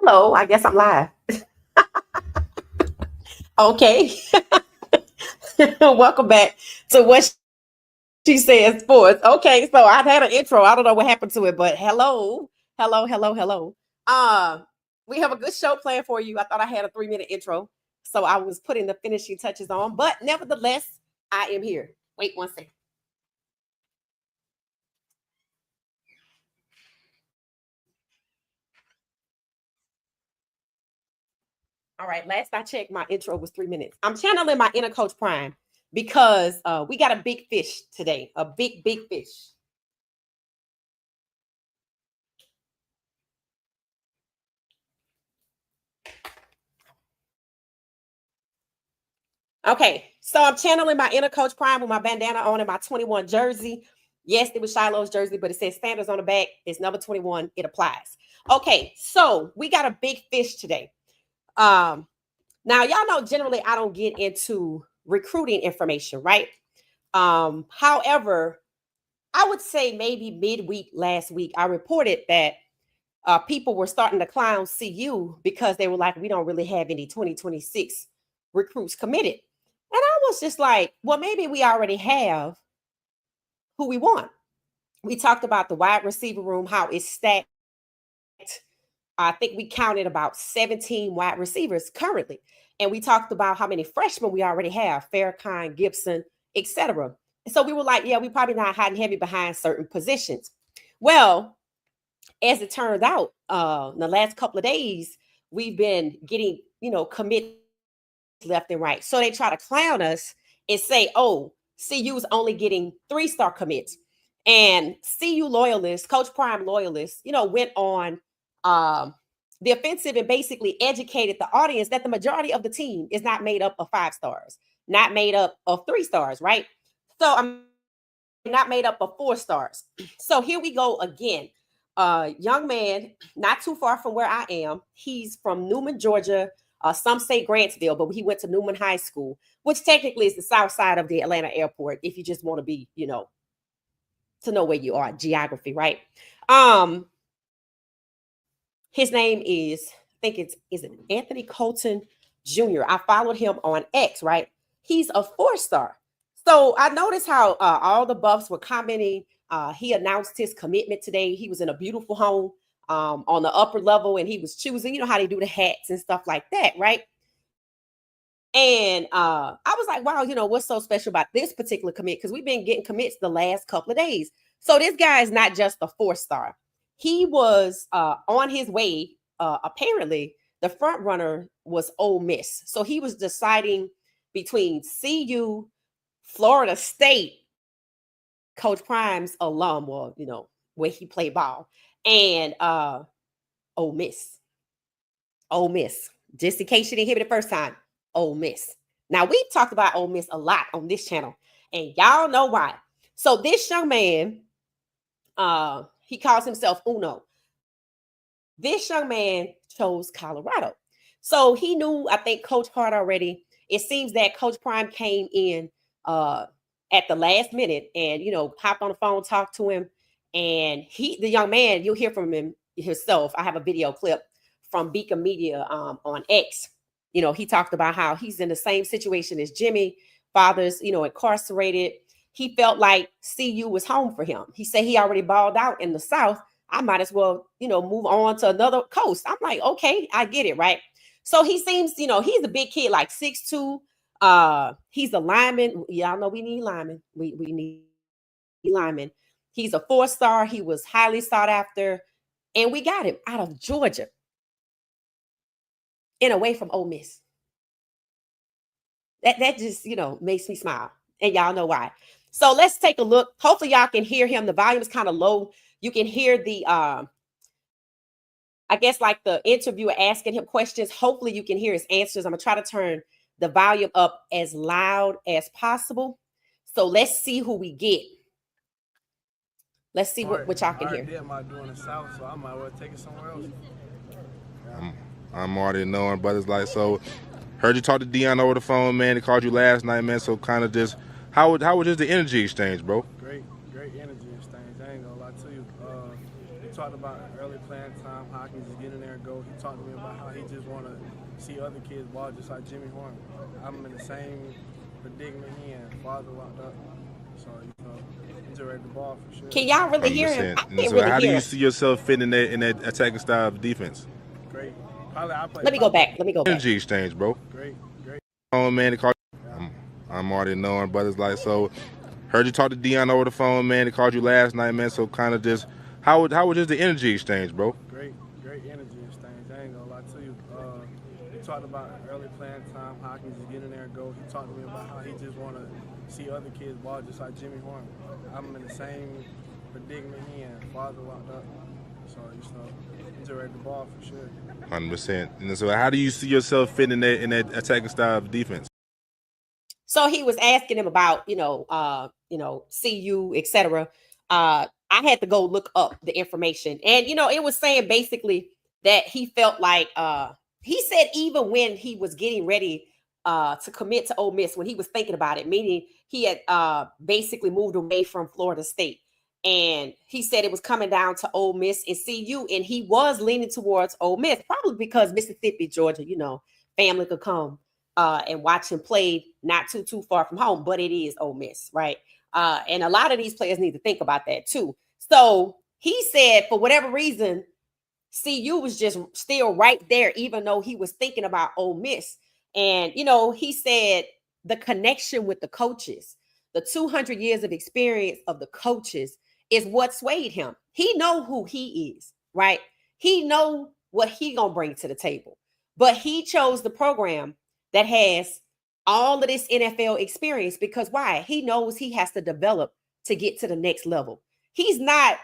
Hello, I guess I'm live. Okay. Welcome back to what she says sports. Okay, so I had an intro. I don't know what happened to it, but hello, hello, hello, hello. Uh, we have a good show planned for you. I thought I had a 3-minute intro, so I was putting the finishing touches on, but nevertheless, I am here. Wait 1 second. All right, last I checked, my intro was 3 minutes. I'm channeling my inner coach Prime because we got a big fish today, a big, big fish. Okay, so I'm channeling my inner coach Prime with my bandana on and my 21 jersey. Yes, it was Shiloh's jersey, but it says Sanders on the back. It's number 21. It applies. Okay, so we got a big fish today. Now y'all know generally I don't get into recruiting information, right? However, I would say maybe midweek last week, I reported that people were starting to clown CU because they were like, we don't really have any 2026 recruits committed. And I was just like, well, maybe we already have who we want. We talked about the wide receiver room, how it's stacked. I think we counted about 17 wide receivers currently. And we talked about how many freshmen we already have, Farrakhan, Gibson, etc. So we were like, yeah, we probably not hiding heavy behind certain positions. Well, as it turned out, the last couple of days, we've been getting, commit left and right. So they try to clown us and say, oh, CU's only getting 3-star commits. And CU loyalists, Coach Prime loyalists, went on the offensive and basically educated the audience that the majority of the team is not made up of 5 stars, not made up of 3 stars, right? So I'm not made up of 4 stars. So here we go again. Young man, not too far from where I am. He's from Newman, Georgia. Some say Grantsville, but he went to Newman High School, which technically is the south side of the Atlanta airport. If you just want to be, to know where you are, geography, right? His name is, I think is it Anthony Colton Jr. I followed him on X, right? He's a 4-star. So I noticed how all the buffs were commenting. He announced his commitment today. He was in a beautiful home on the upper level, and he was choosing, how they do the hats and stuff like that, right? And I was like, wow, what's so special about this particular commit? Because we've been getting commits the last couple of days. So this guy is not just a 4-star. He was on his way. Apparently, the front runner was Ole Miss. So he was deciding between CU, Florida State, Coach Prime's alum, or where he played ball, and Ole Miss. Ole Miss. Just in case you didn't hear me the first time, Ole Miss. Now we've talked about Ole Miss a lot on this channel, and y'all know why. So this young man, he calls himself Uno. This young man chose Colorado. So he knew, I think, Coach Hart already. It seems that Coach Prime came in at the last minute and, hopped on the phone, talked to him. And the young man, you'll hear from him himself. I have a video clip from Beacon Media on X. He talked about how he's in the same situation as Jimmy, father's, incarcerated. He felt like CU was home for him. He said he already balled out in the South. I might as well, move on to another coast. I'm like, okay, I get it, right? So he seems, he's a big kid, like 6'2". He's a lineman. Y'all know we need linemen. We need linemen. He's a 4-star. He was highly sought after. And we got him out of Georgia and away from Ole Miss. That just, makes me smile. And y'all know why. So let's take a look. Hopefully y'all can hear him. The volume is kind of low You can hear the I guess like the interviewer asking him questions. Hopefully you can hear his answers. I'm gonna try to turn the volume up as loud as possible. So let's see who we get. Let's see what y'all can hear. I did my doing the South, so I might well take it somewhere else. I'm already knowing, but it's like, so heard you talk to Dion over the phone, man. He called you last night, man. So kind of just how was just the energy exchange, bro? Great energy exchange. I ain't gonna lie to you. He talked about early playing time, how I can just get in there and go. He talked to me about how he just want to see other kids ball just like Jimmy Horn. I'm in the same predicament he in. Father locked up, so he's ready to ball for sure. Can y'all really hear him? I can't So really how do hear you him. see yourself fitting in that attacking style of defense? Great. Probably I play. Let me go back. Energy exchange, bro. Great. Oh man, he called. I'm already knowing, but it's like, so heard you talk to Dion over the phone, man. He called you last night, man. So kind of just how was just the energy exchange, bro? Great energy exchange. I ain't gonna lie to you. He talked about early playing time, how I can just get in there and go. He talked to me about how he just want to see other kids ball just like Jimmy Horn. I'm in the same predicament he in. Father locked up, so he's ready to ball for sure. 100%. And so how do you see yourself fitting in that attacking style of defense? So he was asking him about, CU, etc. I had to go look up the information, and it was saying basically that he felt like he said even when he was getting ready to commit to Ole Miss, when he was thinking about it, meaning he had basically moved away from Florida State, and he said it was coming down to Ole Miss and CU, and he was leaning towards Ole Miss, probably because Mississippi, Georgia, family could come and watch him play not too far from home, but it is Ole Miss, right? And a lot of these players need to think about that too. So he said, for whatever reason, CU was just still right there, even though he was thinking about Ole Miss. And he said the connection with the coaches, the 200 years of experience of the coaches, is what swayed him. He know who he is, right? He know what he gonna bring to the table, but he chose the program that has all of this NFL experience because why? He knows he has to develop to get to the next level. He's not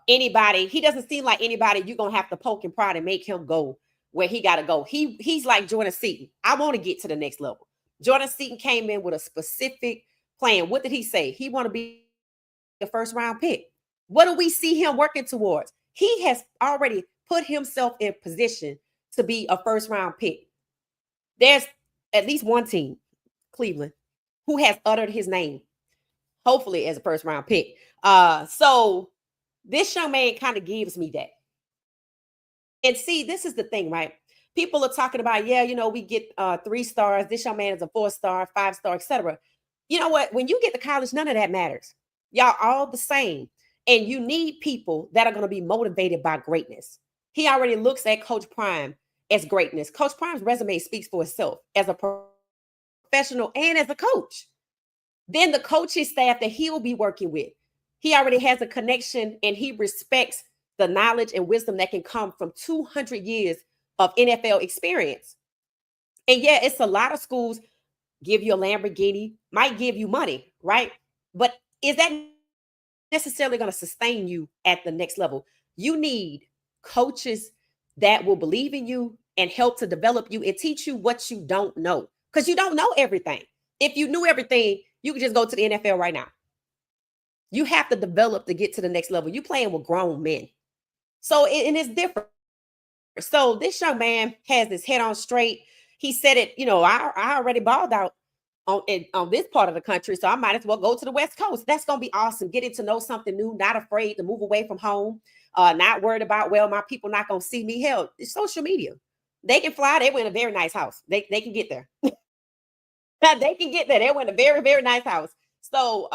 anybody. He doesn't seem like anybody you're gonna have to poke and prod and make him go where he got to go. He's like Jordan Seaton. I want to get to the next level. Jordan Seaton came in with a specific plan. What did he say? He want to be the first round pick. What do we see him working towards? He has already put himself in position to be a first round pick. There's at least one team, Cleveland, who has uttered his name, hopefully as a first round pick. So this young man kind of gives me that. And see, this is the thing, right? People are talking about, we get 3 stars. This young man is a 4-star, 5-star, etc. You know what? When you get to college, none of that matters. Y'all all the same. And you need people that are going to be motivated by greatness. He already looks at Coach Prime as greatness. Coach Prime's resume speaks for itself as a professional and as a coach. Then the coaching staff that he'll be working with, he already has a connection and he respects the knowledge and wisdom that can come from 200 years of NFL experience. And yeah, it's a lot of schools give you a Lamborghini, might give you money, right? But is that necessarily going to sustain you at the next level? You need coaches that will believe in you and help to develop you and teach you what you don't know, because you don't know everything. If you knew everything, you could just go to the NFL right now. You have to develop to get to the next level. You're playing with grown men. So it's different. So this young man has his head on straight. He said it, I already balled out on this part of the country, so I might as well go to the West Coast. That's going to be awesome. Getting to know something new, not afraid to move away from home, not worried about, my people not going to see me. Hell, it's social media. They can fly. They were in a very nice house. They can get there. They can get there. They were in a very, very nice house. So,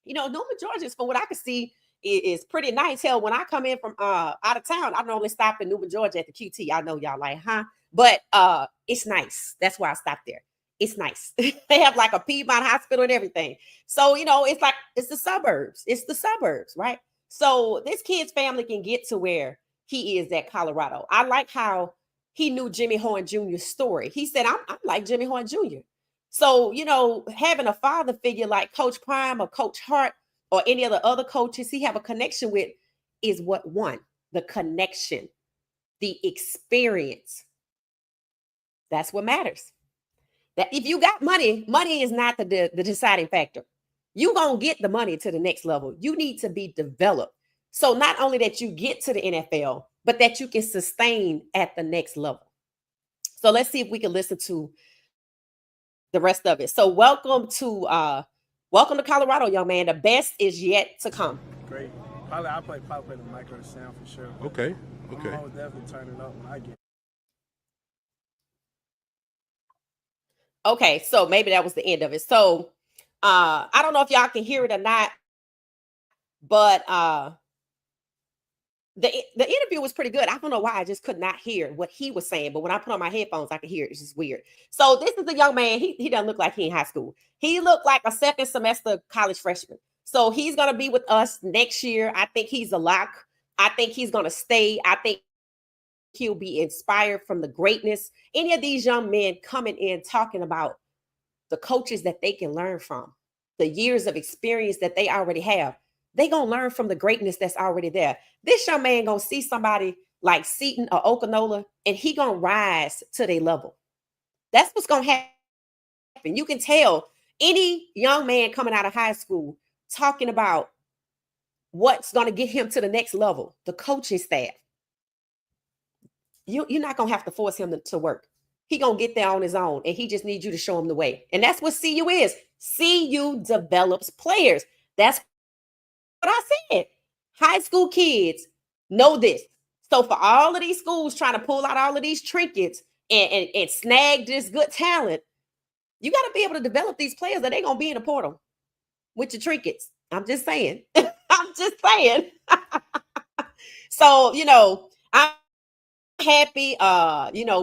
Newman, Georgia, from what I can see, is pretty nice. Hell, when I come in from out of town, I normally stop in Newman, Georgia at the QT. I know y'all like, huh? But it's nice. That's why I stopped there. It's nice. They have like a Piedmont hospital and everything. So, it's the suburbs. It's the suburbs, right? So this kid's family can get to where he is at Colorado. I like how he knew Jimmy Horn Jr.'s story. He said, I'm like Jimmy Horn Jr. So, having a father figure like Coach Prime or Coach Hart or any of the other coaches he have a connection with is what one, the connection, the experience. That's what matters. That if you got money, money is not the deciding factor. You're going to get the money to the next level. You need to be developed. So not only that you get to the NFL, but that you can sustain at the next level. So let's see if we can listen to the rest of it. So welcome to Colorado, young man. The best is yet to come. Great. I'll probably play the mic or the sound for sure. Okay. I'm always definitely turn it up when I get. Okay, so maybe that was the end of it. So I don't know if y'all can hear it or not, but the interview was pretty good. I don't know why I just could not hear what he was saying, but when I put on my headphones, I could hear it. It's just weird. So this is a young man. He doesn't look like he in high school. He looked like a second semester college freshman. So he's gonna be with us next year. I think he's a lock. I think he's gonna stay. I think he'll be inspired from the greatness. Any of these young men coming in talking about the coaches that they can learn from, the years of experience that they already have, they gonna learn from the greatness that's already there. This young man gonna see somebody like Seton or Okanola, and he gonna rise to their level. That's what's gonna happen. You can tell any young man coming out of high school talking about what's gonna get him to the next level, the coaching staff. You're not gonna have to force him to work. He gonna get there on his own, and he just needs you to show him the way. And that's what CU is. CU develops players. That's what I said. High school kids know this. So for all of these schools trying to pull out all of these trinkets and snag this good talent, you got to be able to develop these players that they gonna be in the portal with your trinkets. I'm just saying. I'm just saying. So I'm happy.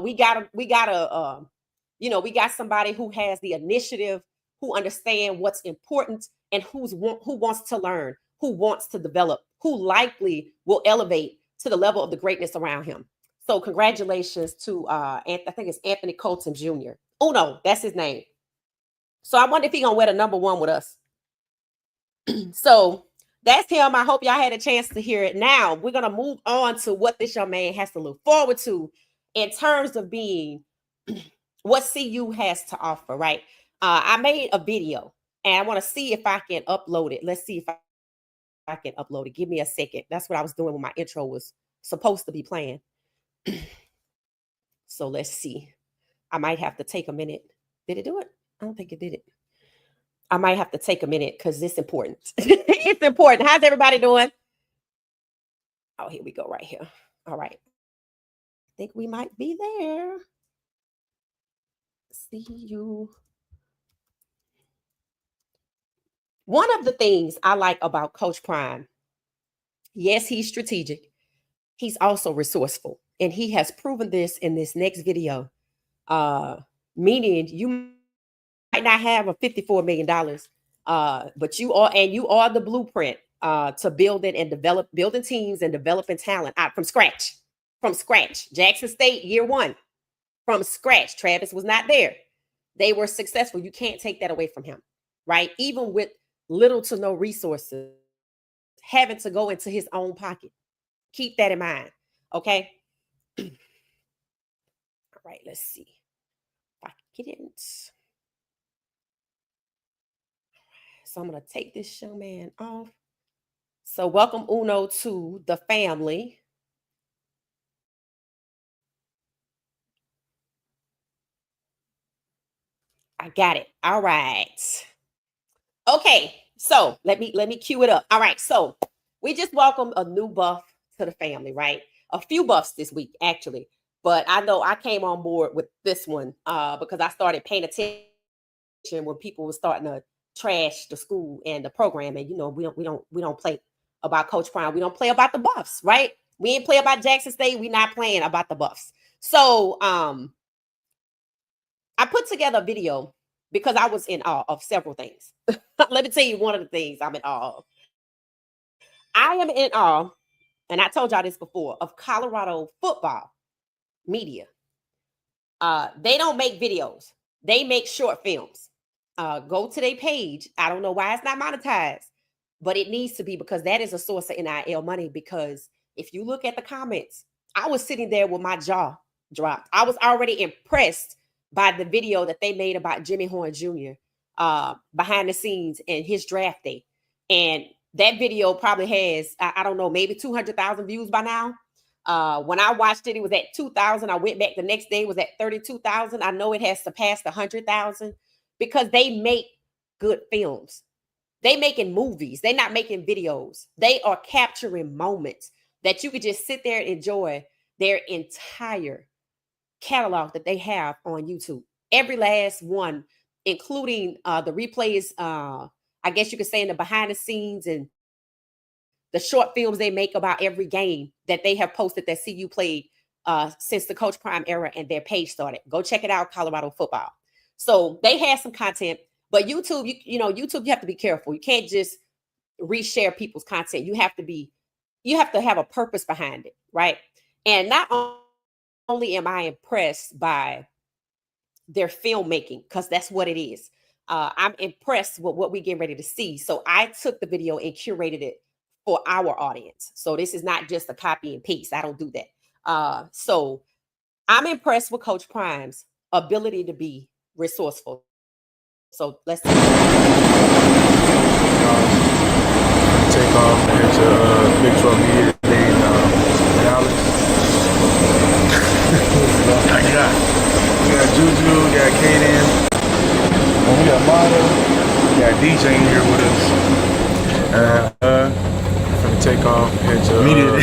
We got somebody who has the initiative, who understand what's important, and who wants to learn, who wants to develop, who likely will elevate to the level of the greatness around him. So congratulations to I think it's Anthony Colton Jr. Oh no, that's his name. So I wonder if he's gonna wear the number 1 with us. So that's him. I hope y'all had a chance to hear it. Now we're gonna move on to what this young man has to look forward to in terms of being what CU has to offer, right? I made a video and I want to see if I can upload it. Let's see if I can upload it. Give me a second. That's what I was doing when my intro was supposed to be playing. So let's see. I might have to take a minute. Did it do it? I don't think it did it. I might have to take a minute because it's important. It's important. How's everybody doing? Oh, here we go right here. All right. I think we might be there. See you. One of the things I like about Coach Prime, yes, he's strategic. He's also resourceful. And he has proven this in this next video. Meaning you might not have a $54 million, but you are the blueprint to building and building teams and developing talent out from scratch. From scratch. Jackson State, year 1. From scratch. Travis was not there. They were successful. You can't take that away from him, right? Even with little to no resources, having to go into his own pocket. Keep that in mind, okay? All right, let's see if I can get it. So I'm going to take this young man off. So welcome Uno to the family. I got it. All right. Okay. So let me cue it up. All right. So we just welcomed a new buff to the family, right? A few buffs this week, actually. But I know I came on board with this one because I started paying attention when people were starting to trash the school and the program. And we don't play about Coach Prime. We don't play about the buffs, right? We ain't play about Jackson State. We not playing about the buffs. So I put together a video because I was in awe of several things. Let me tell you one of the things I'm in awe of. I am in awe, and I told y'all this before, of Colorado football media. They don't make videos. They make short films. Go to their page. I don't know why it's not monetized, but it needs to be, because that is a source of NIL money. Because if you look at the comments, I was sitting there with my jaw dropped. I was already impressed by the video that they made about Jimmy Horn Jr. Behind the scenes and his draft day. And that video probably has, I don't know, maybe 200,000 views by now. When I watched it, it was at 2,000. I went back the next day, it was at 32,000. I know it has surpassed 100,000 because they make good films. They making movies. They're not making videos. They are capturing moments that you could just sit there and enjoy their entire catalog that they have on YouTube. Every last one, including the replays, I guess you could say in the behind the scenes and the short films they make about every game that they have posted that CU played since the Coach Prime era and their page started. Go check it out, Colorado Football. So they had some content, but YouTube, YouTube, you have to be careful. You can't just reshare people's content. You have to have a purpose behind it, right? And not only am I impressed by their filmmaking, because that's what it is. I'm impressed with what we're getting ready to see. So I took the video and curated it for our audience. So this is not just a copy and paste. I don't do that. So I'm impressed with Coach Prime's ability to be resourceful. So let's take off here to Big 12 Media Day in Dallas. We got Juju, we got Kaden, we got Mata, we got DJ in here with us. Gonna take off here to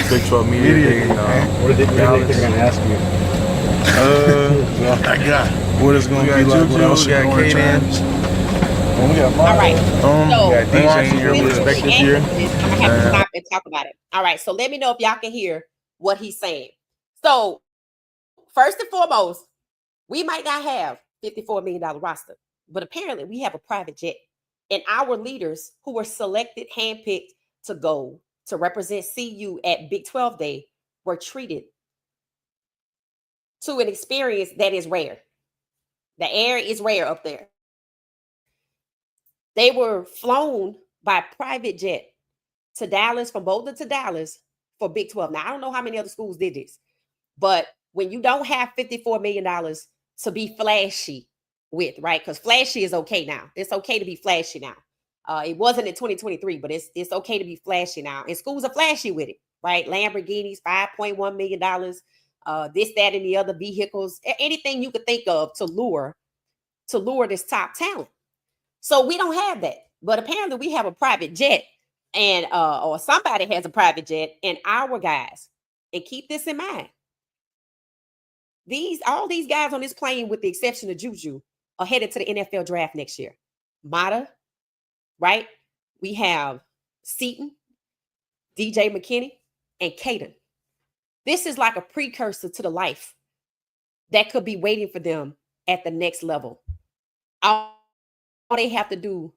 Big 12 Media Day in what are they going to ask you? What it's gonna be like? What else we got Kaden. We got all right. So we got DJ in here with us back this year. I'm gonna have to stop and talk about it. All right. So let me know if y'all can hear what he's saying. So first and foremost, we might not have $54 million roster, but apparently we have a private jet, and our leaders who were selected, handpicked to go to represent CU at Big 12 Day were treated to an experience that is rare. The air is rare up there. They were flown by private jet to Dallas, from Boulder to Dallas for Big 12. Now, I don't know how many other schools did this, but when you don't have $54 million to be flashy with, right? Because flashy is okay now. It's okay to be flashy now. It wasn't in 2023, but it's okay to be flashy now. And schools are flashy with it, right? Lamborghinis, $5.1 million, this, that, and the other vehicles, anything you could think of to lure this top talent. So we don't have that, but apparently we have a private jet, and or somebody has a private jet, and our guys, and keep this in mind, all these guys on this plane, with the exception of Juju, are headed to the NFL draft next year. Mata, right? We have Seaton, DJ McKinney, and Caden. This is like a precursor to the life that could be waiting for them at the next level. All they have to do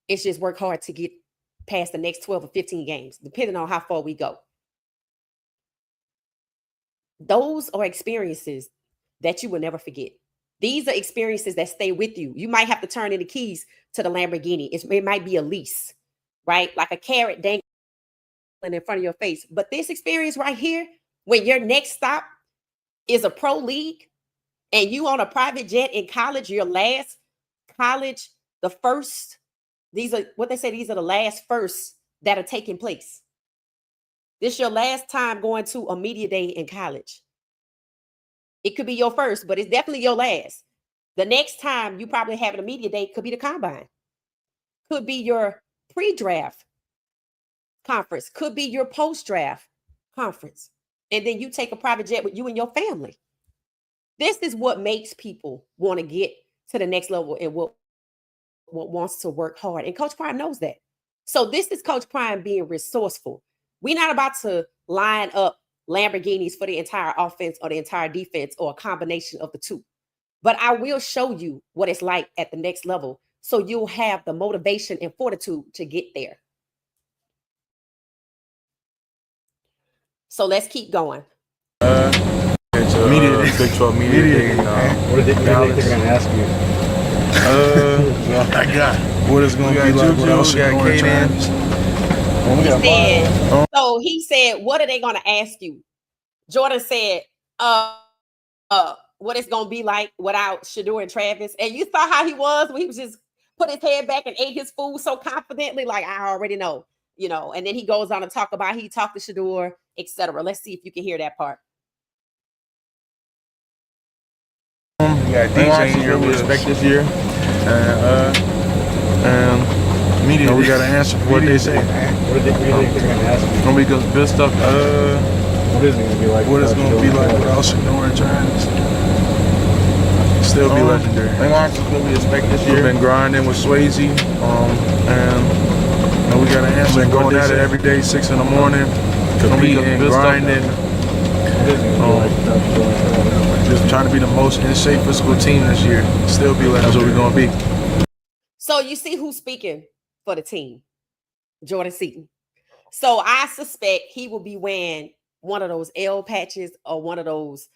is just work hard to get past the next 12 or 15 games, depending on how far we go. Those are experiences that you will never forget. These are experiences that stay with you. You might have to turn in the keys to the Lamborghini. It might be a lease, right? Like a carrot dangling in front of your face. But this experience right here, when your next stop is a pro league and you on a private jet in college, your last college, the first, these are what they say, these are the last firsts that are taking place. This is your last time going to a media day in college. It could be your first, but it's definitely your last. The next time you probably having a media day could be the combine. Could be your pre-draft conference. Could be your post-draft conference. And then you take a private jet with you and your family. This is what makes people want to get to the next level and what wants to work hard. And Coach Prime knows that. So this is Coach Prime being resourceful. We're not about to line up Lamborghinis for the entire offense or the entire defense or a combination of the two. But I will show you what it's like at the next level, so you'll have the motivation and fortitude to get there. So let's keep going. Big 12 Media Day. What are they going to ask you? What it's going to be like? What else we got Kaden. He said, so he said, what are they going to ask you? Jordan said, what it's going to be like without Shador and Travis. And you saw how he was when he was just put his head back and ate his food so confidently, like, I already know, you know. And then he goes on to talk about he talked to Shador, etc. Let's see if you can hear that part. We got DJ in here we expect this year. And media, we got to answer for what they say. What do you think they're going to ask you? Gonna be good stuff. What is it going to be like? What it's gonna be like without Shador and Travis? Still be legendary. That's what we expect this year. We've been grinding with Swayze, and we got an answer. Been going at it every day, 6 in the morning, competing, grinding. Just trying to be the most in shape physical team this year. Still be legendary. That's what we're gonna be. So you see who's speaking for the team, Jordan Seaton. So I suspect he will be wearing one of those L patches or one of those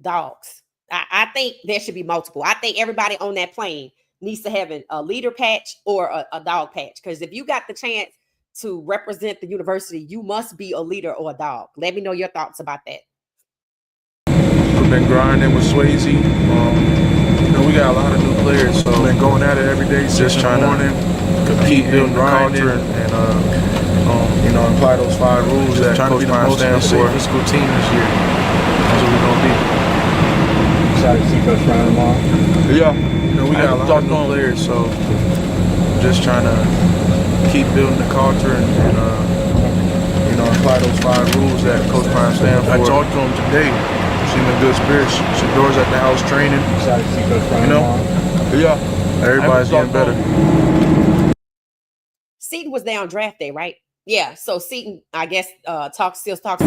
dogs. I think there should be multiple. I think everybody on that plane needs to have a leader patch or a dog patch. Because if you got the chance to represent the university, you must be a leader or a dog. Let me know your thoughts about that. We've been grinding with Swayze. We got a lot of new players, so we've been going at it every day, just trying to compete, building the culture, and apply those 5 rules that trying to be the most physical team this year. That's what we're gonna be. Excited to see Coach Prime tomorrow? Yeah. We got a lot of new players, so just trying to keep building the culture and apply those 5 rules that Coach Prime stands for. I talked to him today. Seemed in good spirits. Shador's at the house training. Excited to see Coach Prime tomorrow? Yeah. Everybody's getting better. Seaton was there on draft day, right? Yeah, so Seaton, I guess, still talks to Shador.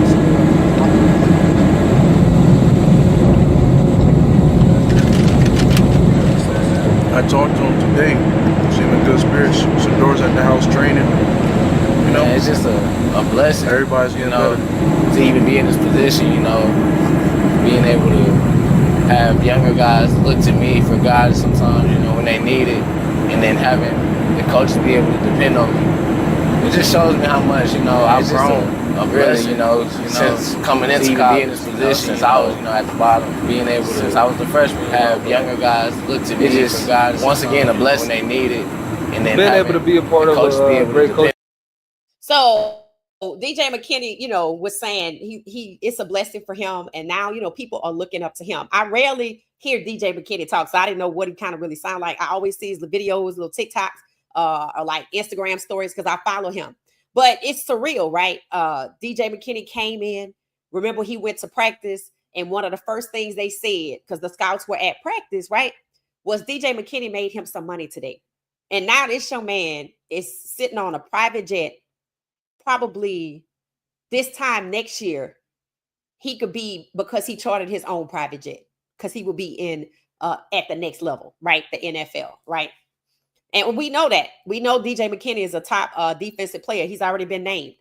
I talked to him today. Seemed in good spirits. Shador's at the house training. Man, it's just a blessing. Everybody's getting better. To even be in this position, being able to have younger guys look to me for guidance sometimes, when they need it, and then having the coaches be able to depend on me. It just shows me how much, I've grown, really, since coming into college, be in this position, since I was, at the bottom, being able to, since I was the freshman, have younger guys look to me for guidance. Once again, a blessing when they need it, and then being able to be a part of a great coach. So DJ McKinney, was saying he it's a blessing for him, and now people are looking up to him. I rarely hear DJ McKinney talk, so I didn't know what he kind of really sound like. I always see his videos, little TikToks, or like Instagram stories because I follow him. But it's surreal, right? DJ McKinney came in. Remember, he went to practice, and one of the first things they said, because the scouts were at practice, right, was DJ McKinney made him some money today. And now this young man is sitting on a private jet. Probably this time next year, he could be, because he chartered his own private jet, because he will be in at the next level, right? The NFL, right? And we know that. We know DJ McKinney is a top defensive player. He's already been named.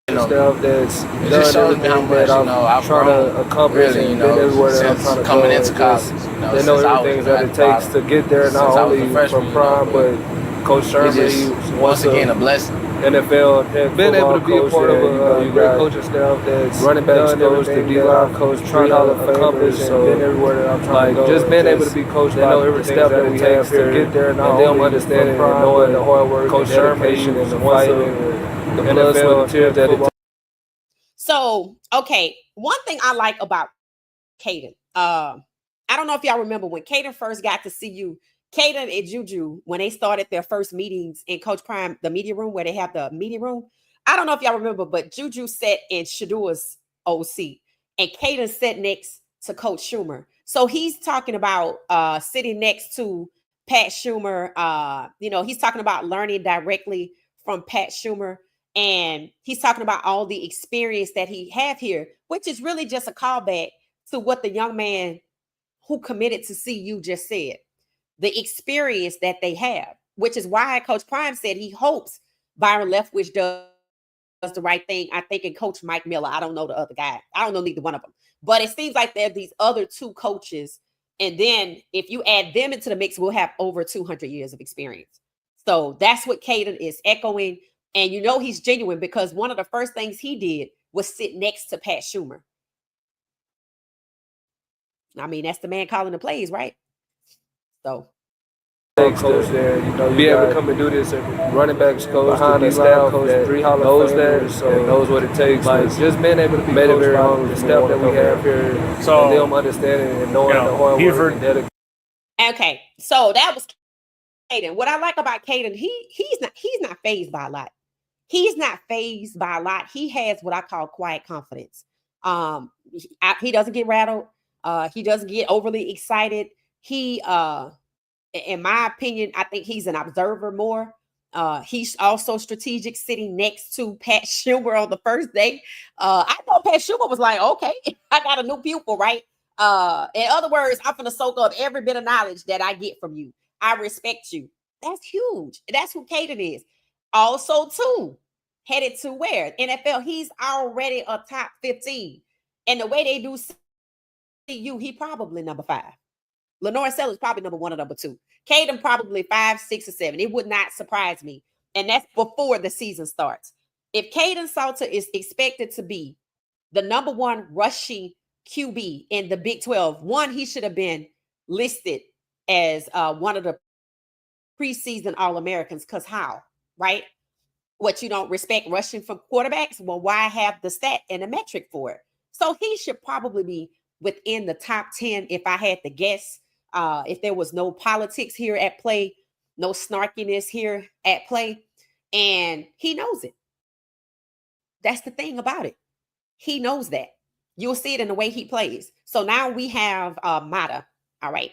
Stuff that's it just shows me how much I've trying to accomplish, really, since coming into college. They know everything that it takes to get there, not only from Prime, but Coach Sherman. Once again, a blessing. NFL, been able to be a part of a great coaching staff that's running backs coach, the D-line coach, trying to accomplish, and been everywhere that I'm trying to go. Just being able to be coached by every step that we have to get there, and them understanding and knowing the hard work, Coach Sherman, and the fight, and the blood, sweat, and tears that it takes. So, okay, one thing I like about Caden, I don't know if y'all remember when Caden first got to see you. Caden and Juju, when they started their first meetings in Coach Prime, the media room, where they have the media room. I don't know if y'all remember, but Juju sat in Shador's old seat, and Caden sat next to Coach Schumer. So he's talking about sitting next to Pat Schumer. He's talking about learning directly from Pat Schumer, and he's talking about all the experience that he have here, which is really just a callback to what the young man who committed to CU just said. The experience that they have, which is why Coach Prime said he hopes Byron Leftwich does the right thing. I think in Coach Mike Miller, I don't know the other guy. I don't know neither one of them. But it seems like there are these other 2 coaches. And then if you add them into the mix, we'll have over 200 years of experience. So that's what Caden is echoing. And you know he's genuine because one of the first things he did was sit next to Pat Schumer. I mean, that's the man calling the plays, right? So coach there, be able to come and do this. Running backs coach behind the staff coach, that knows that, so knows what it takes. Like just being able to be made it very hard. The staff that we have here, so and them understanding and knowing the hard work and dedication. Okay, so that was Caden. What I like about Caden, he's not fazed by a lot. He's not fazed by a lot. He has what I call quiet confidence. He doesn't get rattled. He doesn't get overly excited. He in my opinion, I think he's an observer more. He's also strategic, sitting next to Pat Schumer on the first day. I thought Pat Schumer was like, okay, I got a new pupil, right? In other words, I'm gonna soak up every bit of knowledge that I get from you. I respect you. That's huge. That's who Caden is. Also, too, headed to where? NFL, he's already a top 15. And the way they do CU, he probably number 5. Lenore Sellers probably number 1 or number 2. Caden probably 5, 6, or 7. It would not surprise me. And that's before the season starts. If Caden Salter is expected to be the number 1 rushing QB in the Big 12, one, he should have been listed as one of the preseason All-Americans. Because how? Right? What, you don't respect rushing from quarterbacks? Well, why have the stat and the metric for it? So he should probably be within the top 10 if I had to guess. If there was no politics here at play, no snarkiness here at play, and he knows it. That's the thing about it. He knows that. You'll see it in the way he plays. So now we have Mata. All right.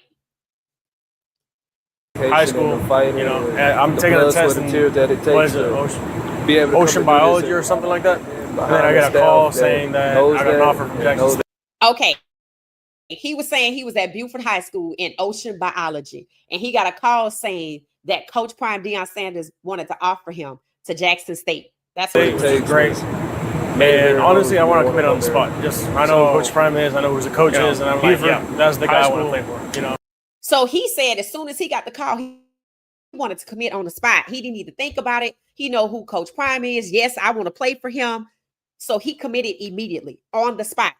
High school, I'm taking a test in what is it, ocean biology or something like that. And then I got a call saying that I got an offer from Jackson State. Okay. He was saying he was at Buford High School in ocean biology, and he got a call saying that Coach Prime Deion Sanders wanted to offer him to Jackson State. That's what it was. Great. And honestly, I want to commit on the spot. I know who Coach Prime is, I know who the coach is, and I'm like, yeah, that's the guy I want to play for. So he said as soon as he got the call, he wanted to commit on the spot. He didn't even think about it. He know who Coach Prime is. Yes, I want to play for him. So he committed immediately on the spot.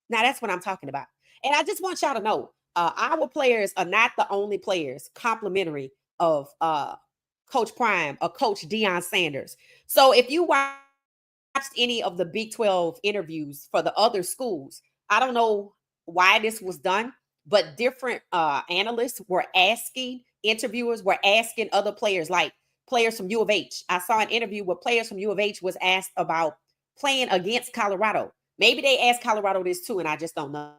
Now that's what I'm talking about. And I just want y'all to know, our players are not the only players complimentary of Coach Prime or Coach Deion Sanders. So if you watched any of the Big 12 interviews for the other schools, I don't know why this was done, but different analysts were asking, interviewers were asking other players, like players from U of H. I saw an interview where players from U of H was asked about playing against Colorado. Maybe they asked Colorado this too, and I just don't know.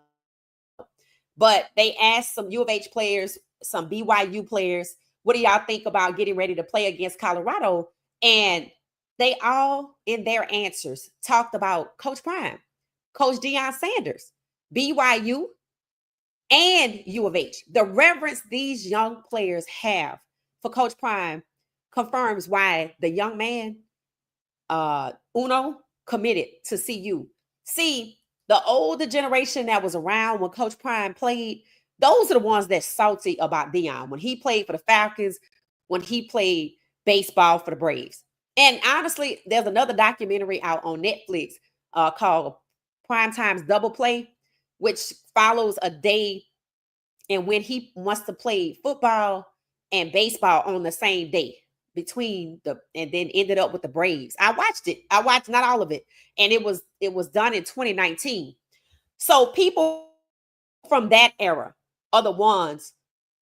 But they asked some U of H players, some BYU players, what do y'all think about getting ready to play against Colorado? And they all, in their answers, talked about Coach Prime, Coach Deion Sanders, BYU, and U of H. The reverence these young players have for Coach Prime confirms why the young man, Uno, committed to CU. See, the older generation that was around when Coach Prime played, those are the ones that's salty about Deion. When he played for the Falcons, when he played baseball for the Braves. And honestly, there's another documentary out on Netflix called Primetime's Double Play, which follows a day and when he wants to play football and baseball on the same day and then ended up with the Braves. I watched it. I watched not all of it. And it was done in 2019. So people from that era are the ones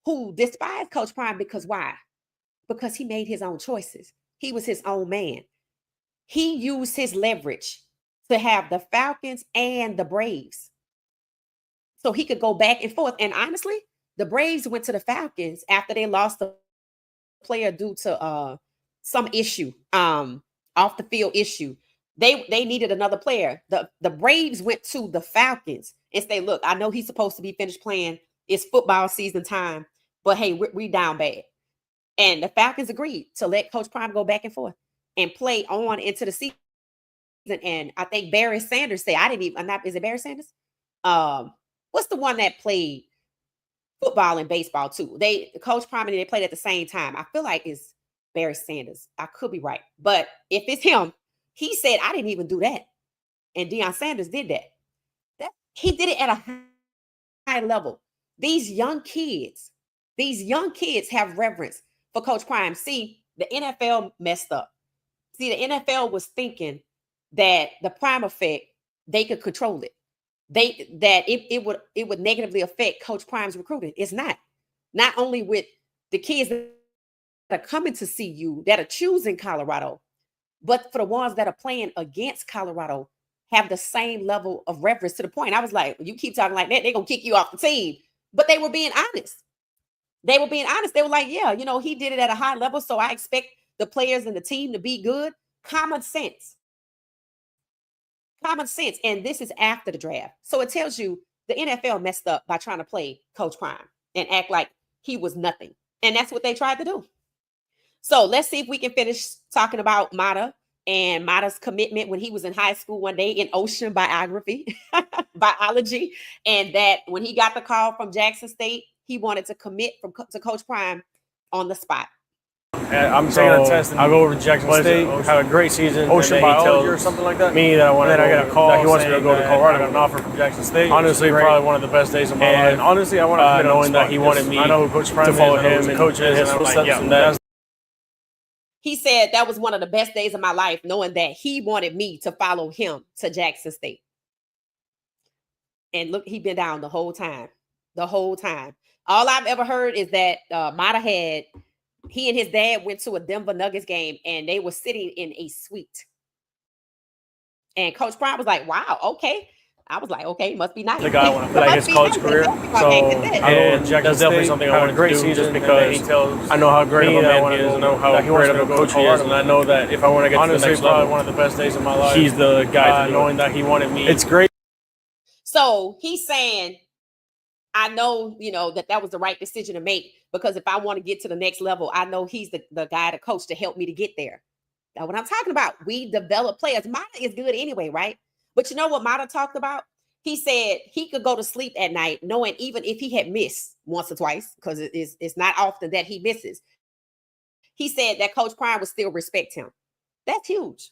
who despise Coach Prime because why? Because he made his own choices. He was his own man. He used his leverage to have the Falcons and the Braves. So he could go back and forth. And honestly, the Braves went to the Falcons after they lost the player due to some issue, off the field issue. They needed another player. The Braves went to the Falcons and say, look, I know he's supposed to be finished playing. It's football season time, but hey, we down bad. And the Falcons agreed to let Coach Prime go back and forth and play on into the season. And I think Barry Sanders said, is it Barry Sanders? What's the one that played football and baseball too? Coach Prime and they played at the same time. I feel like it's Barry Sanders. I could be right. But if it's him, he said, I didn't even do that. And Deion Sanders did that. He did it at a high level. These young kids have reverence for Coach Prime. See, the NFL messed up. See, the NFL was thinking that the Prime effect, they could control it. It would negatively affect Coach Prime's recruiting. It's not. Not only with the kids that are coming to see you, that are choosing Colorado, but for the ones that are playing against Colorado, have the same level of reverence, to the point I was like, you keep talking like that, they're gonna kick you off the team. But they were being honest. They were being honest. They were like, yeah, he did it at a high level, so I expect the players and the team to be good. Common sense. Common sense. And this is after the draft. So it tells you the NFL messed up by trying to play Coach Prime and act like he was nothing. And that's what they tried to do. So let's see if we can finish talking about Mata and Mata's commitment when he was in high school one day in ocean biology, and that when he got the call from Jackson State, he wanted to commit to Coach Prime on the spot. I'm taking a test. I go over to Jackson State, have a great season. Ocean biology or something like that. Me that I want. Then I get a call that he wants me to go to Colorado. I got an offer from Jackson State. Honestly, probably one of the best days of my life. And honestly, I want to commit knowing that he wanted me. I know who Coach Prime to follow him and coach his footsteps, and that's. He said that was one of the best days of my life, knowing that he wanted me to follow him to Jackson State. And look, he's been down the whole time. The whole time. All I've ever heard is that Mata he and his dad went to a Denver Nuggets game, and they were sitting in a suite. And Coach Prime was like, wow, okay. I was like, okay, must be nice. The guy want to play his college career. So, and that's definitely something I want to do just because I know how great of a man he is. I know how great of a coach he is. And I know that if I want to get to the next level, one of the best days of my life, he's the guy knowing that he wanted me. It's great. So he's saying, I know, that was the right decision to make, because if I want to get to the next level, I know he's the guy, the coach, to help me to get there. That's what I'm talking about. We develop players. Mata is good anyway, right? But you know what Mata talked about? He said he could go to sleep at night knowing even if he had missed once or twice, because it's not often that he misses. He said that Coach Prime would still respect him. That's huge.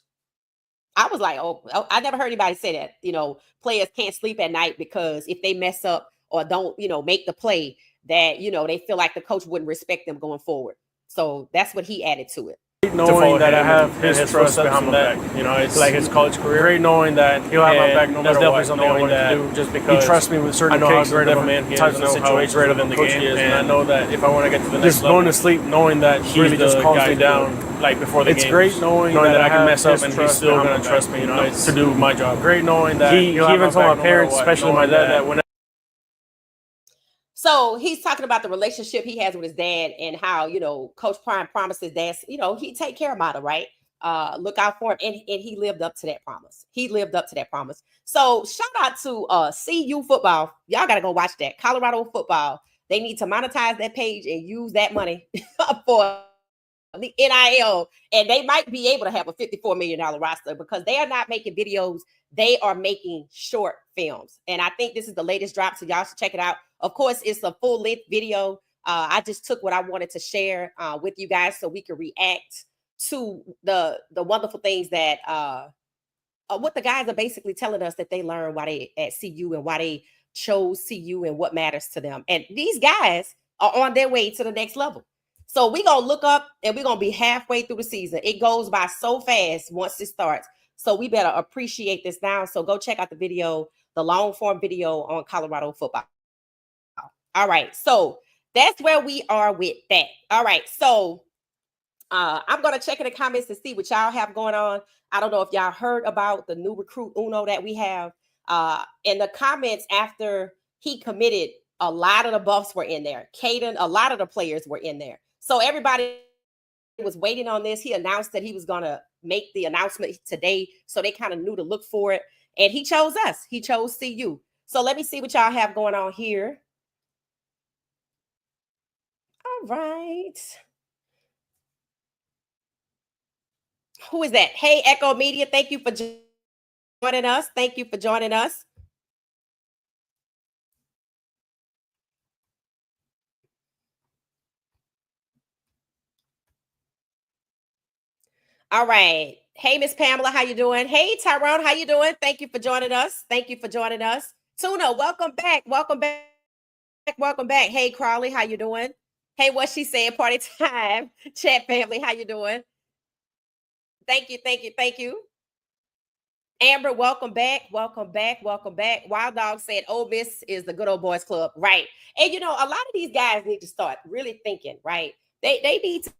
I was like, oh, I never heard anybody say that. Players can't sleep at night because if they mess up or don't, make the play, that, they feel like the coach wouldn't respect them going forward. So that's what he added to it. Knowing that I have his trust behind my back, it's like his college career. Great knowing that he'll have my back no matter what. That's definitely something I want to do, just because he trusts me with certain cases. I know how great of a man he is. I know how great of a coach he is, and I know that if I want to get to the next level, going to sleep knowing that he really just calms me down, like before the game. It's great knowing that I can mess up and he's still going to trust me, to do my job. Great knowing that he even told my parents, especially my dad, that when. So he's talking about the relationship he has with his dad and how, Coach Prime promised his dad, he'd take care of Mata, right? Look out for him. And he lived up to that promise. So shout out to CU football. Y'all got to go watch that. Colorado football. They need to monetize that page and use that money for the NIL. And they might be able to have a $54 million roster because they are not making videos. They are making short films. And I think this is the latest drop, so y'all should check it out. Of course, it's a full-length video. I just took what I wanted to share with you guys so we can react to the wonderful things that what the guys are basically telling us that they learned while they at CU and why they chose CU and what matters to them. And these guys are on their way to the next level. So we're going to look up and we're going to be halfway through the season. It goes by so fast once it starts. So we better appreciate this now. So go check out the video, the long form video on Colorado football. All right. So that's where we are with that. All right. So I'm going to check in the comments to see what y'all have going on. I don't know if y'all heard about the new recruit Uno that we have. In the comments after he committed, a lot of the buffs were in there. Caden, a lot of the players were in there. So everybody was waiting on this. He announced that he was going to make the announcement today. So they kind of knew to look for it. And he chose us. He chose CU. So let me see what y'all have going on here. All right. Who is that? Hey, Echo Media. Thank you for joining us. Thank you for joining us. All right. Hey, Miss Pamela, how you doing? Hey, Tyrone, how you doing? Thank you for joining us. Thank you for joining us. Tuna, welcome back. Welcome back. Welcome back. Hey, Crawley, how you doing? Hey, what she said, party time. Chat family, how you doing? Thank you, thank you, thank you. Amber, welcome back. Welcome back. Welcome back. Wild Dog said, "Ole Miss is the good old boys club." Right. And you know, a lot of these guys need to start really thinking, right? They need to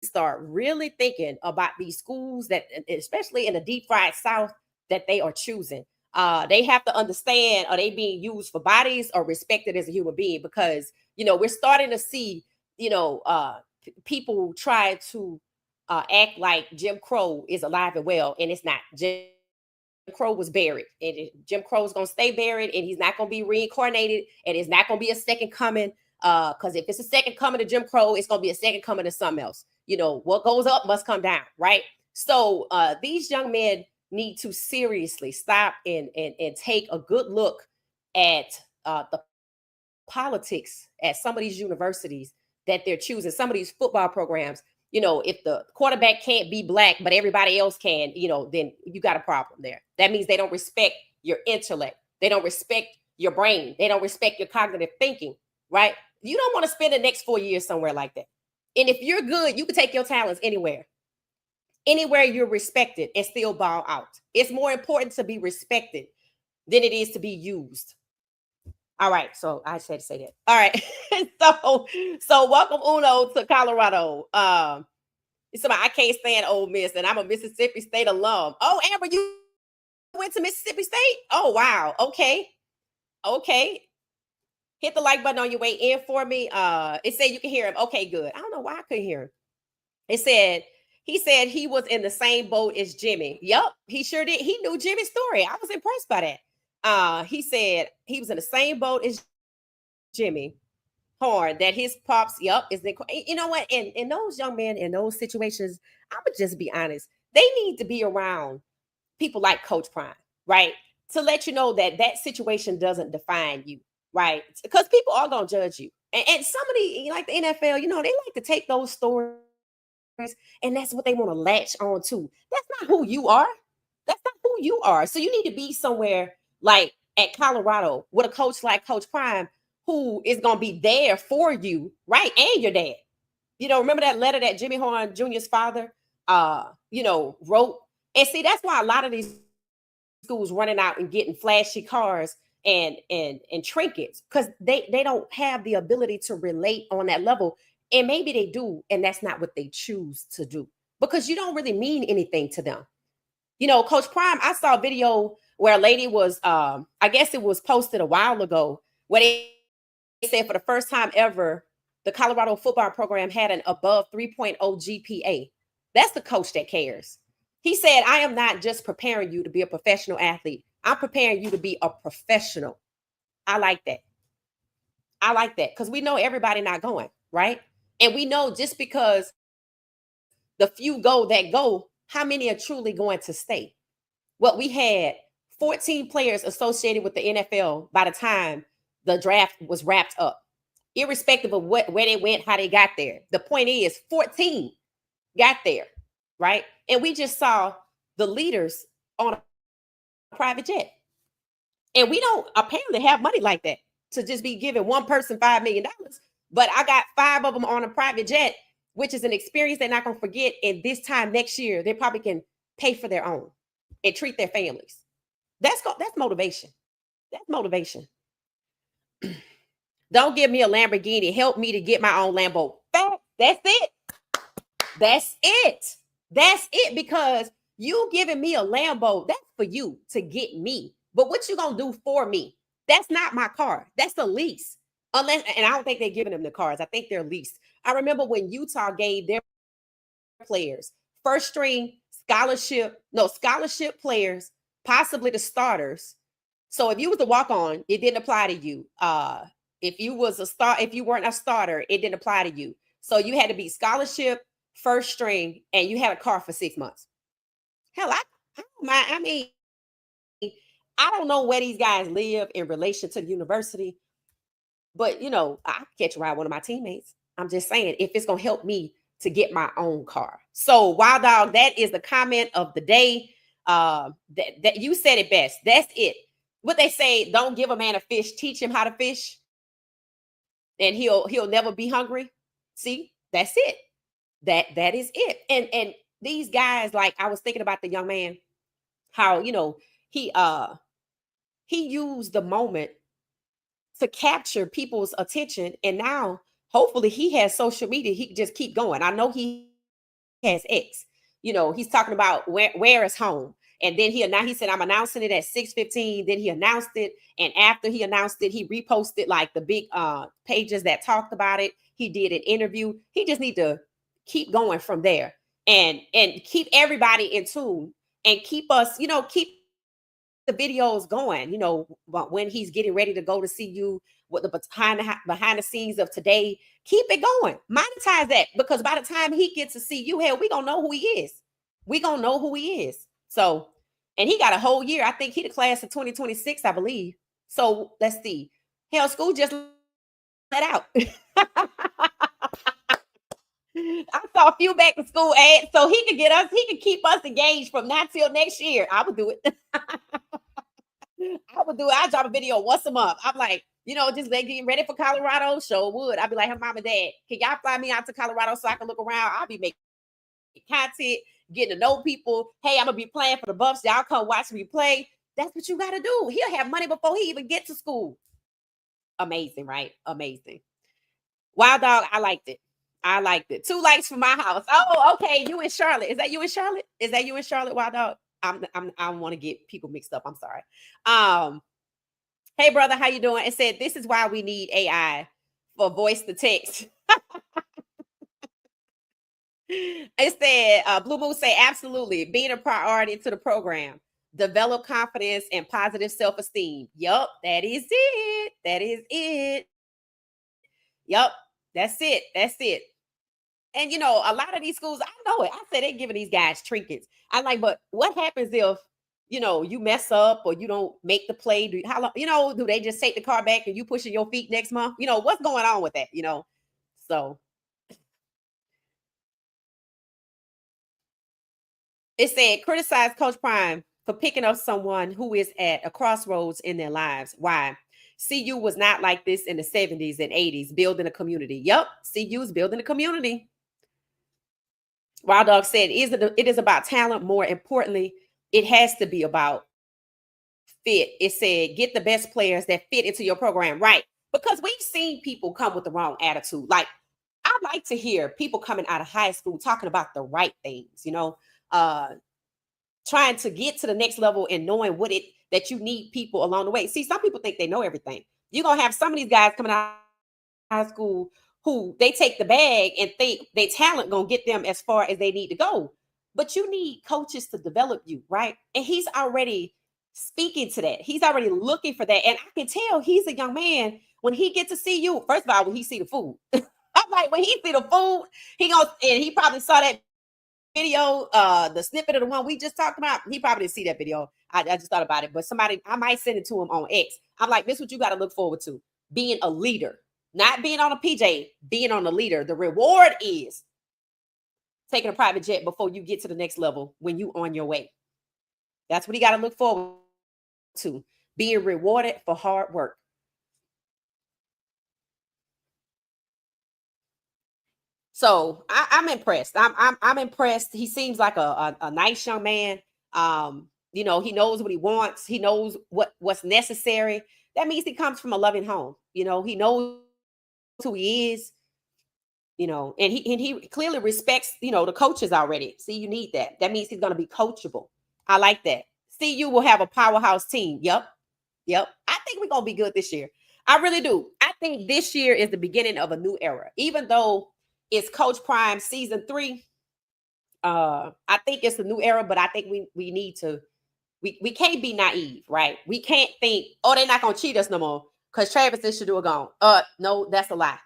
start really thinking about these schools that, especially in the deep fried South, that they are choosing. They have to understand, are they being used for bodies or respected as a human being? Because you know, we're starting to see, you know, people try to act like Jim Crow is alive and well, and it's not. Jim Crow was buried, and Jim Crow is going to stay buried, and he's not going to be reincarnated, and it's not going to be a second coming. Because if it's a second coming to Jim Crow, it's going to be a second coming to something else. You know, what goes up must come down, right? So these young men need to seriously stop and take a good look at the politics at some of these universities that they're choosing, some of these football programs. You know, if the quarterback can't be black, but everybody else can, you know, then you got a problem there. That means they don't respect your intellect. They don't respect your brain. They don't respect your cognitive thinking, right? You don't want to spend the next 4 years somewhere like that. And if you're good, you can take your talents anywhere. Anywhere you're respected and still ball out. It's more important to be respected than it is to be used. All right, so I just had to say that. All right, so welcome Uno to Colorado. Somebody, I can't stand Ole Miss, and I'm a Mississippi State alum. Oh, Amber, you went to Mississippi State? Oh, wow. Okay. Hit the like button on your way in for me. It said you can hear him. Okay, good. I don't know why I couldn't hear him. He said he was in the same boat as Jimmy. Yup, he sure did. He knew Jimmy's story. I was impressed by that. He said he was in the same boat as Jimmy Horn, that his pops, is the, you know what? And those young men in those situations, I would just be honest, they need to be around people like Coach Prime, right? To let you know that that situation doesn't define you, right? Because people are going to judge you. And somebody like the NFL, you know, they like to take those stories and that's what they want to latch on to. That's not who you are. That's not who you are. So you need to be somewhere like at Colorado with a coach like Coach Prime who is going to be there for you, right? And your dad. You know, remember that letter that Jimmy Horn Jr.'s father, you know, wrote? And see, that's why a lot of these schools running out and getting flashy cars and trinkets, because they don't have the ability to relate on that level. And maybe they do, and that's not what they choose to do, because you don't really mean anything to them. You know, Coach Prime, I saw a video where a lady was, I guess it was posted a while ago, where they said for the first time ever, the Colorado football program had an above 3.0 GPA. That's the coach that cares. He said, I am not just preparing you to be a professional athlete. I'm preparing you to be a professional. I like that. I like that, because we know everybody not going, right? And we know just because the few go that go, how many are truly going to stay? Well, we had 14 players associated with the NFL by the time the draft was wrapped up, irrespective of where they went, how they got there. The point is 14 got there, right? And we just saw the leaders on a private jet. And we don't apparently have money like that to just be giving one person $5 million. But I got 5 of them on a private jet, which is an experience they're not going to forget. And this time next year, they probably can pay for their own and treat their families. That's motivation. That's motivation. Don't give me a Lamborghini. Help me to get my own Lambo. That's it. That's it. That's it. Because you giving me a Lambo, that's for you to get me. But what you gonna do for me? That's not my car. That's the lease. Unless, and I don't think they're giving them the cars. I think they're leased. I remember when Utah gave their players first string scholarship players, possibly the starters. So if you was a walk on, it didn't apply to you. If you weren't a starter, it didn't apply to you. So you had to be scholarship, first string, and you had a car for 6 months. Hell, I mean, I don't know where these guys live in relation to the university, but you know, I catch a ride with one of my teammates. I'm just saying, if it's gonna help me to get my own car. So Wild Dog, that is the comment of the day. That you said it best. That's it. What they say, don't give a man a fish, teach him how to fish, and he'll never be hungry. See, that's it. That is it. And these guys, like I was thinking about the young man, how he used the moment to capture people's attention, and now hopefully he has social media. He can just keep going. I know he has X. He's talking about where is home. And then he said, I'm announcing it at 6:15. Then he announced it. And after he announced it, he reposted like the big pages that talked about it. He did an interview. He just need to keep going from there and keep everybody in tune and keep us, keep the videos going, but when he's getting ready to go to see you, what the behind the scenes of today, keep it going. Monetize that, because by the time he gets to see you, hell, we gonna know who he is. We gonna know who he is. So, and he got a whole year. I think he the class of 2026, I believe. So let's see. Hell, school just let out. I saw a few back to school ads, so he could keep us engaged from now till next year. I would do it. I drop a video once a month. I'm like, just like getting ready for Colorado. Sure would. I'd be like, hey, mom and dad, can y'all fly me out to Colorado so I can look around? I'll be making content, getting to know people. Hey, I'm gonna be playing for the Buffs. Y'all come watch me play. That's what you gotta do. He'll have money before he even gets to school. Amazing, right? Amazing. Wild Dog, I liked it. 2 likes for my house. Oh, okay. You in Charlotte? Is that you in Charlotte? Wild Dog? I don't want to get people mixed up. I'm sorry. Hey brother, how you doing? It said this is why we need AI for voice to text. It said Blue Moon say absolutely being a priority to the program. Develop confidence and positive self-esteem. Yup, that is it. Yup, that's it. And a lot of these schools, I know it. I say they're giving these guys trinkets. I'm like, but what happens if you mess up or you don't make the play? Do they just take the car back and you pushing your feet next month? What's going on with that? So it said criticize Coach Prime for picking up someone who is at a crossroads in their lives. Why? CU was not like this in the 70s and 80s, building a community. Yep, CU is building a community. Wild Dog said, it is about talent. More importantly, it has to be about fit. It said, get the best players that fit into your program. Right. Because we've seen people come with the wrong attitude. Like, I like to hear people coming out of high school talking about the right things, trying to get to the next level and knowing that you need people along the way. See, some people think they know everything. You're going to have some of these guys coming out of high school who they take the bag and think their talent going to get them as far as they need to go. But you need coaches to develop you, right? And he's already speaking to that. He's already looking for that. And I can tell he's a young man when he gets to see you. First of all, when he see the food, I'm like, when he see the food, he probably saw that video, the snippet of the one we just talked about. He probably didn't see that video. I just thought about it, but I might send it to him on X. I'm like, this is what you got to look forward to: being a leader, not being on a PJ, being on a leader. The reward is taking a private jet before you get to the next level when you on your way. That's what you got to look forward to: being rewarded for hard work. So I'm impressed. I'm impressed. He seems like a nice young man. He knows what he wants. He knows what's necessary. That means he comes from a loving home. He knows who he is. And he clearly respects, the coaches already. See, you need that. That means he's going to be coachable. I like that. CU will have a powerhouse team. Yep. I think we're going to be good this year. I really do. I think this year is the beginning of a new era, even though it's Coach Prime season 3. I think it's a new era, but I think we need to, we can't be naive, right? We can't think, oh, they're not going to cheat us no more because Travis and Shadua gone. No, that's a lie.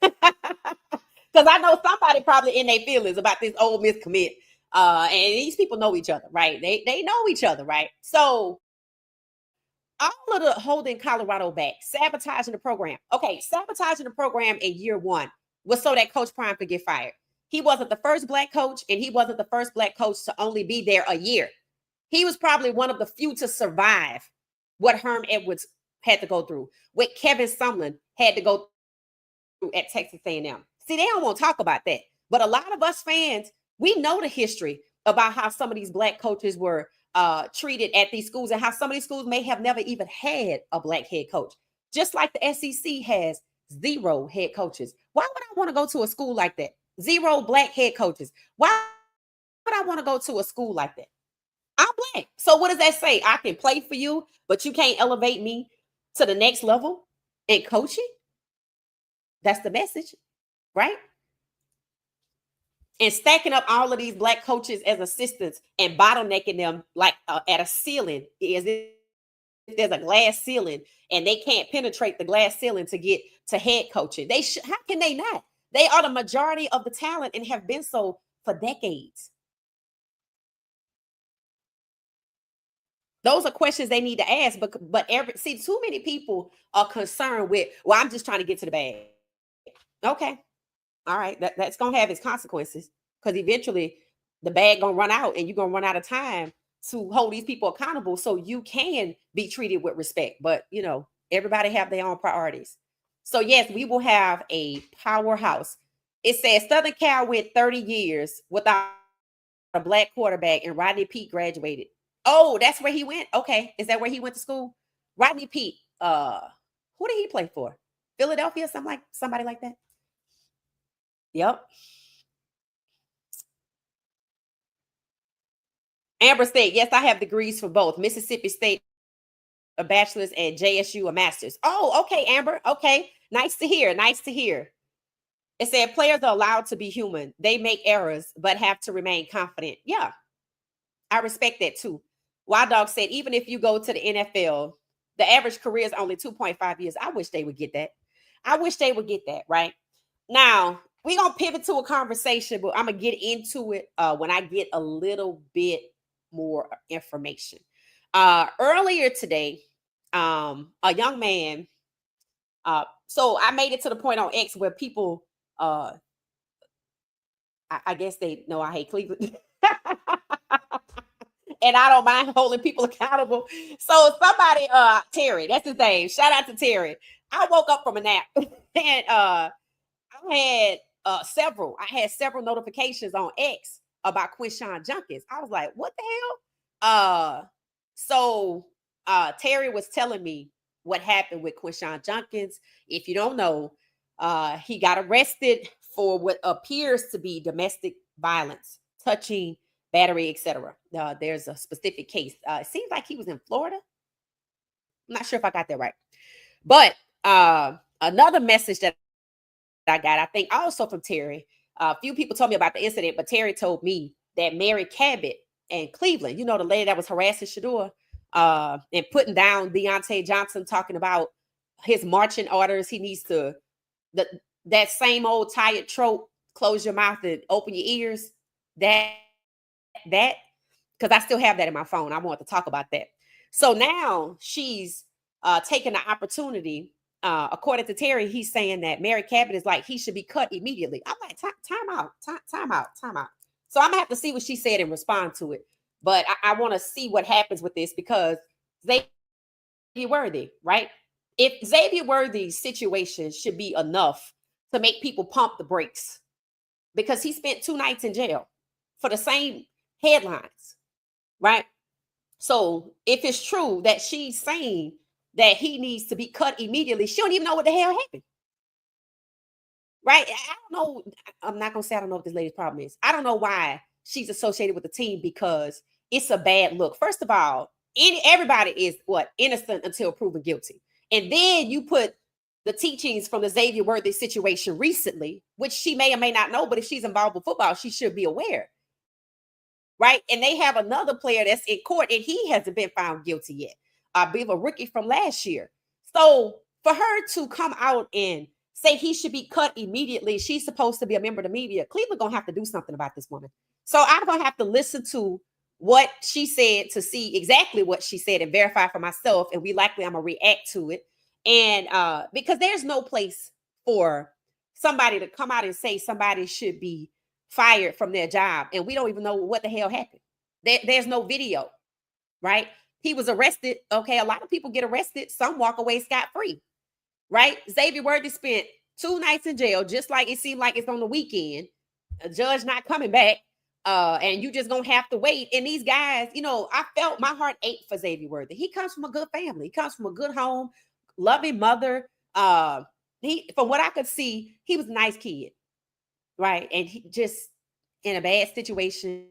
Because I know somebody probably in their feelings about this Ole Miss commit. And these people know each other, right? They know each other, right? So all of the holding Colorado back, sabotaging the program. Okay, sabotaging the program in year 1 was so that Coach Prime could get fired. He wasn't the first black coach, and he wasn't the first black coach to only be there a year. He was probably one of the few to survive what Herm Edwards had to go through, what Kevin Sumlin had to go through at Texas A&M. See, they don't want to talk about that. But a lot of us fans, we know the history about how some of these black coaches were treated at these schools and how some of these schools may have never even had a black head coach. Just like the SEC has 0 head coaches. Why would I want to go to a school like that? 0 black head coaches. Why would I want to go to a school like that? I'm black. So what does that say? I can play for you, but you can't elevate me to the next level in coaching? That's the message, right? And stacking up all of these black coaches as assistants and bottlenecking them like at a ceiling, is if there's a glass ceiling and they can't penetrate the glass ceiling to get to head coaching. How can they not? They are the majority of the talent and have been so for decades. Those are questions they need to ask, but too many people are concerned with, well, I'm just trying to get to the bag. Okay. All right. That's going to have its consequences, because eventually the bag going to run out and you're going to run out of time to hold these people accountable so you can be treated with respect. But, everybody have their own priorities. So, yes, we will have a powerhouse. It says Southern Cal went 30 years without a black quarterback, and Rodney Peete graduated. Oh, that's where he went? Okay. Is that where he went to school? Rodney Peete. Who did he play for? Philadelphia? Somebody like that? Yep. Amber State. Yes, I have degrees for both. Mississippi State, a bachelor's, and JSU, a master's. Oh, okay, Amber. Okay. Nice to hear. Nice to hear. It said players are allowed to be human. They make errors, but have to remain confident. Yeah. I respect that too. Wild Dog said, even if you go to the NFL, the average career is only 2.5 years. I wish they would get that. Right? Now, we're going to pivot to a conversation, but I'm going to get into it when I get a little bit more information. Earlier today, a young man, so I made it to the point on X where people, I guess they know I hate Cleveland. And I don't mind holding people accountable. So somebody, Terry, that's his name. Shout out to Terry. I woke up from a nap and I had several notifications on X about Quinshon Junkins. I was like, what the hell? So Terry was telling me what happened with Quinshon Junkins. If you don't know, he got arrested for what appears to be domestic violence, touching, battery, etc. There's a specific case. It seems like he was in Florida. I'm not sure if I got that right. But another message that I got, I think also from Terry, a few people told me about the incident, but Terry told me that Mary Cabot in Cleveland, the lady that was harassing Shador and putting down Deontay Johnson, talking about his marching orders. He needs to, that same old tired trope, close your mouth and open your ears. That because I still have that in my phone. I want to talk about that. So now she's taking the opportunity. According to Terry, he's saying that Mary Cabot is like, he should be cut immediately. I'm like, time out. So I'm gonna have to see what she said and respond to it. But I want to see what happens with this, because Xavier Worthy, right? If Xavier Worthy's situation should be enough to make people pump the brakes, because he spent 2 nights in jail for the same headlines, right? So if it's true that she's saying that he needs to be cut immediately, she don't even know what the hell happened, right? I don't know. I'm not gonna say I don't know what this lady's problem is. I don't know why she's associated with the team, because it's a bad look. First of all, everybody is innocent until proven guilty, and then you put the teachings from the Xavier Worthy situation recently, which she may or may not know, but if she's involved with football, she should be aware. Right. And they have another player that's in court and he hasn't been found guilty yet. I believe a rookie from last year. So for her to come out and say he should be cut immediately, she's supposed to be a member of the media. Cleveland going to have to do something about this woman. So I'm going to have to listen to what she said to see exactly what she said and verify for myself. And I'm going to react to it. And because there's no place for somebody to come out and say somebody should be fired from their job, and we don't even know what the hell happened. There's no video, right? He was arrested. Okay, a lot of people get arrested. Some walk away scot-free, right? Xavier Worthy spent 2 nights in jail, just like it seemed like it's on the weekend. A judge not coming back, and you just gonna have to wait. And these guys, I felt my heart ached for Xavier Worthy. He comes from a good family. He comes from a good home, loving mother. From what I could see, he was a nice kid, right? And he just in a bad situation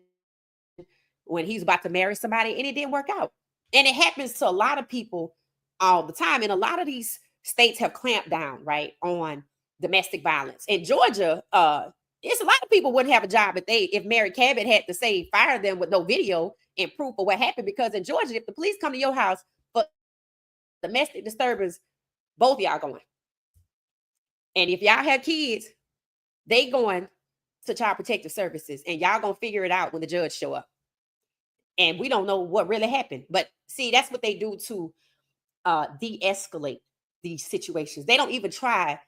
when he's about to marry somebody, and it didn't work out. And it happens to a lot of people all the time. And a lot of these states have clamped down, right, on domestic violence. In Georgia, it's a lot of people wouldn't have a job if Mary Cabot had to say fire them with no video and proof of what happened. Because in Georgia, if the police come to your house for domestic disturbance, both of y'all going. And if y'all have kids, they going to Child Protective Services, and y'all gonna figure it out when the judge show up. And we don't know what really happened. But see, that's what they do to de-escalate these situations. They don't even try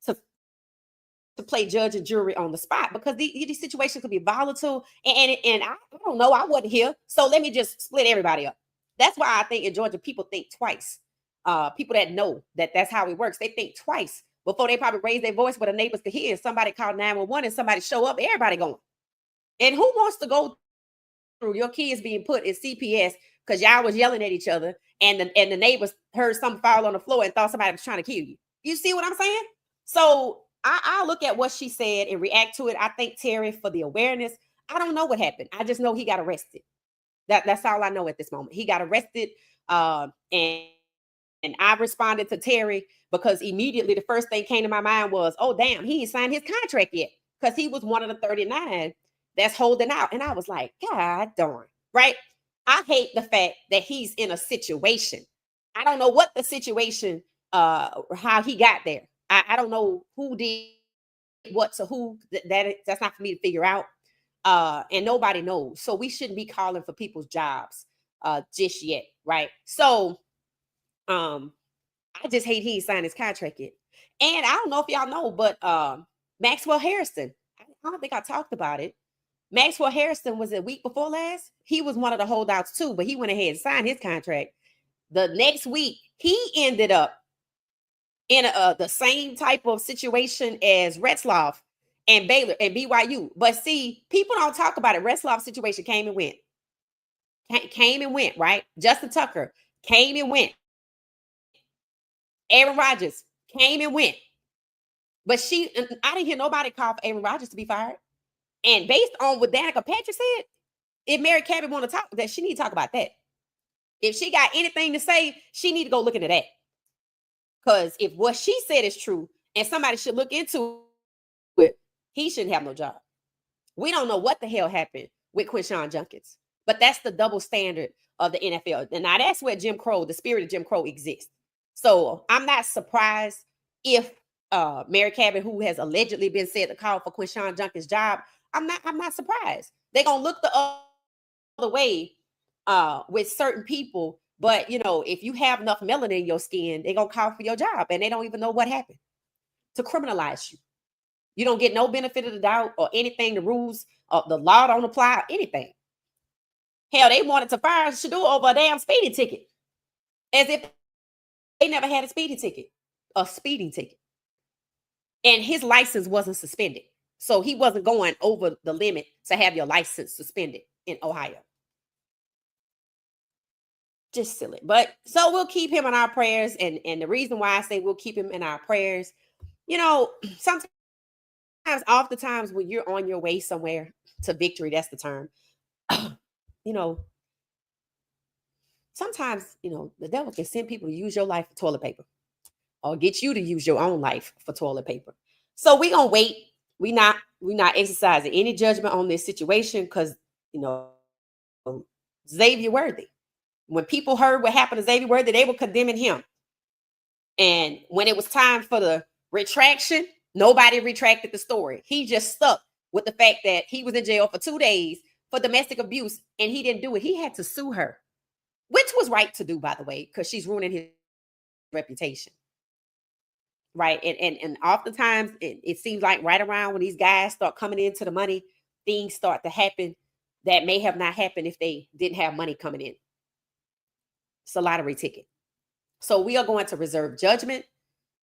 to play judge and jury on the spot, because these situations could be volatile. And I don't know, I wasn't here, so let me just split everybody up. That's why I think in Georgia people think twice. People that know that that's how it works, they think twice before they probably raise their voice where the neighbors could hear. Somebody call 911 and somebody show up, everybody going. And who wants to go through your kids being put in CPS because y'all was yelling at each other, and the neighbors heard something fall on the floor and thought somebody was trying to kill you? You see what I'm saying? So I look at what she said and react to it. I thank Terry for the awareness. I don't know what happened. I just know he got arrested. That's all I know at this moment. He got arrested, and I responded to Terry because immediately the first thing came to my mind was, oh, damn, he ain't signed his contract yet, because he was one of the 39 that's holding out. And I was like, God darn, right? I hate the fact that he's in a situation. I don't know what the situation, how he got there. I don't know who did what to who. That's not for me to figure out. And nobody knows. So we shouldn't be calling for people's jobs just yet, right? So I just hate he signed his contract yet. And I don't know if y'all know, but Maxwell Harrison, I don't think I talked about it. Maxwell Harrison was a week before last. He was one of the holdouts too, but he went ahead and signed his contract. The next week, he ended up in the same type of situation as Retzloff and Baylor and BYU. But see, people don't talk about it. Retzloff's situation came and went. Came and went, right? Justin Tucker came and went. Aaron Rodgers came and went. But I didn't hear nobody call for Aaron Rodgers to be fired. And based on what Danica Patrick said, if Mary Cabot want to talk, that she need to talk about that. If she got anything to say, she need to go look into that. Because if what she said is true and somebody should look into it, he shouldn't have no job. We don't know what the hell happened with Quinshon Judkins, but that's the double standard of the NFL. And now that's where Jim Crow, the spirit of Jim Crow, exists. So I'm not surprised if Mary Cabot, who has allegedly been said to call for Quinshon Judkins' job, I'm not surprised. They're gonna look the other way with certain people. But if you have enough melanin in your skin, they're gonna call for your job, and they don't even know what happened to criminalize you. You don't get no benefit of the doubt or anything. The rules of the law don't apply, anything. Hell, they wanted to fire Shador over a damn speeding ticket, as if they never had a speeding ticket. And his license wasn't suspended. So he wasn't going over the limit to have your license suspended in Ohio. Just silly. But so we'll keep him in our prayers. And the reason why I say we'll keep him in our prayers, sometimes, oftentimes when you're on your way somewhere to victory, that's the term, sometimes, the devil can send people to use your life for toilet paper or get you to use your own life for toilet paper. So we're going to wait. We're not exercising any judgment on this situation because, Xavier Worthy. When people heard what happened to Xavier Worthy, they were condemning him. And when it was time for the retraction, nobody retracted the story. He just stuck with the fact that he was in jail for 2 days for domestic abuse, and he didn't do it. He had to sue her, which was right to do, by the way, because she's ruining his reputation. Right. And oftentimes it seems like right around when these guys start coming into the money, things start to happen that may have not happened if they didn't have money coming in. It's a lottery ticket. So we are going to reserve judgment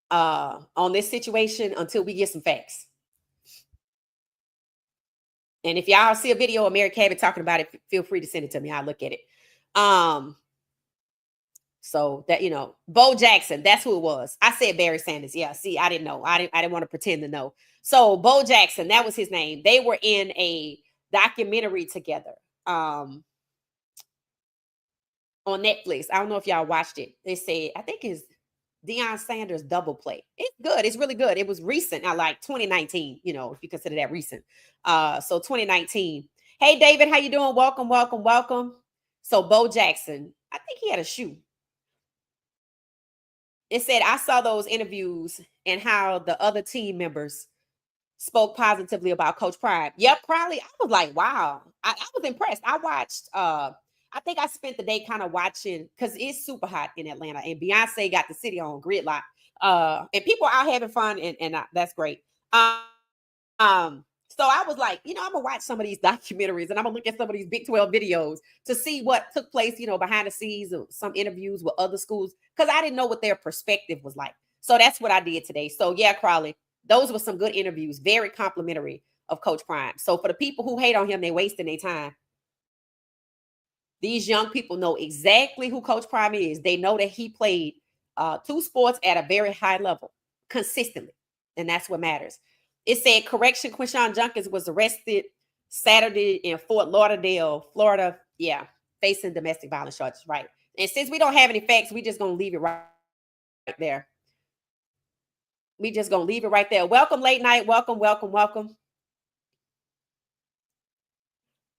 on this situation until we get some facts. And if y'all see a video of Mary Cabot talking about it, feel free to send it to me. I'll look at it. So that, Bo Jackson, that's who it was. I said Barry Sanders. Yeah, see, I didn't know. I didn't want to pretend to know. So Bo Jackson, that was his name. They were in a documentary together on Netflix. I don't know if y'all watched it. They said, I think it's Deion Sanders Double Play. It's good. It's really good. It was recent. I like 2019, if you consider that recent. So 2019. Hey, David, how you doing? Welcome, welcome, welcome. So Bo Jackson, I think he had a shoe. It said, I saw those interviews and how the other team members spoke positively about Coach Prime. Yep, probably. I was like, wow. I was impressed. I watched, I think I spent the day kind of watching, because it's super hot in Atlanta, and Beyonce got the city on gridlock. And people are out having fun, and that's great. So I was like, I'm gonna watch some of these documentaries, and I'm gonna look at some of these Big 12 videos to see what took place, behind the scenes, or some interviews with other schools, because I didn't know what their perspective was like. So that's what I did today. So yeah, Crowley, those were some good interviews, very complimentary of Coach Prime. So for the people who hate on him, they're wasting their time. These young people know exactly who Coach Prime is. They know that he played 2 sports at a very high level consistently, and that's what matters. It said, correction, Quinshon Junkins was arrested Saturday in Fort Lauderdale, Florida. Yeah, facing domestic violence charges, right? And since we don't have any facts, we just going to leave it right there. We just going to leave it right there. Welcome, late night. Welcome, welcome, welcome.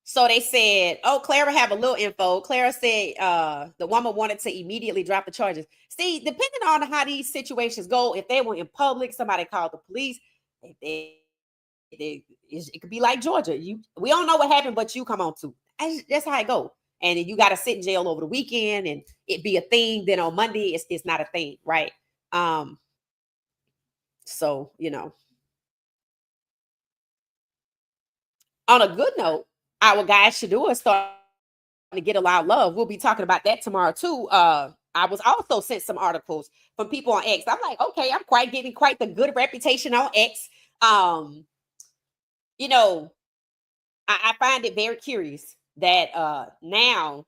So they said, oh, Clara have a little info. Clara said the woman wanted to immediately drop the charges. See, depending on how these situations go, if they were in public, somebody called the police, it could be like Georgia. We don't know what happened, but you come on too. That's how it go. And then you got to sit in jail over the weekend and it be a thing. Then on Monday, it's not a thing, right? So, on a good note, our guy Shadua is starting to get a lot of love. We'll be talking about that tomorrow too. I was also sent some articles from people on X. I'm like, okay, I'm getting quite the good reputation on X. I find it very curious that now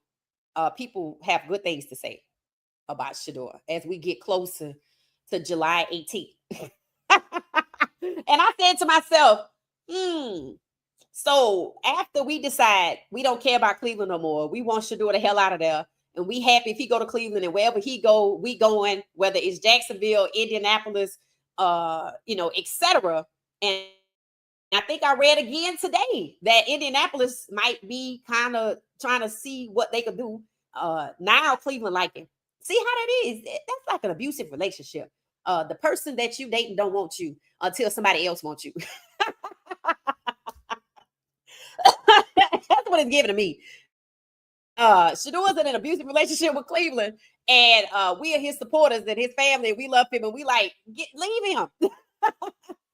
people have good things to say about Shadua as we get closer to July 18th. And I said to myself, so after we decide we don't care about Cleveland no more, we want Shadua the hell out of there, and we happy if he go to Cleveland, and wherever he go, we going, whether it's Jacksonville, Indianapolis, etc. And I think I read again today that Indianapolis might be kind of trying to see what they could do. Now Cleveland like him. See how that is? That's like an abusive relationship. The person that you dating don't want you until somebody else wants you. That's what it's giving to me. Shadua's in an abusive relationship with Cleveland, and we are his supporters and his family. We love him, and we like, leave him.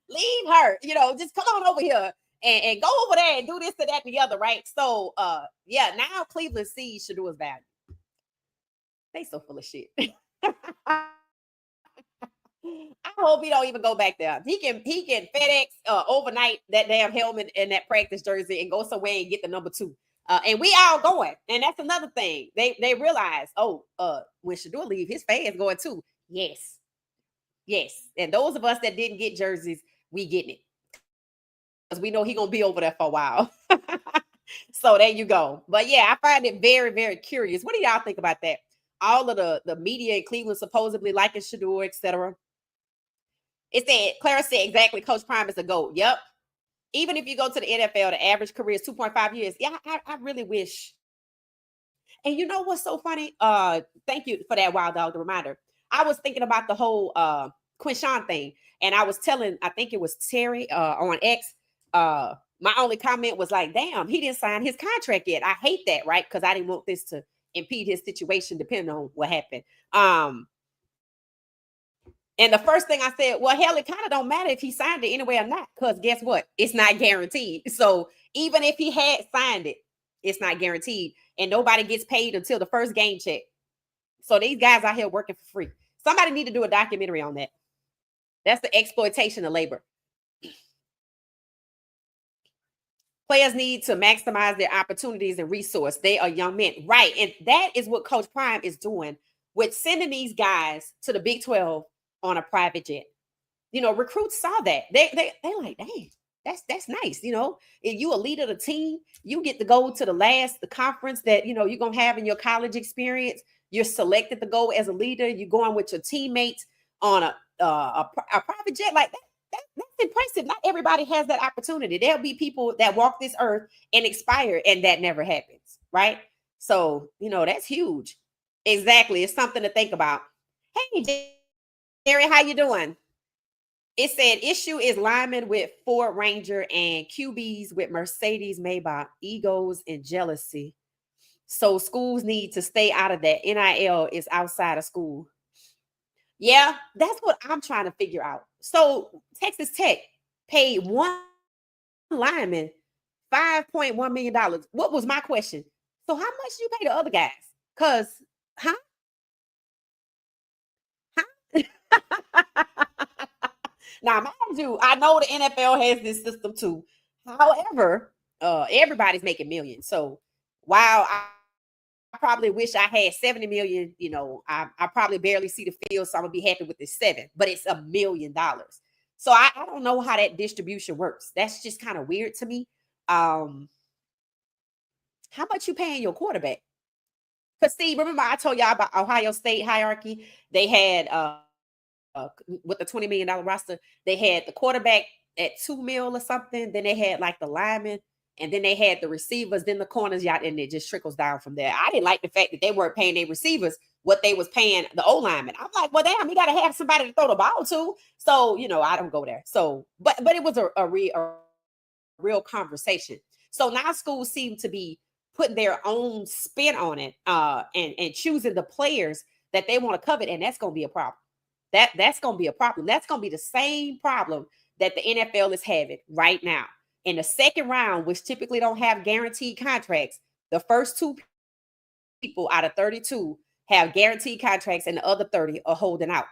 Leave her, just come on over here and go over there and do this and that and the other, right? So, yeah, now Cleveland sees Shadua's value. They so full of shit. I hope he don't even go back there. He can FedEx overnight that damn helmet and that practice jersey and go somewhere and get the number 2. And we all going. And that's another thing. They realize, when Shadua leave, his fans going too. Yes. And those of us that didn't get jerseys, we getting it. Because we know he gonna be over there for a while. So there you go. But yeah, I find it very, very curious. What do y'all think about that? All of the media in Cleveland supposedly liking Shadua, etc. It said, Clara said exactly, Coach Prime is a GOAT. Yep. Even if you go to the NFL, the average career is 2.5 years. Yeah, I really wish. And you know what's so funny? Thank you for that, Wild Dog, the reminder. I was thinking about the whole Quinshon thing, and I was telling, I think it was Terry on X, my only comment was like, damn, he didn't sign his contract yet. I hate that, right? Because I didn't want this to impede his situation depending on what happened. And the first thing I said, well, hell, it kind of don't matter if he signed it anyway or not, because guess what? It's not guaranteed. So even if he had signed it, it's not guaranteed. And nobody gets paid until the first game check. So these guys out here working for free. Somebody need to do a documentary on that. That's the exploitation of labor. Players need to maximize their opportunities and resource. They are young men. Right. And that is what Coach Prime is doing with sending these guys to the Big 12 on a private jet. You know, recruits saw that. They like, dang, that's nice. You know, if you a leader of the team, you get to go to the conference that, you know, you're going to have in your college experience. You're selected to go as a leader. You're going with your teammates on a private jet like that. That's impressive. Not everybody has that opportunity. There'll be people that walk this earth and expire, and that never happens, right? So, you know, that's huge. Exactly. It's something to think about. Hey, Jerry, how you doing? It said issue is linemen with Ford Ranger and QBs with Mercedes Maybach, egos and jealousy. So schools need to stay out of that. NIL is outside of school. Yeah, that's what I'm trying to figure out. So Texas Tech paid one lineman $5.1 million. What was my question? So how much do you pay the other guys? Because, Now, mind you, I know the NFL has this system too. However, everybody's making millions. So while I probably wish I had 70 million, you know, I probably barely see the field, so I'm gonna be happy with this 7, but it's $1 million. So I don't know how that distribution works. That's just kind of weird to me. How much you paying your quarterback? Because see, remember I told y'all about Ohio State hierarchy. They had with the $20 million roster, they had the quarterback at $2 million or something. Then they had like the linemen, and then they had the receivers, then the corners, y'all, and it just trickles down from there. I didn't like the fact that they weren't paying their receivers what they was paying the O-linemen. I'm like, well, damn, you got to have somebody to throw the ball to. So, you know, I don't go there. So, but it was a real conversation. So now schools seem to be putting their own spin on it and choosing the players that they want to covet, and that's going to be a problem. That's going to be a problem. That's going to be the same problem that the NFL is having right now. In the second round, which typically don't have guaranteed contracts, the first 2 people out of 32 have guaranteed contracts, and the other 30 are holding out.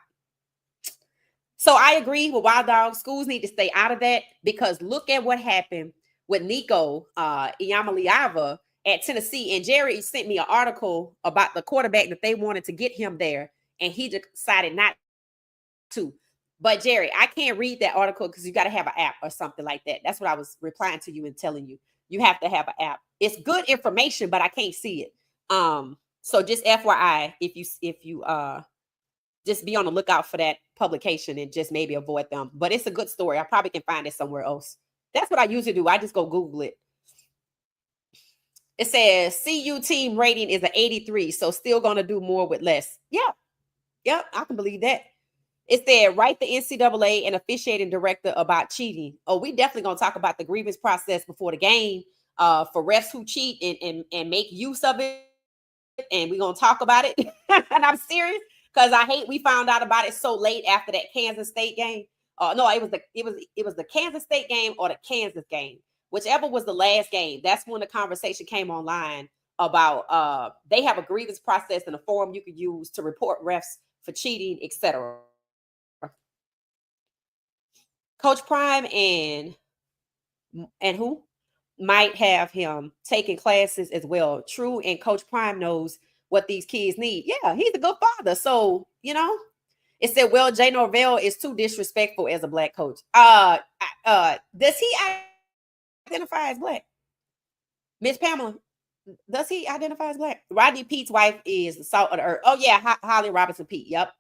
So I agree with Wild Dog. Schools need to stay out of that, because look at what happened with Nico Iamaleava at Tennessee. And Jerry sent me an article about the quarterback that they wanted to get him there, and he decided not to. But Jerry, I can't read that article because you got to have an app or something like that. That's what I was replying to you and telling you. You have to have an app. It's good information, but I can't see it. So just FYI, if you just be on the lookout for that publication and just maybe avoid them. But it's a good story. I probably can find it somewhere else. That's what I usually do. I just go Google it. It says CU team rating is an 83, so still going to do more with less. Yeah, I can believe that. It said, write the NCAA and officiating director about cheating. Oh, we definitely going to talk about the grievance process before the game for refs who cheat and make use of it. And we're going to talk about it. And I'm serious, because I hate we found out about it so late after that Kansas State game. No, it was the Kansas State game or the Kansas game. Whichever was the last game. That's when the conversation came online about they have a grievance process and a form you could use to report refs for cheating, etc. Coach Prime and who might have him taking classes as well. True, and Coach Prime knows what these kids need. Yeah, he's a good father. So, you know, it said, well, Jay Norvell is too disrespectful as a black coach. Does he identify as black? Miss Pamela, does he identify as black? Rodney Pete's wife is the salt of the earth. Oh, yeah, Holly Robinson Pete. Yep.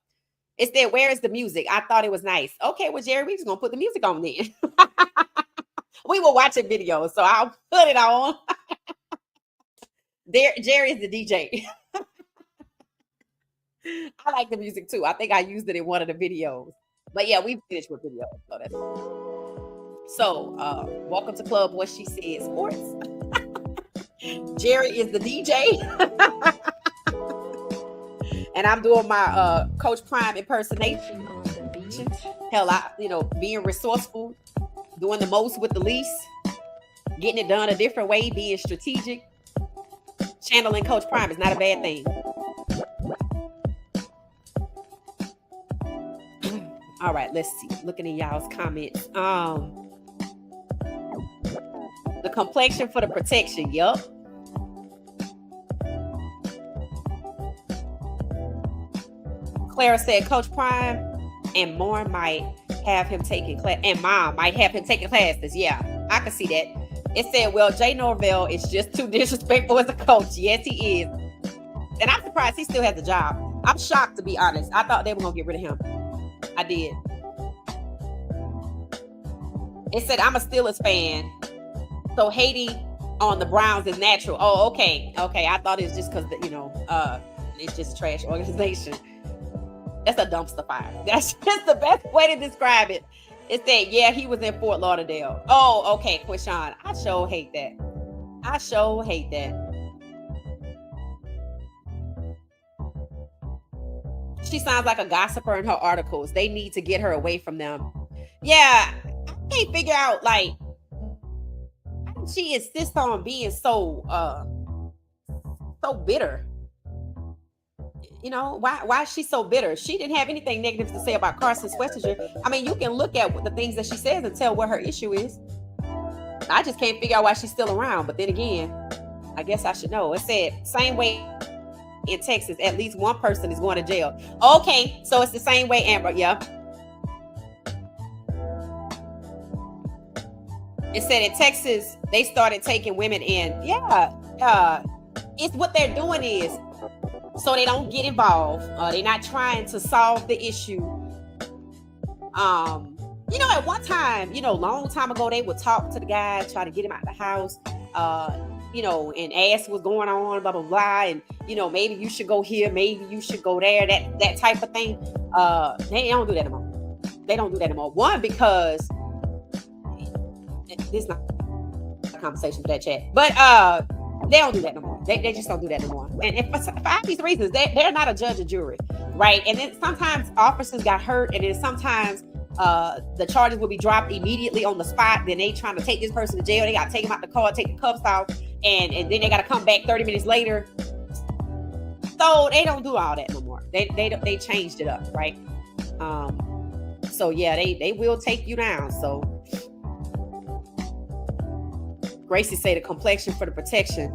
It said, where is the music? I thought it was nice. Okay, well, Jerry, we just going to put the music on then. We were watching videos, so I'll put it on. Jerry is the DJ. I like the music too. I think I used it in one of the videos. But yeah, we finished with videos. So welcome to Club What She Said Sports. Jerry is the DJ. And I'm doing my Coach Prime impersonation. protection. Hell, being resourceful, doing the most with the least, getting it done a different way, being strategic. Channeling Coach Prime is not a bad thing. All right, let's see. Looking at y'all's comments. The complexion for the protection. Yup. Clara said Coach Prime and Mom might have him taking class, and Mom might have him taking classes. Yeah, I can see that. It said, well, Jay Norvell is just too disrespectful as a coach. Yes, he is. And I'm surprised he still has a job. I'm shocked, to be honest. I thought they were going to get rid of him. I did. It said, I'm a Steelers fan, so hating on the Browns is natural. Oh, okay. I thought it was just because, it's just a trash organization. That's a dumpster fire. That's just the best way to describe it. It said, yeah, he was in Fort Lauderdale. Oh, okay, Quishan. I sure hate that. She sounds like a gossiper in her articles. They need to get her away from them. Yeah, I can't figure out, like, how did she insist on being so bitter? Why is she so bitter? She didn't have anything negative to say about Carson Schwarzenegger. I mean, you can look at the things that she says and tell what her issue is. I just can't figure out why she's still around. But then again, I guess I should know. It said, same way in Texas, at least one person is going to jail. Okay, so it's the same way, Amber. Yeah. It said in Texas, they started taking women in. Yeah. It's what they're doing is, so they don't get involved. They're not trying to solve the issue. At one time, long time ago, they would talk to the guy, try to get him out of the house, and ask what's going on, blah, blah, blah. And, maybe you should go here, maybe you should go there, that type of thing. They don't do that anymore. One, because this is not a conversation for that chat, but they don't do that no more. They just don't do that no more. And for obvious reasons, they're not a judge or jury, right? And then sometimes officers got hurt, and then sometimes the charges will be dropped immediately on the spot. Then they trying to take this person to jail. They got to take him out the car, take the cuffs off, and then they got to come back 30 minutes later. So they don't do all that no more. They changed it up, right? So yeah, they will take you down. So Gracie say the complexion for the protection.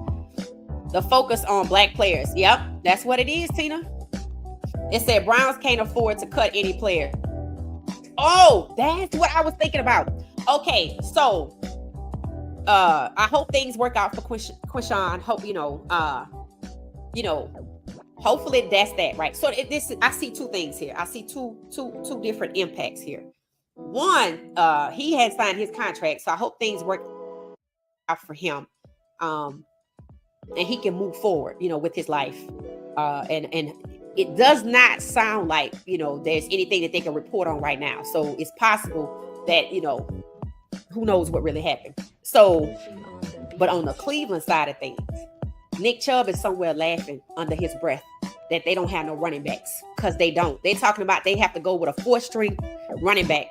The focus on black players. Yep, that's what it is, Tina. It said Browns can't afford to cut any player. Oh, that's what I was thinking about. Okay, so I hope things work out for Quishan. Hope hopefully that's that, right? So I see two things here. I see two different impacts here. One, he had signed his contract, so I hope things work out for him, and he can move forward, with his life. And it does not sound like there's anything that they can report on right now. So it's possible that who knows what really happened. So, but on the Cleveland side of things, Nick Chubb is somewhere laughing under his breath that they don't have no running backs, because they don't. They're talking about they have to go with a 4th-string running back.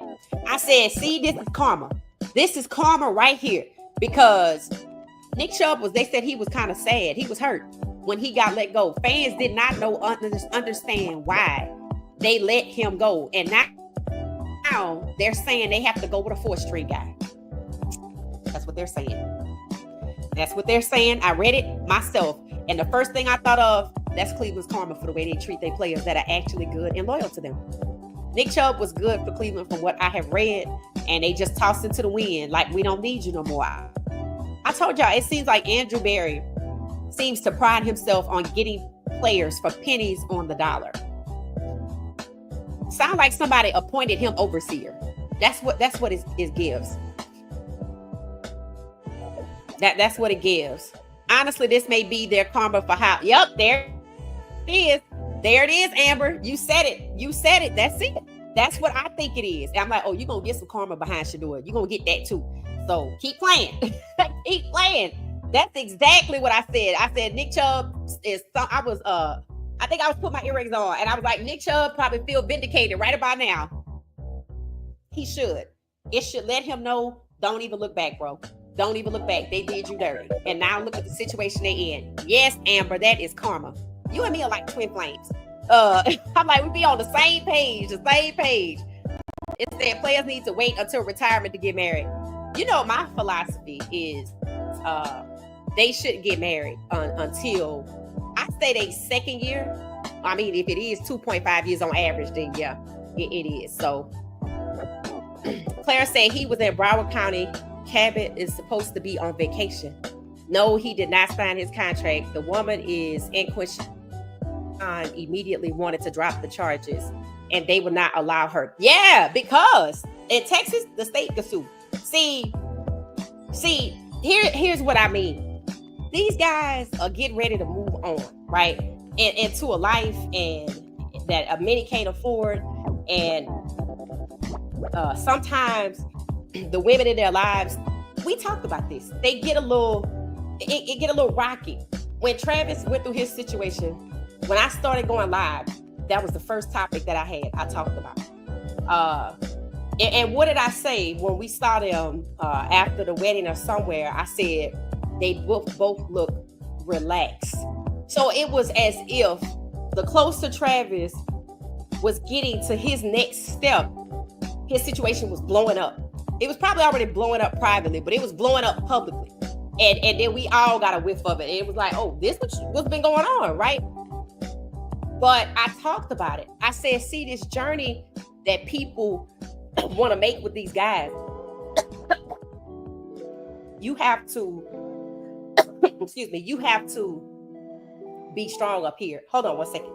I said, see, this is karma. This is karma right here, because Nick Chubb they said he was kind of sad. He was hurt when he got let go. Fans did not understand why they let him go. And now they're saying they have to go with a 4th-string guy. That's what they're saying. I read it myself. And the first thing I thought of, that's Cleveland's karma for the way they treat their players that are actually good and loyal to them. Nick Chubb was good for Cleveland from what I have read, and they just tossed into the wind like, we don't need you no more. I told y'all, it seems like Andrew Berry seems to pride himself on getting players for pennies on the dollar. Sound like somebody appointed him overseer. That's what it gives. That's what it gives. Honestly, this may be their karma for how. Yep, there it is. There it is, Amber. You said it. That's it. That's what I think it is. And I'm like, oh, you're gonna get some karma behind Shador. You're gonna get that too. So keep playing. Keep playing. That's exactly what I said. I said Nick Chubb is I think I was putting my earrings on, and I was like, Nick Chubb probably feel vindicated right about now. He should. It should let him know, don't even look back, bro. Don't even look back. They did you dirty. And now look at the situation they in. Yes, Amber, that is karma. You and me are like twin flames. I'm like, we be on the same page, It said players need to wait until retirement to get married. You know, my philosophy is they shouldn't get married until, I say, they second year. I mean, if it is 2.5 years on average, then yeah, it is. So Claire said he was in Broward County. Cabot is supposed to be on vacation. No, he did not sign his contract. The woman is in question. Immediately wanted to drop the charges, and they would not allow her. Yeah, because in Texas, the state can sue. See, here's what I mean. These guys are getting ready to move on, right? Into a life and that many can't afford. And sometimes the women in their lives, we talked about this. They get a little, it get a little rocky. When Travis went through his situation, when I started going live, that was the first topic that I talked about. And what did I say when we started after the wedding or somewhere? I said they both look relaxed. So it was as if the closer Travis was getting to his next step, his situation was blowing up. It was probably already blowing up privately, but it was blowing up publicly. And then we all got a whiff of it. It was like, oh, this what's been going on, right? But I talked about it. I said, see, this journey that people want to make with these guys, you have to, excuse me, you have to be strong up here. Hold on one second.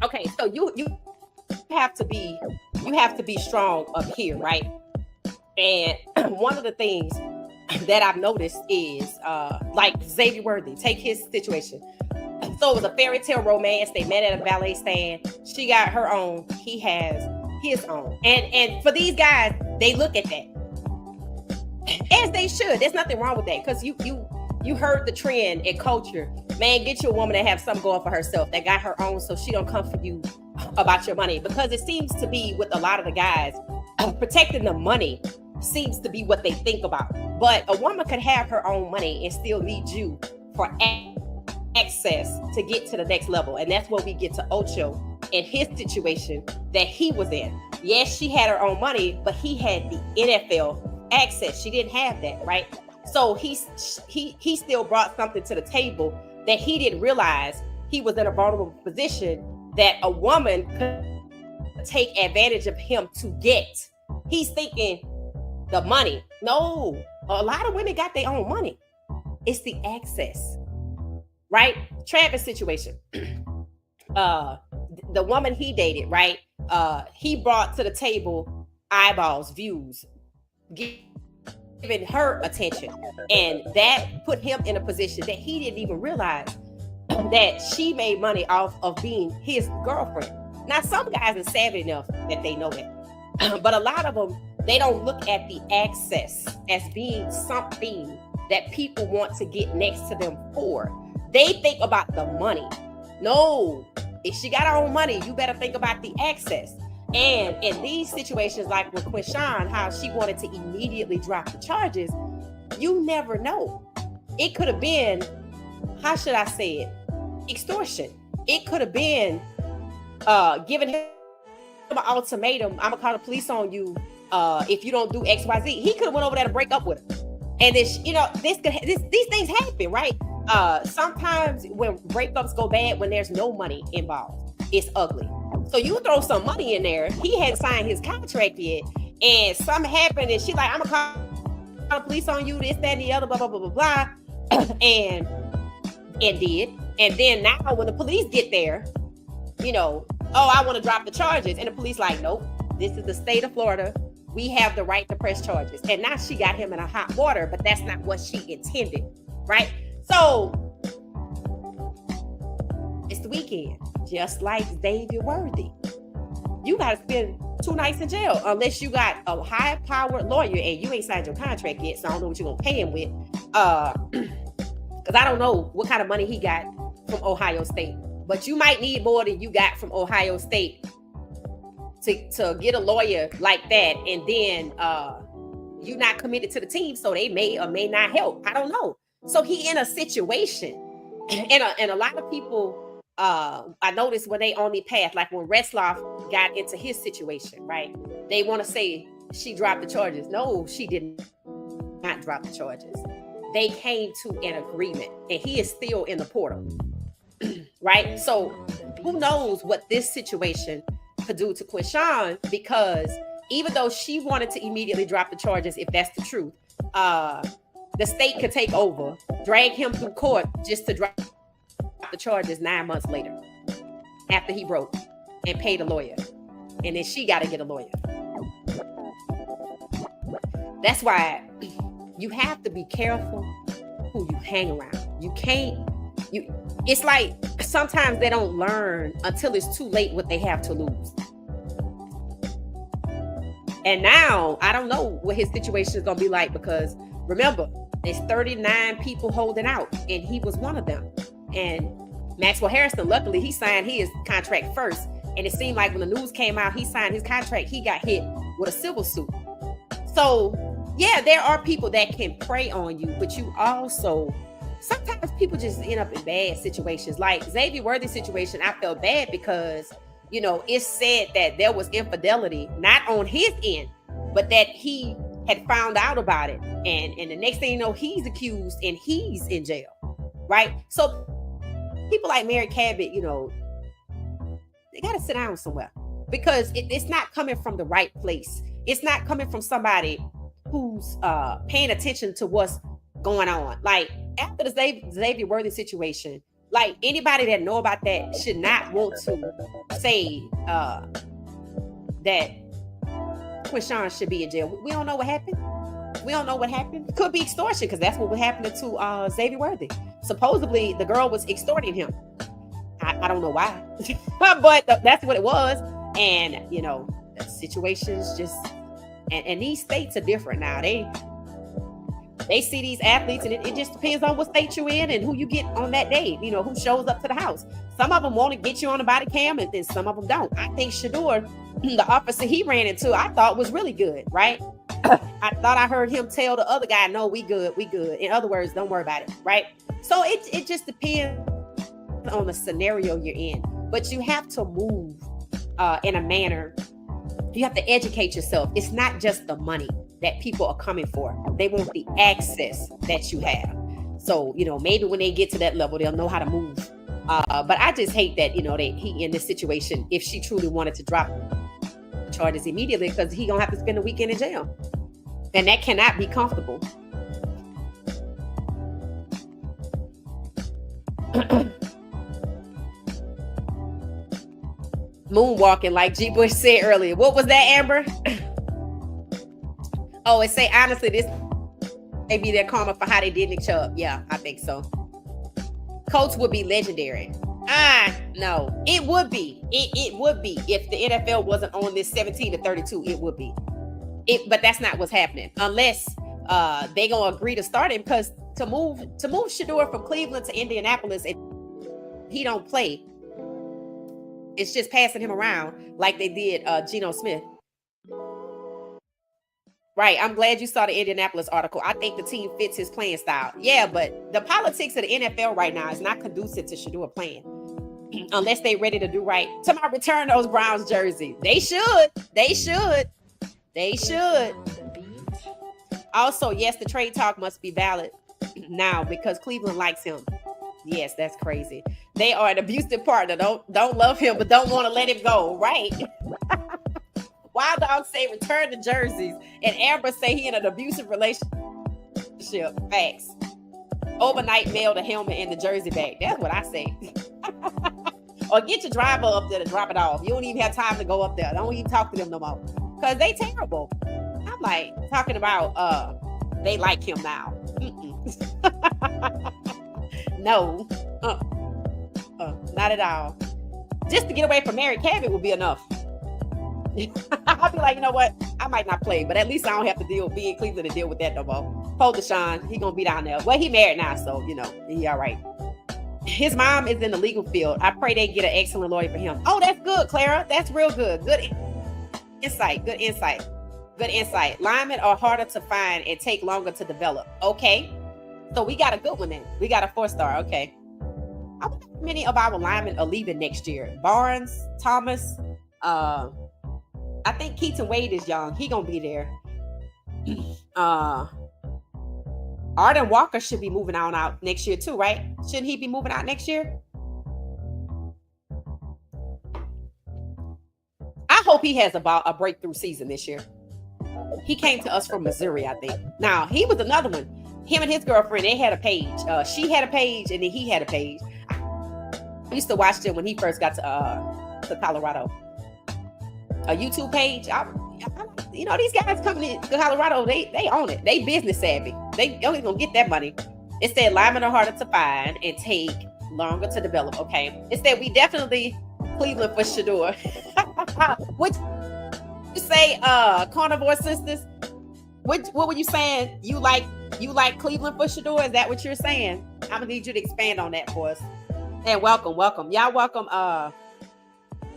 Okay, so you have to be strong up here, right? And one of the things that I've noticed is like Xavier Worthy, take his situation. So it was a fairy tale romance. They met at a ballet stand. She got her own, he has his own. And for these guys, they look at that. As they should. There's nothing wrong with that, because you heard the trend in culture. Man, get you a woman that have something going for herself, that got her own, so she don't come for you about your money. Because it seems to be with a lot of the guys, protecting the money seems to be what they think about. But a woman could have her own money and still need you for access to get to the next level. And that's where we get to Ocho and his situation that he was in. Yes, she had her own money, but he had the NFL access. She didn't have that, right? So he still brought something to the table that he didn't realize he was in a vulnerable position that a woman could take advantage of him to get. He's thinking the money. No, a lot of women got their own money. It's the access, right? Travis situation. The woman he dated, right? He brought to the table eyeballs, views, giving her attention, and that put him in a position that he didn't even realize that she made money off of being his girlfriend. Now, some guys are savvy enough that they know that, but a lot of them, they don't look at the access as being something that people want to get next to them for. They think about the money. No, if she got her own money, you better think about the access. And in these situations, like with Quishan, how she wanted to immediately drop the charges, you never know. It could have been, how should I say it? Extortion. It could have been giving him an ultimatum. I'm gonna call the police on you if you don't do X, Y, Z. He could have went over there to break up with her. And this, these things happen, right? Sometimes when breakups go bad, when there's no money involved, it's ugly. So you throw some money in there. He hadn't signed his contract yet, and something happened, and she's like, "I'm gonna call the police on you, this, that, and the other, blah, blah, blah, blah, blah," and did. And then now, when the police get there, oh, I want to drop the charges, and the police like, "Nope, this is the state of Florida. We have the right to press charges." And now she got him in a hot water, but that's not what she intended, right? So weekend, just like Xavier Worthy. You got to spend 2 nights in jail unless you got a high-powered lawyer and you ain't signed your contract yet, so I don't know what you're going to pay him with. Because I don't know what kind of money he got from Ohio State. But you might need more than you got from Ohio State to get a lawyer like that, and then you're not committed to the team, so they may or may not help. I don't know. So he in a situation, and a lot of people, I noticed when they on the path, like when Retzloff got into his situation, right? They want to say she dropped the charges. No, she did not drop the charges. They came to an agreement, and he is still in the portal, right? So who knows what this situation could do to Quinshon, because even though she wanted to immediately drop the charges, if that's the truth, the state could take over, drag him through court just to drop the charges 9 months later after he broke and paid a lawyer. And then she got to get a lawyer. That's why you have to be careful who you hang around. It's like sometimes they don't learn until it's too late what they have to lose. And now I don't know what his situation is going to be like, because remember, there's 39 people holding out and he was one of them. And Maxwell Harrison, luckily, he signed his contract first. And it seemed like when the news came out, he signed his contract, he got hit with a civil suit. So, yeah, there are people that can prey on you, but you also, sometimes people just end up in bad situations. Like Xavier Worthy's situation, I felt bad because, you know, it's said that there was infidelity, not on his end, but that he had found out about it. And the next thing you know, he's accused and he's in jail, right? So people like Mary Cabot, you know, they got to sit down somewhere, because it's not coming from the right place. It's not coming from somebody who's paying attention to what's going on. Like after the Xavier Worthy situation, like anybody that know about that should not want to say that Quinshon should be in jail. We don't know what happened. We don't know what happened. It could be extortion, because that's what happened to Xavier Worthy. Supposedly the girl was extorting him. I don't know why, but that's what it was. And you know, the situations just and these states are different now. They see these athletes, and it just depends on what state you're in and who you get on that day. You know, who shows up to the house. Some of them want to get you on the body cam, and then some of them don't. I think Shador, the officer he ran into, I thought was really good, right? I thought I heard him tell the other guy, no, we good. In other words, don't worry about it, right? So it just depends on the scenario you're in. But you have to move in a manner. You have to educate yourself. It's not just the money that people are coming for. They want the access that you have. So, you know, maybe when they get to that level, they'll know how to move. But I just hate that, you know, he in this situation, if she truly wanted to drop charges immediately, because he gonna have to spend a weekend in jail. And that cannot be comfortable. Moonwalking, like G. Bush said earlier. What was that, Amber? Oh, it say, honestly, this may be their karma for how they did Nick Chubb. Yeah, I think so. Colts would be legendary. No, it would be. It would be. If the NFL wasn't on this 17-32, it would be. But that's not what's happening. Unless they gonna agree to start him, because to move Shador from Cleveland to Indianapolis, and he don't play, it's just passing him around like they did Geno Smith. Right. I'm glad you saw the Indianapolis article. I think the team fits his playing style. Yeah, but the politics of the NFL right now is not conducive to Shador playing. Unless they ready to do right. Somebody return those Browns jerseys. They should. Also, yes, the trade talk must be valid now because Cleveland likes him. Yes, that's crazy. They are an abusive partner. Don't love him, but don't want to let him go. Right. Wild Dog say return the jerseys, and Amber say he in an abusive relationship. Facts. Overnight mail the helmet and the jersey back. That's what I say. Or get your driver up there to drop it off. You don't even have time to go up there. Don't even talk to them no more, because they terrible. I'm like talking about they like him now. No. Not at all. Just to get away from Mary Cabot would be enough. I'll be like, you know what? I might not play, but at least I don't have to be in Cleveland and deal with that no more. Poor Deshaun, he gonna be down there. Well, he married now, so you know, he all right. His mom is in the legal field. I pray they get an excellent lawyer for him. Oh, that's good, Clara. That's real good. Good insight. Good insight. Good insight. Linemen are harder to find and take longer to develop. Okay. So we got a good one then. We got a 4-star. Okay. I wonder how many of our linemen are leaving next year. Barnes, Thomas, I think Keaton Wade is young. He gonna be there. Arden Walker should be moving on out next year too, right? Shouldn't he be moving out next year? I hope he has a breakthrough season this year. He came to us from Missouri, I think. Now, he was another one. Him and his girlfriend, they had a page. She had a page, and then he had a page. I used to watch them when he first got to Colorado. A YouTube page. You know, these guys coming to Colorado, they own it. They business savvy. They only gonna get that money. It said linemen are harder to find and take longer to develop. Okay. It said we definitely Cleveland for Shador. What you say, Carnivore Sisters? What were you saying? You like Cleveland for Shador? Is that what you're saying? I'm gonna need you to expand on that for us. And welcome. Y'all welcome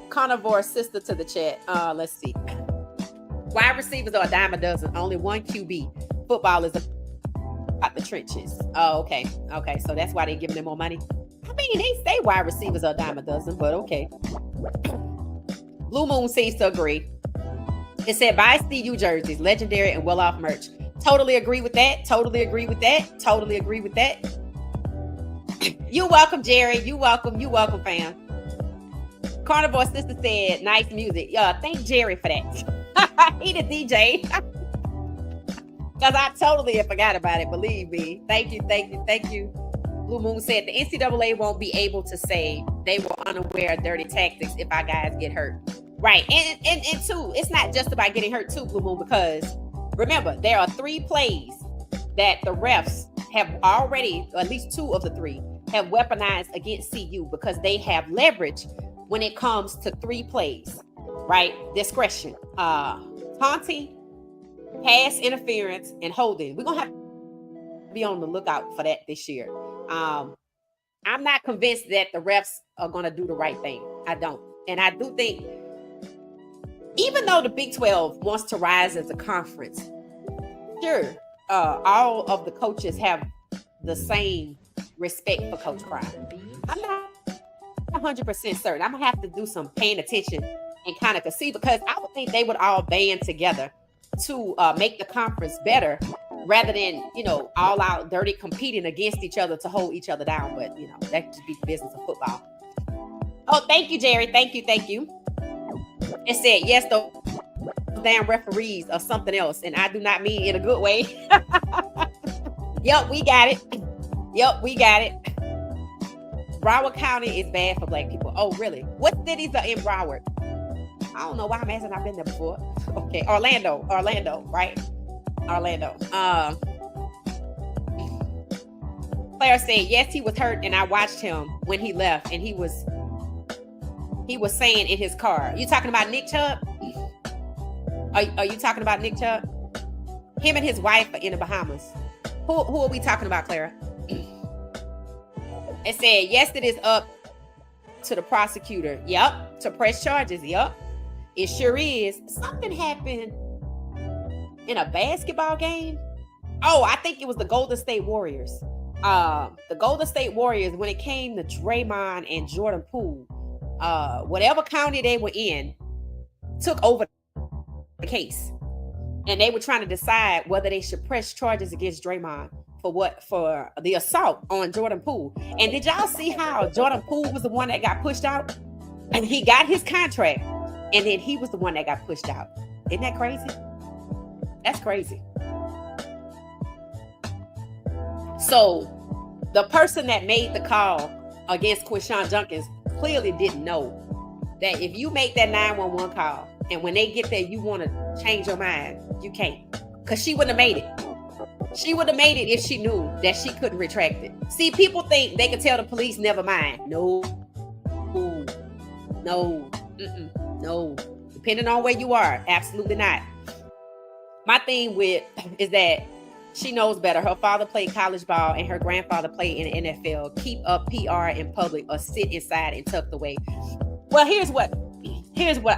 Carnivore Sister to the chat. Let's see. Wide receivers are a dime a dozen. Only one QB. Football is about the trenches. Oh, okay. So that's why they're giving them more money. I mean, they say wide receivers are a dime a dozen, but okay. Blue Moon seems to agree. It said buy CU jerseys, legendary and well-off merch. Totally agree with that. You welcome, Jerry. You welcome, fam. Carnivore Sister said, nice music. Thank Jerry for that. He the DJ. Because I totally forgot about it. Believe me. Thank you. Blue Moon said the NCAA won't be able to say they were unaware of dirty tactics if our guys get hurt. Right. And two, it's not just about getting hurt too, Blue Moon, because remember, there are 3 plays that the refs have already, or at least 2 of the 3, have weaponized against CU because they have leverage when it comes to 3 plays, right? Discretion, taunting, pass interference, and holding. We're going to have to be on the lookout for that this year. I'm not convinced that the refs are going to do the right thing. I don't. And I do think, even though the Big 12 wants to rise as a conference, sure, all of the coaches have the same respect for Coach Prime. I'm not 100% certain. I'm gonna have to do some paying attention and kind of see, because I would think they would all band together to make the conference better, rather than, you know, all out dirty competing against each other to hold each other down. But you know, that could just be the business of football. Oh, thank you, Jerry. Thank you. It said yes, those damn referees or something else, and I do not mean in a good way. Yep, we got it. Broward County is bad for black people. Oh, really? What cities are in Broward? I don't know why I'm asking. I've been there before. Okay, Orlando, right? Orlando. Claire said, yes, he was hurt, and I watched him when he left, and he was saying in his car. You talking about Nick Chubb? Are you talking about Nick Chubb? Him and his wife are in the Bahamas. Who are we talking about, Clara? It said, yes, it is up to the prosecutor. Yep. To press charges. Yep. It sure is. Something happened in a basketball game. Oh, I think it was the Golden State Warriors. The Golden State Warriors, when it came to Draymond and Jordan Poole, whatever county they were in, took over the case. And they were trying to decide whether they should press charges against Draymond for the assault on Jordan Poole. And did y'all see how Jordan Poole was the one that got pushed out? And he got his contract, and then he was the one that got pushed out. Isn't that crazy? That's crazy. So the person that made the call against Quinshon Junkins clearly didn't know that if you make that 911 call and when they get there you want to change your mind, you can't, because she wouldn't have made it. She would have made it if she knew that she couldn't retract it. See, people think they could tell the police never mind. No, Ooh, no, no. Depending on where you are, absolutely not. My thing with is that she knows better. Her father played college ball and her grandfather played in the NFL. Keep up PR in public or sit inside and tucked away. Well, here's what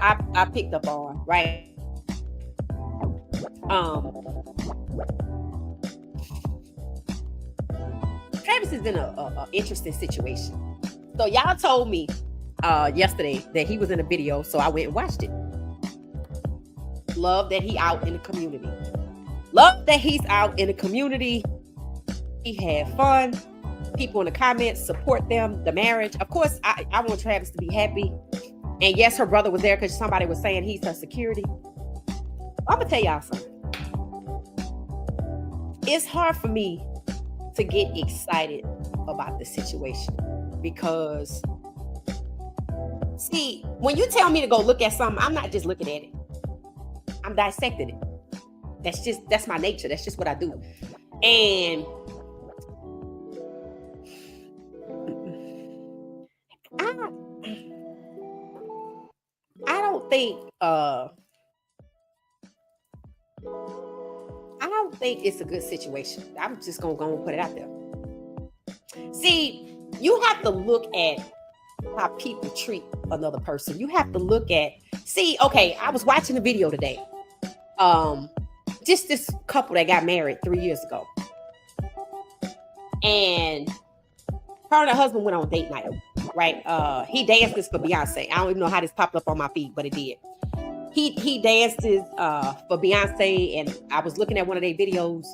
I picked up on, right? Travis is in a interesting situation. So y'all told me yesterday that he was in a video, so I went and watched it. Love that he out in the community. Love that he's out in the community. He had fun. People in the comments support them. The marriage. Of course, I want Travis to be happy. And yes, her brother was there because somebody was saying he's her security. I'm going to tell y'all something. It's hard for me to get excited about the situation because, see, when you tell me to go look at something, I'm not just looking at it. I'm dissecting it. That's my nature. That's just what I do. And I don't think it's a good situation. I'm just gonna go and put it out there. See, you have to look at how people treat another person. You have to look at, okay, I was watching a video today. Just this couple that got married 3 years ago. And her and her husband went on date night, right? He danced this for Beyonce. I don't even know how this popped up on my feed, but it did. He danced this for Beyonce, and I was looking at one of their videos.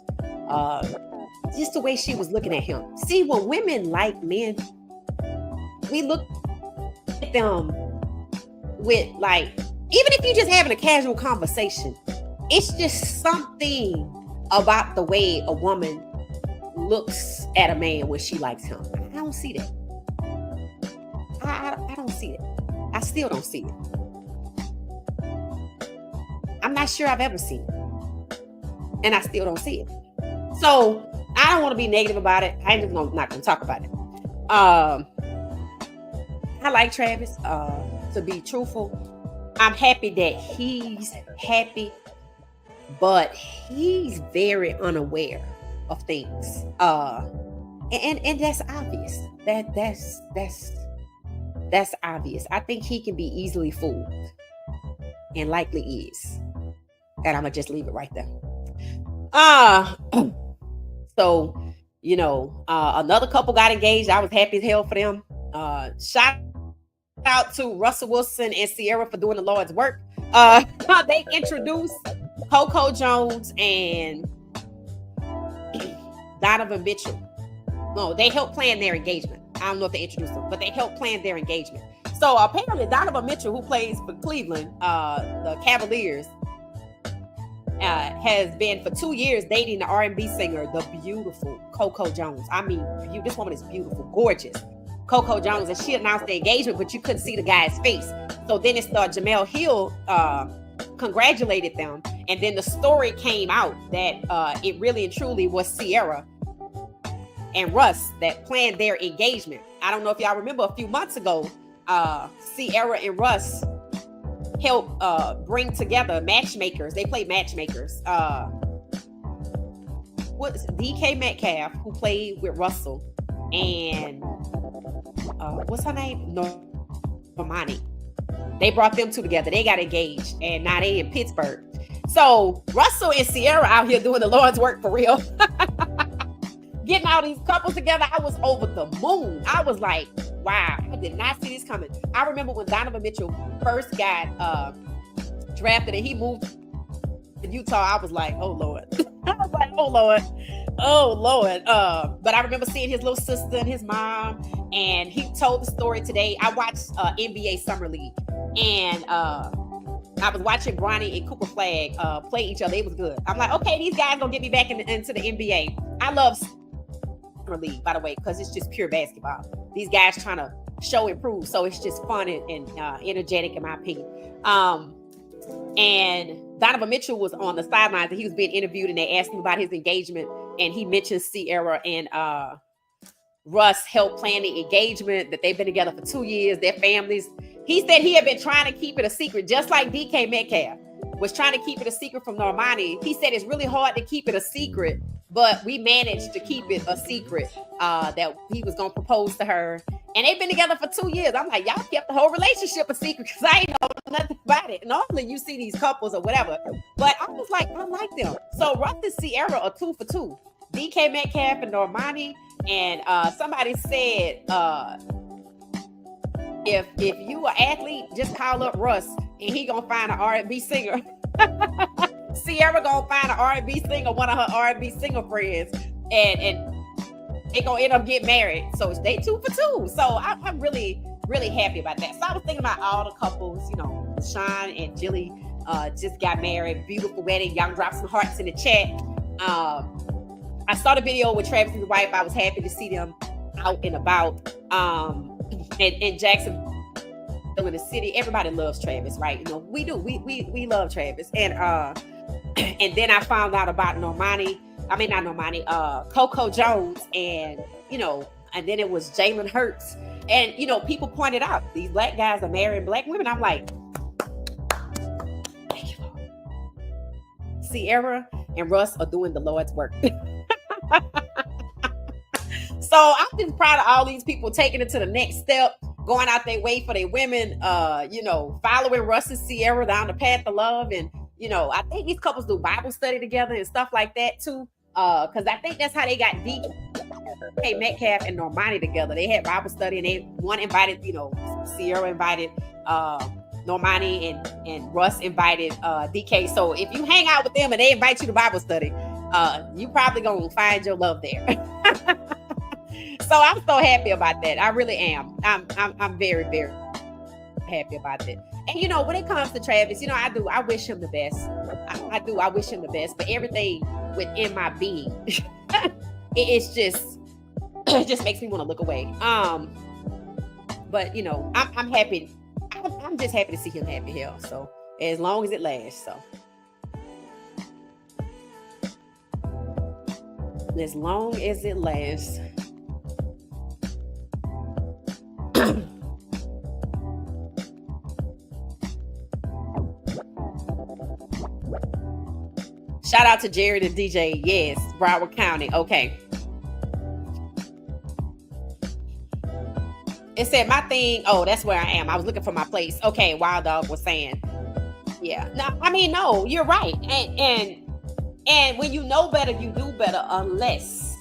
Just the way she was looking at him. See, when women like men, we look at them with like, even if you're just having a casual conversation, it's just something about the way a woman looks at a man when she likes him. I don't see that. I don't see it. I still don't see it. I'm not sure I've ever seen it. And I still don't see it. So I don't want to be negative about it. I'm just not going to talk about it. I like Travis, to be truthful. I'm happy that he's happy, but he's very unaware of things. And that's obvious. That's obvious. I think he can be easily fooled, and likely is. And I'm gonna just leave it right there. So, another couple got engaged. I was happy as hell for them. Shout out to Russell Wilson and Sierra for doing the Lord's work. They introduced Coco Jones and Donovan Mitchell. No, they helped plan their engagement. I don't know if they introduced them, but they helped plan their engagement. So apparently Donovan Mitchell, who plays for Cleveland, the Cavaliers, has been for 2 years dating the R&B singer, the beautiful Coco Jones. I mean, this woman is beautiful, gorgeous. Coco Jones, and she announced the engagement, but you couldn't see the guy's face. So then Jamel Hill congratulated them, and then the story came out that it really and truly was Sierra and Russ that planned their engagement. I don't know if y'all remember a few months ago, Sierra and Russ helped bring together matchmakers. They played matchmakers. What's DK Metcalf, who played with Russell, and what's her name? Normani. They brought them two together. They got engaged, and now they in Pittsburgh. So Russell and Sierra out here doing the Lord's work for real. Getting all these couples together, I was over the moon. I was like, wow, I did not see this coming. I remember when Donovan Mitchell first got drafted and he moved to Utah, I was like, oh Lord. I was like, oh Lord. But I remember seeing his little sister and his mom, and he told the story today. I watched NBA Summer League, and I was watching Bronny and Cooper Flag play each other. It was good. I'm like, okay, these guys gonna get me back into the NBA. I love Summer League, by the way, because it's just pure basketball. These guys trying to show and prove, so it's just fun and energetic, in my opinion. And Donovan Mitchell was on the sidelines, and he was being interviewed, and they asked him about his engagement, and he mentioned Sierra and Russ helped plan the engagement, that they've been together for 2 years, their families. He said he had been trying to keep it a secret, just like DK Metcalf was trying to keep it a secret from Normani. He said it's really hard to keep it a secret, but we managed to keep it a secret that he was going to propose to her. And they've been together for 2 years. I'm like, y'all kept the whole relationship a secret because I ain't know nothing about it. Normally you see these couples or whatever, but I was like, I like them. So Russ and Sierra are 2 for 2. DK Metcalf and Normani. And somebody said, if you an athlete, just call up Russ and he gonna find an R&B singer. Sierra gonna find an R&B singer, one of her R&B singer friends, and they gonna end up getting married. So they 2 for 2. So I'm really, really happy about that. So I was thinking about all the couples, you know, Sean and Jilly just got married, beautiful wedding. Y'all drop some hearts in the chat. I saw the video with Travis and his wife. I was happy to see them out and about. And Jackson in the city. Everybody loves Travis, right? You know, we do. We love Travis. And then I found out about Coco Jones, and you know, and then it was Jalen Hurts. And you know, people pointed out these black guys are marrying black women. I'm like, thank you, Lord. Sierra and Russ are doing the Lord's work. So I'm just proud of all these people taking it to the next step, going out their way for their women, you know, following Russ and Sierra down the path of love. And, you know, I think these couples do Bible study together and stuff like that too. Because I think that's how they got DK Metcalf and Normani together. They had Bible study, and one invited, you know, Sierra invited Normani, and Russ invited DK. So if you hang out with them and they invite you to Bible study, you probably gonna find your love there. So I'm so happy about that. I really am. I'm very, very happy about that. And you know, when it comes to Travis, you know, I wish him the best. I do. I wish him the best. But everything within my being, it just makes me want to look away. But you know, I'm happy. I'm just happy to see him happy here. So as long as it lasts. So as long as it lasts. Shout out to Jared and DJ. Yes, Broward County. Okay. It said my thing. Oh, that's where I am. I was looking for my place. Okay, Wild Dog was saying. Yeah. No, I mean, no, you're right. And when you know better, you do better. Unless,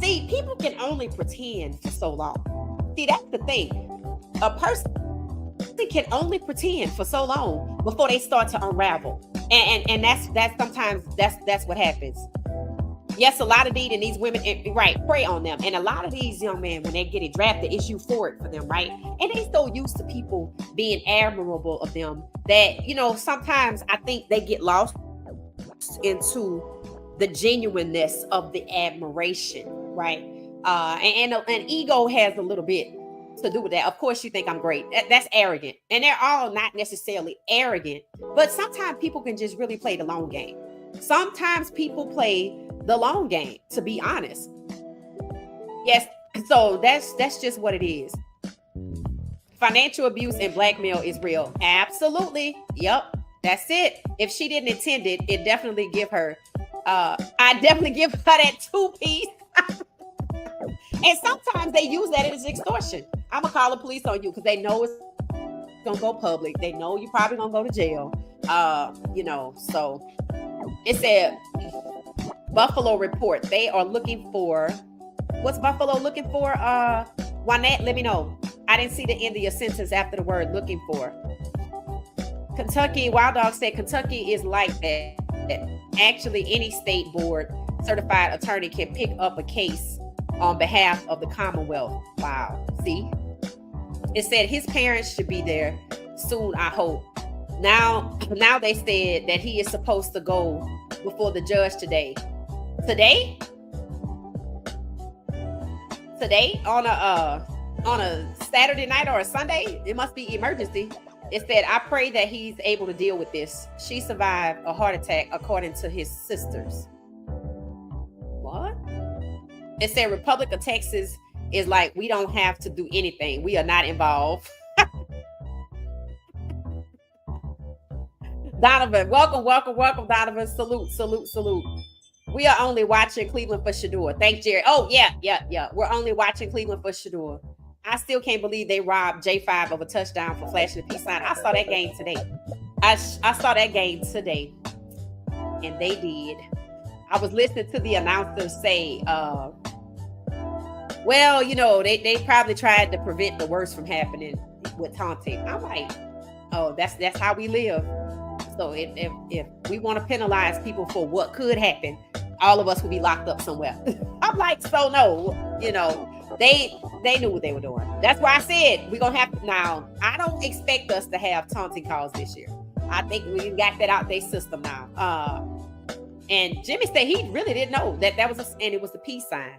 see, people can only pretend for so long. See, that's the thing. A person can only pretend for so long before they start to unravel. And that's sometimes that's what happens. Yes, a lot of these women, right, prey on them. And a lot of these young men, when they're getting drafted, it's euphoric for them, right? And they so used to people being admirable of them that, you know, sometimes I think they get lost into the genuineness of the admiration, right? And ego has a little bit to do with that. Of course, you think I'm great. That's arrogant. And they're all not necessarily arrogant, but sometimes people can just really play the long game. Sometimes people play the long game, to be honest. Yes, so that's just what it is. Financial abuse and blackmail is real. Absolutely. Yep, that's it. If she didn't intend it, it definitely give her I definitely give her that 2-piece. And sometimes they use that as extortion. I'm gonna call the police on you because they know it's gonna go public. They know you're probably gonna go to jail. You know, so it said Buffalo report. They are looking for, what's Buffalo looking for? Juanette, let me know. I didn't see the end of your sentence after the word looking for. Kentucky, Wild Dog said Kentucky is like that. Actually, any state board certified attorney can pick up a case on behalf of the Commonwealth. Wow. See? It said his parents should be there soon, I hope. Now they said that he is supposed to go before the judge today. Today? On a Saturday night or a Sunday? It must be emergency. It said, I pray that he's able to deal with this. She survived a heart attack, according to his sisters. What? It said Republic of Texas is like we don't have to do anything. We are not involved. Donovan, welcome, Donovan. Salute. We are only watching Cleveland for Shador. Thanks, Jerry. Oh, yeah. We're only watching Cleveland for Shador. I still can't believe they robbed J5 of a touchdown for flashing the peace sign. I saw that game today. I saw that game today, and they did. I was listening to the announcer say, well, you know, they probably tried to prevent the worst from happening with taunting. I'm like, oh, that's how we live. So if we want to penalize people for what could happen, all of us will be locked up somewhere. I'm like, so no, you know, they knew what they were doing. That's why I said we're gonna have to. Now, I don't expect us to have taunting calls this year. I think we got that out their system now. And Jimmy said he really didn't know that was and it was the peace sign.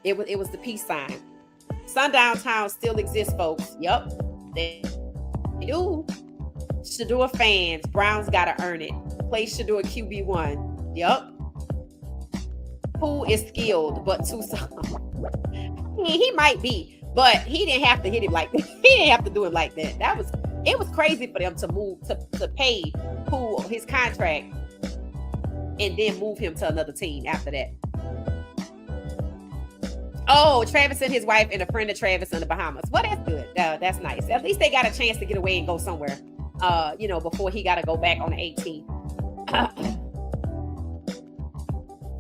It was the peace sign. Sundown Town still exists, folks. Yep, they do. Shador fans, Browns gotta earn it. Play Shador QB1. Yep. Who is skilled but too soft? He might be, but he didn't have to hit him like that. He didn't have to do it like that. It was crazy for them to move to pay Poole his contract and then move him to another team after that. Oh, Travis and his wife and a friend of Travis in the Bahamas. Well, that's good. That's nice. At least they got a chance to get away and go somewhere. You know, before he got to go back on the 18th.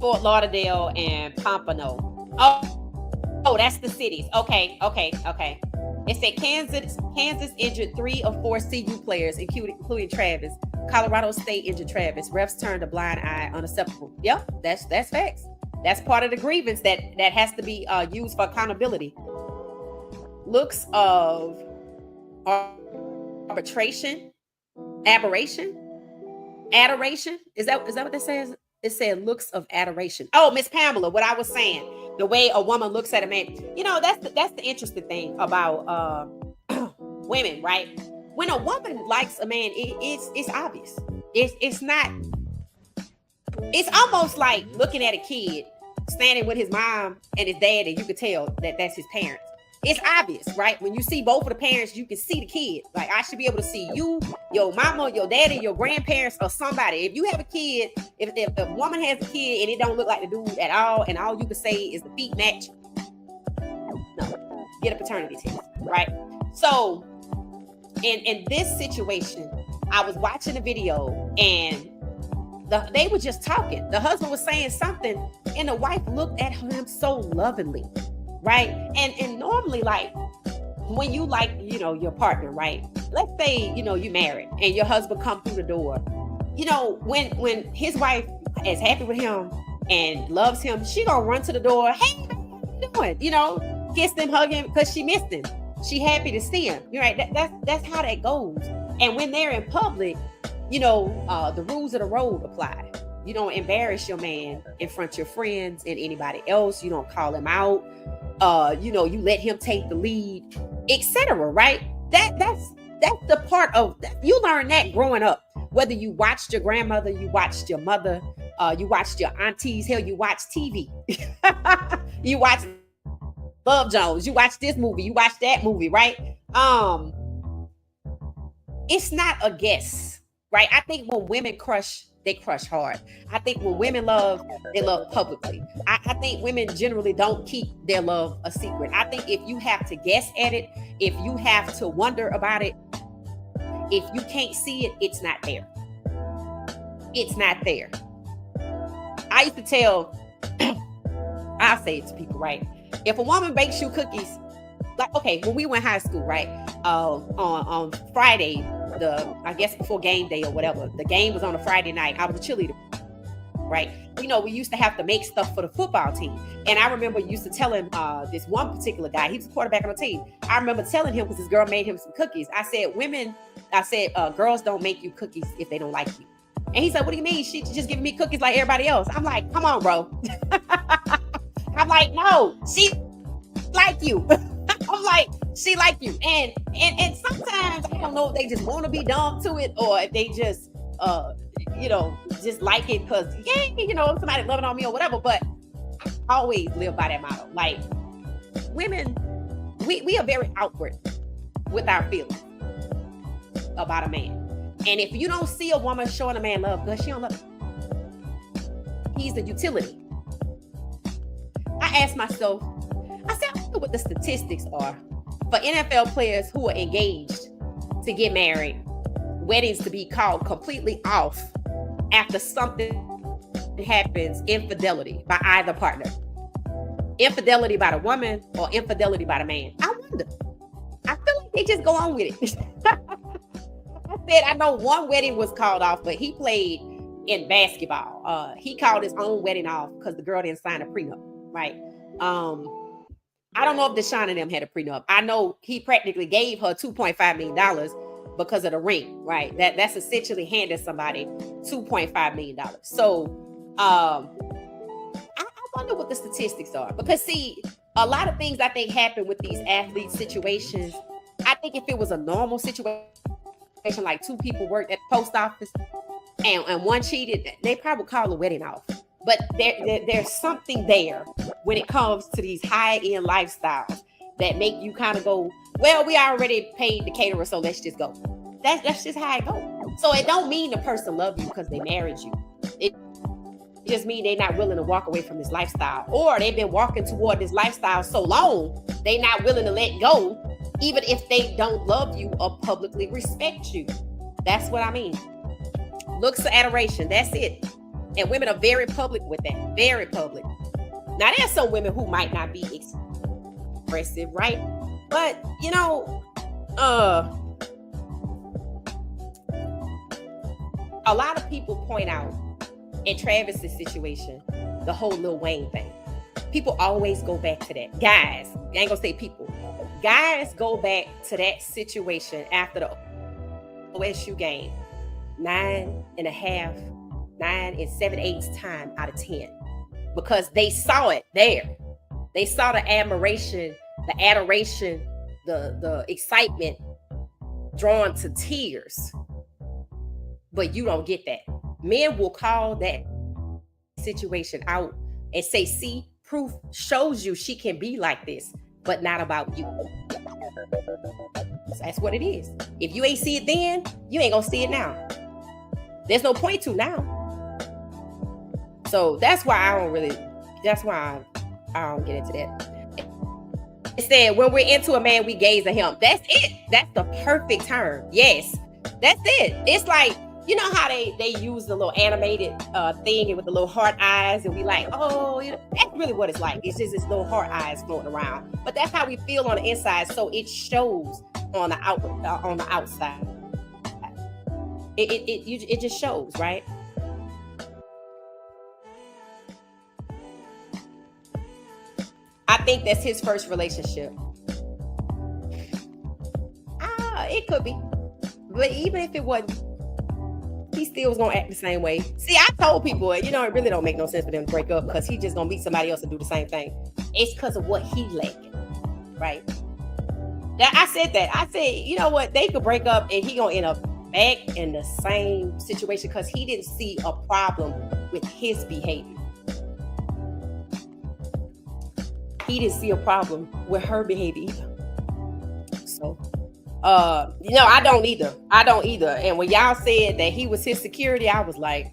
Fort Lauderdale and Pompano. Oh, that's the cities. Okay. It said Kansas injured 3 of 4 CU players, including Travis. Colorado State injured Travis. Refs turned a blind eye. Unacceptable. Yep, that's facts. That's part of the grievance that has to be used for accountability. Looks of arbitration, adoration. Is that what that says? It said looks of adoration. Oh, Miss Pamela, what I was saying, the way a woman looks at a man. You know, that's the interesting thing about women, right? When a woman likes a man, it's obvious. It's not. It's almost like looking at a kid standing with his mom and his dad, and you could tell that that's his parents. It's obvious, right? When you see both of the parents, you can see the kid. Like, I should be able to see you, your mama, your daddy, your grandparents, or somebody. If you have a kid, if a woman has a kid and it don't look like the dude at all, and all you can say is the feet match, no, get a paternity test, right? So, in this situation, I was watching a video and they were just talking. The husband was saying something, and the wife looked at him so lovingly. Right. And normally, like, when you like, you know, your partner, right? Let's say, you know, you married and your husband come through the door. You know, when his wife is happy with him and loves him, she gonna run to the door. Hey, man, what you doing? You know, kiss him, hug him, because she missed him. She happy to see him. You're right. That's how that goes. And when they're in public, you know, the rules of the road apply. You don't embarrass your man in front of your friends and anybody else. You don't call him out. You know, you let him take the lead, etc. Right? That's the part of you learn that growing up. Whether you watched your grandmother, you watched your mother, you watched your aunties, hell, you watch TV. You watch Love Jones, you watch this movie, you watch that movie, right? It's not a guess, right? I think when women crush, they crush hard. I think when women love, they love publicly. I think women generally don't keep their love a secret. I think if you have to guess at it, if you have to wonder about it, if you can't see it, it's not there. It's not there. I used to tell, I'll say it to people, right? If a woman bakes you cookies, like, okay, when we went high school, right? On Friday, I guess before game day or whatever, the game was on a Friday night. I was a cheerleader, right? You know, we used to have to make stuff for the football team. And I remember used to telling this one particular guy, he was a quarterback on the team. I remember telling him, because this girl made him some cookies. I said, girls don't make you cookies if they don't like you. And he said, what do you mean? She just giving me cookies like everybody else. I'm like, come on, bro. I'm like, no, she like you. I'm like, she like you. And sometimes I don't know if they just want to be dumb to it, or if they just you know, just like it because, yeah, you know, somebody loving on me or whatever. But I always live by that motto. Like, women, we are very outward with our feelings about a man. And if you don't see a woman showing a man love, because she don't love him. He's a utility. I asked myself, I said, I wonder what the statistics are for NFL players who are engaged to get married, weddings to be called completely off after something happens, infidelity by either partner. Infidelity by the woman or infidelity by the man. I wonder. I feel like they just go on with it. I said, I know one wedding was called off, but he played in basketball. He called his own wedding off because the girl didn't sign a prenup, right? I don't know if Deshaun and them had a prenup. I know he practically gave her $2.5 million because of the ring, right? That's essentially handing somebody $2.5 million. So I wonder what the statistics are, because see, a lot of things I think happen with these athlete situations. I think if it was a normal situation, like two people worked at the post office and one cheated, they probably call the wedding off. But there's something there when it comes to these high-end lifestyles that make you kind of go, well, we already paid the caterer, so let's just go. That's just how it goes. So it don't mean the person loves you because they married you. It just means they're not willing to walk away from this lifestyle, or they've been walking toward this lifestyle so long, they're not willing to let go, even if they don't love you or publicly respect you. That's what I mean. Looks of adoration. That's it. And women are very public with that. Very public. Now, there's some women who might not be expressive, right? But, you know, a lot of people point out in Travis's situation, the whole Lil Wayne thing. People always go back to that. Guys, I ain't gonna say people. Guys go back to that situation after the OSU game 9 7/8 time out of 10, because they saw it there. They saw the admiration, the adoration, the excitement drawn to tears. But you don't get that. Men will call that situation out and say, see, proof shows you she can be like this, but not about you. So that's what it is. If you ain't see it then, you ain't gonna see it now. There's no point to now. So that's why I don't get into that. It said, when we're into a man, we gaze at him. That's it. That's the perfect term. Yes, that's it. It's like, you know how they use the little animated thing with the little heart eyes, and we like, oh, you know, that's really what it's like. It's just this little heart eyes floating around. But that's how we feel on the inside, so it shows on the outside. It just shows, right? I think that's his first relationship. It could be, but even if it wasn't, he still was gonna act the same way. See, I told people, you know, it really don't make no sense for them to break up, because he just gonna meet somebody else and do the same thing. It's because of what he lacking, right? Now, I said that. I said, you know what? They could break up and he gonna end up back in the same situation because he didn't see a problem with his behavior. He didn't see a problem with her behavior either. So, you know, I don't either. And when y'all said that he was his security, I was like,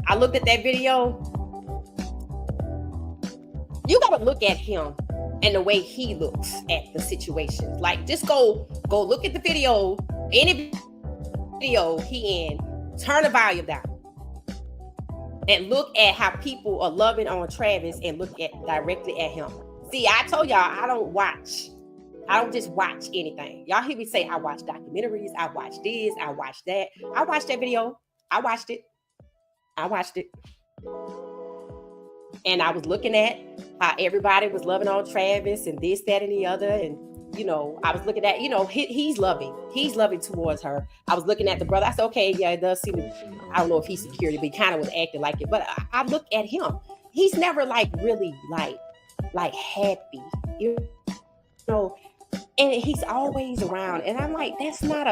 I looked at that video. You gotta look at him and the way he looks at the situation. Like, just go look at the video, any video he in, turn the volume down, and look at how people are loving on Travis and look at directly at him. See, I told y'all, I don't just watch anything. Y'all hear me say I watch documentaries, I watch this, I watch that. I watched that video. I watched it. And I was looking at how everybody was loving on Travis and this, that, and the other. And, you know, I was looking at, you know, he's loving towards her. I was looking at the brother. I said, okay, yeah, it does seem to, I don't know if he's security, but he kind of was acting like it. But I look at him. He's never like really like happy, you know, and he's always around. And I'm like, that's not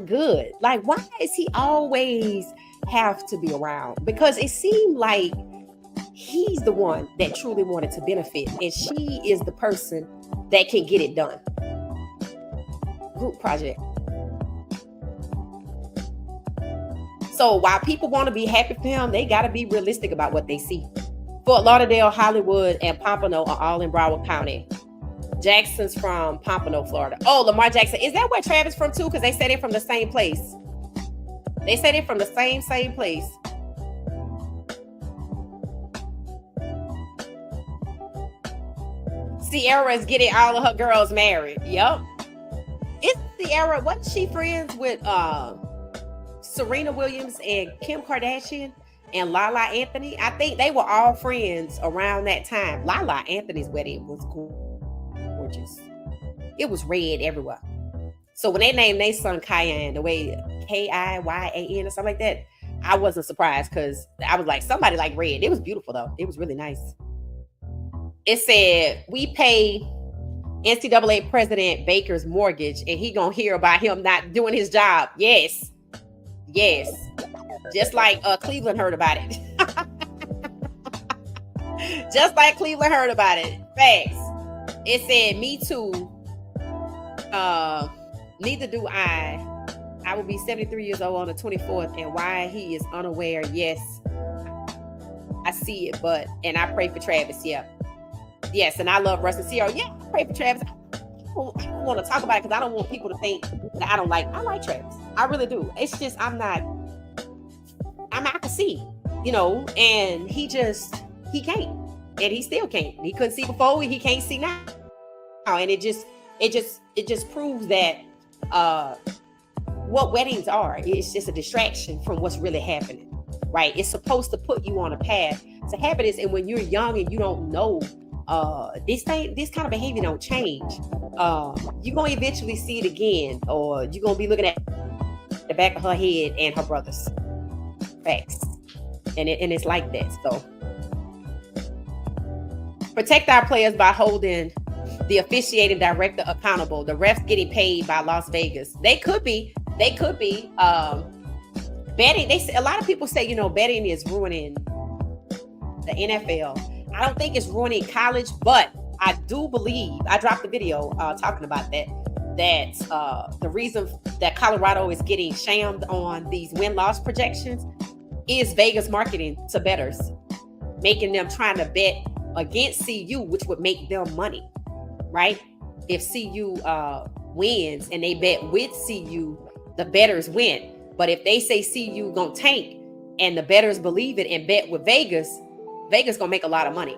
good. Like, why does he always have to be around? Because it seemed like he's the one that truly wanted to benefit, and she is the person that can get it done. Group project. So while people want to be happy for him, they got to be realistic about what they see. Fort Lauderdale, Hollywood, and Pompano are all in Broward County. Jackson's from Pompano, Florida. Oh, Lamar Jackson. Is that where Travis from too? Because they said it from the same place. They said it from the same place. Sierra is getting all of her girls married. Yep. It's Sierra. Wasn't she friends with Serena Williams and Kim Kardashian and Lala Anthony? I think they were all friends around that time. Lala Anthony's wedding was gorgeous. It was red everywhere. So when they named their son Kyan, the way Kiyan or something like that, I wasn't surprised because I was like, somebody like red. It was beautiful though. It was really nice. It said, we pay NCAA President Baker's mortgage and he gonna hear about him not doing his job. Yes. Just like Cleveland heard about it. Just like Cleveland heard about it. Facts. It said, me too. Neither do I. I will be 73 years old on the 24th, and why he is unaware. Yes, I see it, and I pray for Travis. Yeah. Yes, and I love Russ and Sierra. Yeah, I pray for Travis. I don't want to talk about it because I don't want people to think that I like Travis. I really do. It's just I can see, and he can't. And he still can't. He couldn't see before, he can't see now. And it just proves that what weddings are. It's just a distraction from what's really happening. Right? It's supposed to put you on a path to happiness. And when you're young and you don't know this kind of behavior don't change, you're gonna eventually see it again, or you're gonna be looking at the back of her head and her brothers. Facts. And it's like that. So protect our players by holding the officiating director accountable. The refs getting paid by Las Vegas. They could be betting. A lot of people say, betting is ruining the NFL. I don't think it's ruining college, but I do believe, I dropped a video talking about that the reason that Colorado is getting shammed on these win-loss projections is Vegas marketing to bettors, making them trying to bet against CU, which would make them money, right? If CU wins and they bet with CU, the bettors win. But if they say CU gonna tank and the bettors believe it and bet with Vegas gonna make a lot of money.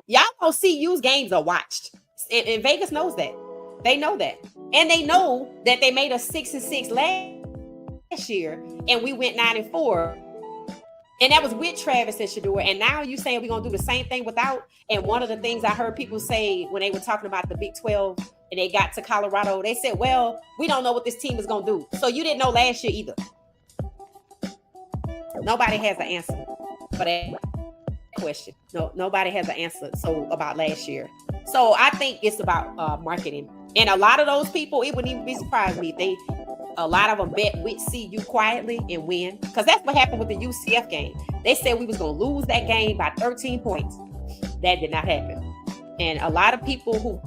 Y'all know CU's games are watched, and Vegas knows that. They know that, and they know that they made us 6-6 last year, and we went 9-4. And that was with Travis and Shedeur. And now you saying we're going to do the same thing without. And one of the things I heard people say when they were talking about the Big 12 and they got to Colorado, they said, well, we don't know what this team is going to do. So you didn't know last year either. Nobody has an answer for that question. No, nobody has an answer about last year. So I think it's about marketing. And a lot of those people, it wouldn't even be surprised me if a lot of them bet with CU quietly and win. Because that's what happened with the UCF game. They said we was going to lose that game by 13 points. That did not happen. And a lot of people who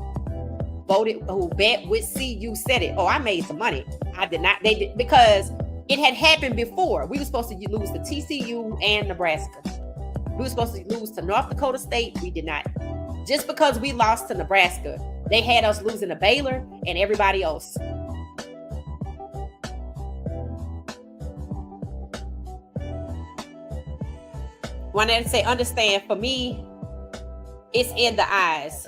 bet with CU said it. Oh, I made some money. I did not. They did, because it had happened before. We were supposed to lose to TCU and Nebraska. We were supposed to lose to North Dakota State. We did not. Just because we lost to Nebraska, they had us losing to Baylor and everybody else. When I say understand, for me, it's in the eyes.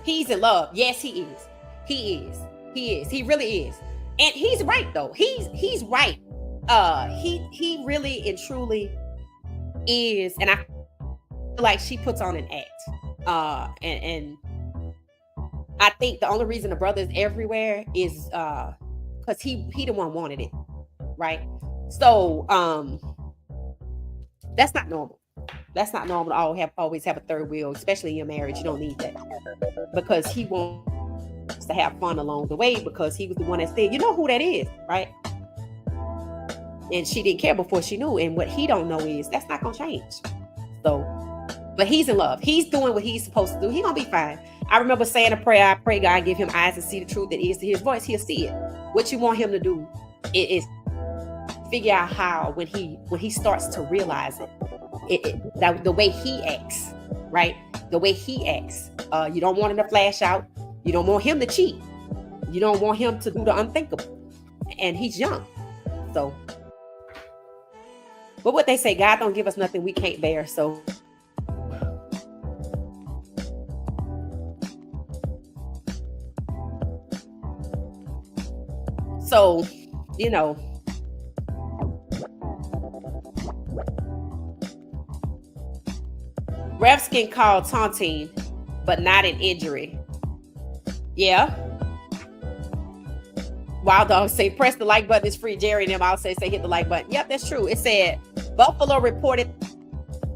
He's in love. Yes, he is. He is. He is. He really is. And he's right though. He's right. He really and truly is. And I feel like she puts on an act. And I think the only reason the brother is everywhere is because he the one wanted it, right? So that's not normal. That's not normal to always have a third wheel, especially in your marriage. You don't need that, because he wants to have fun along the way, because he was the one that said, you know who that is, right? And she didn't care before she knew. And what he don't know is that's not gonna change. So But he's in love. He's doing what he's supposed to do. He's gonna be fine. I remember saying a prayer. I pray God give him eyes to see the truth and ears to hear his voice. He'll see it. What you want him to do is figure out how when he starts to realize that the way he acts, right? The way he acts. You don't want him to flash out. You don't want him to cheat. You don't want him to do the unthinkable. And he's young. So, but what they say, God don't give us nothing we can't bear. So you know, refs can call taunting, but not an injury. Yeah. Wild Dog say, press the like button, it's free. Jerry and them all say hit the like button. Yep, that's true. It said, Buffalo reported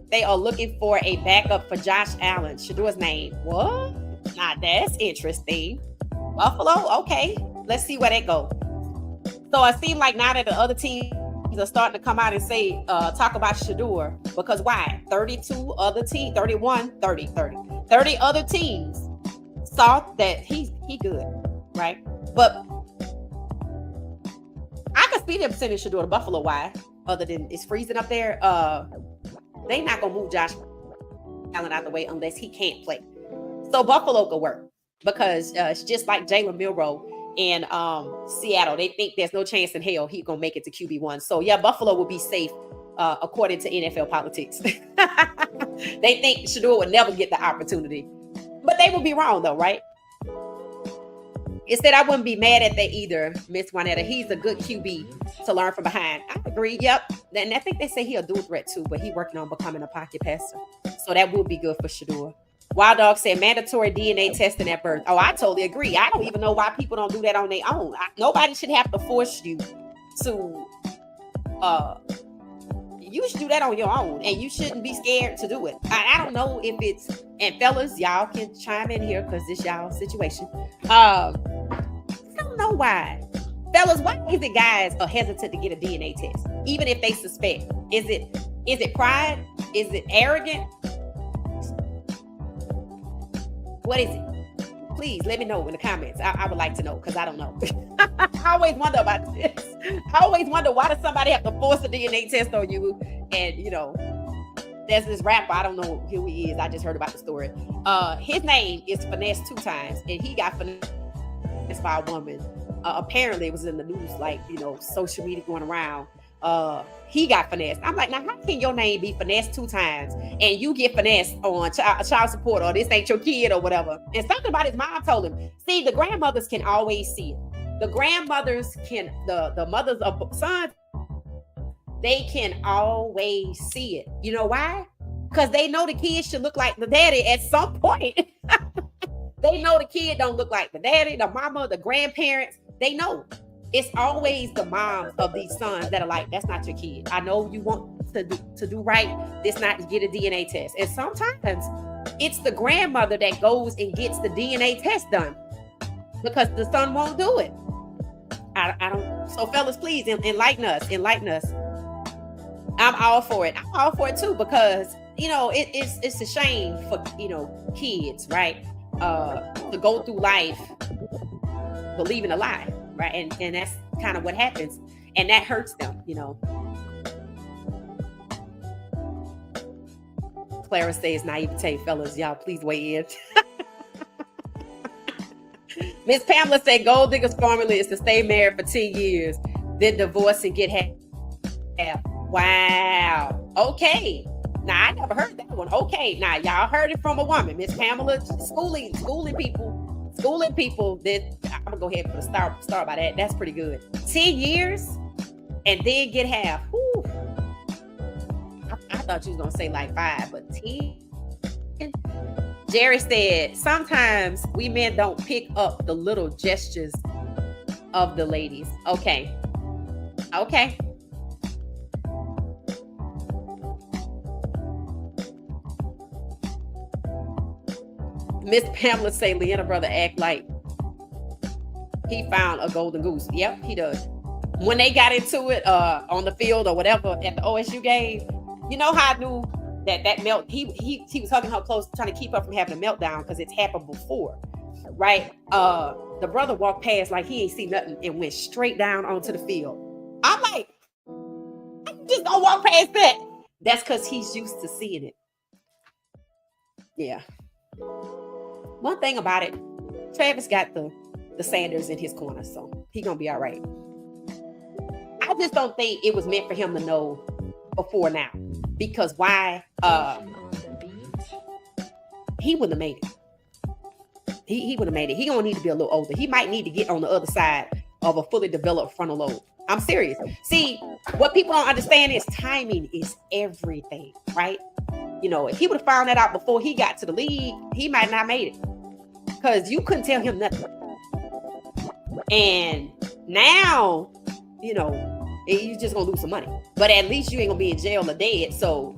they are looking for a backup for Josh Allen. Shadour's name. What? Nah, that's interesting. Buffalo? Okay. Let's see where that goes. So it seems like now that the other teams are starting to come out and say, talk about Shadour, because why? 30 other teams saw that he good, right? But I could see them sending Shadour to Buffalo. Why? Other than it's freezing up there, they not gonna move Josh Allen out the way unless he can't play. So Buffalo could work because it's just like Jalen Milroe in Seattle. They think there's no chance in hell he's gonna make it to QB1. So yeah, Buffalo will be safe according to NFL politics. They think Shadour would never get the opportunity, but they would be wrong though, right? Instead, I wouldn't be mad at that either, Miss Juanetta. He's a good QB to learn from behind. I agree. Yep. And I think they say he'll do a threat too, but he's working on becoming a pocket passer. So that would be good for Shadour. Wild Dog said mandatory DNA testing at birth. Oh, I totally agree. I don't even know why people don't do that on their own. Nobody should have to force you to, you should do that on your own, and you shouldn't be scared to do it. I don't know if it's, and fellas, y'all can chime in here because this y'all situation. I don't know why. Fellas, why is it guys are hesitant to get a DNA test, even if they suspect? Is it pride? Is it arrogant? What is it? Please let me know in the comments. I would like to know because I don't know. I always wonder about this. I always wonder, why does somebody have to force a DNA test on you? And you know, there's this rapper, I don't know who he is. I just heard about the story. His name is Finesse 2 times, and he got finessed by a woman. Apparently it was in the news, like, you know, social media going around. He got finessed. I'm like, now how can your name be finessed 2 times and you get finessed on child support, or this ain't your kid or whatever? And something about his mom told him, see, the grandmothers can always see it. The grandmothers can, the mothers of sons, they can always see it. You know why? Because they know the kid should look like the daddy at some point. They know the kid don't look like the daddy, the mama, the grandparents. They know. It's always the moms of these sons that are like, that's not your kid. I know you want to do right. This not to get a DNA test. And sometimes it's the grandmother that goes and gets the DNA test done because the son won't do it. I don't. So fellas, please enlighten us. I'm all for it. I'm all for it too, because, you know, it's a shame for, you know, kids, right? To go through life believing a lie. Right. And that's kind of what happens. And that hurts them, you know. Clara says naivete, fellas. Y'all please weigh in. Miss Pamela said gold digger's formula is to stay married for 10 years, then divorce and get half. Wow. Okay. Now I never heard that one. Okay. Now y'all heard it from a woman. Miss Pamela schooling people, then I'm gonna go ahead and put a star by that. That's pretty good. 10 years and then get half. Whew. I thought you was gonna say like 5, but 10. Jerry said sometimes we men don't pick up the little gestures of the ladies. Okay. Miss Pamela say Leanna brother act like he found a golden goose. Yep, he does. When they got into it on the field or whatever at the OSU game, you know how I knew that melt. He was hugging her close, trying to keep her from having a meltdown because it's happened before, right? The brother walked past like he ain't see nothing and went straight down onto the field. I'm like, just don't walk past that. That's because he's used to seeing it. Yeah. One thing about it, Travis got the Sanders in his corner, so he gonna be all right. I just don't think it was meant for him to know before now, because why? He wouldn't have made it. He would have made it. He gonna need to be a little older. He might need to get on the other side of a fully developed frontal lobe. I'm serious. See, what people don't understand is timing is everything, right? You know, if he would have found that out before he got to the league, he might not made it, because you couldn't tell him nothing. And now, you know, you just gonna lose some money, but at least you ain't gonna be in jail or dead. So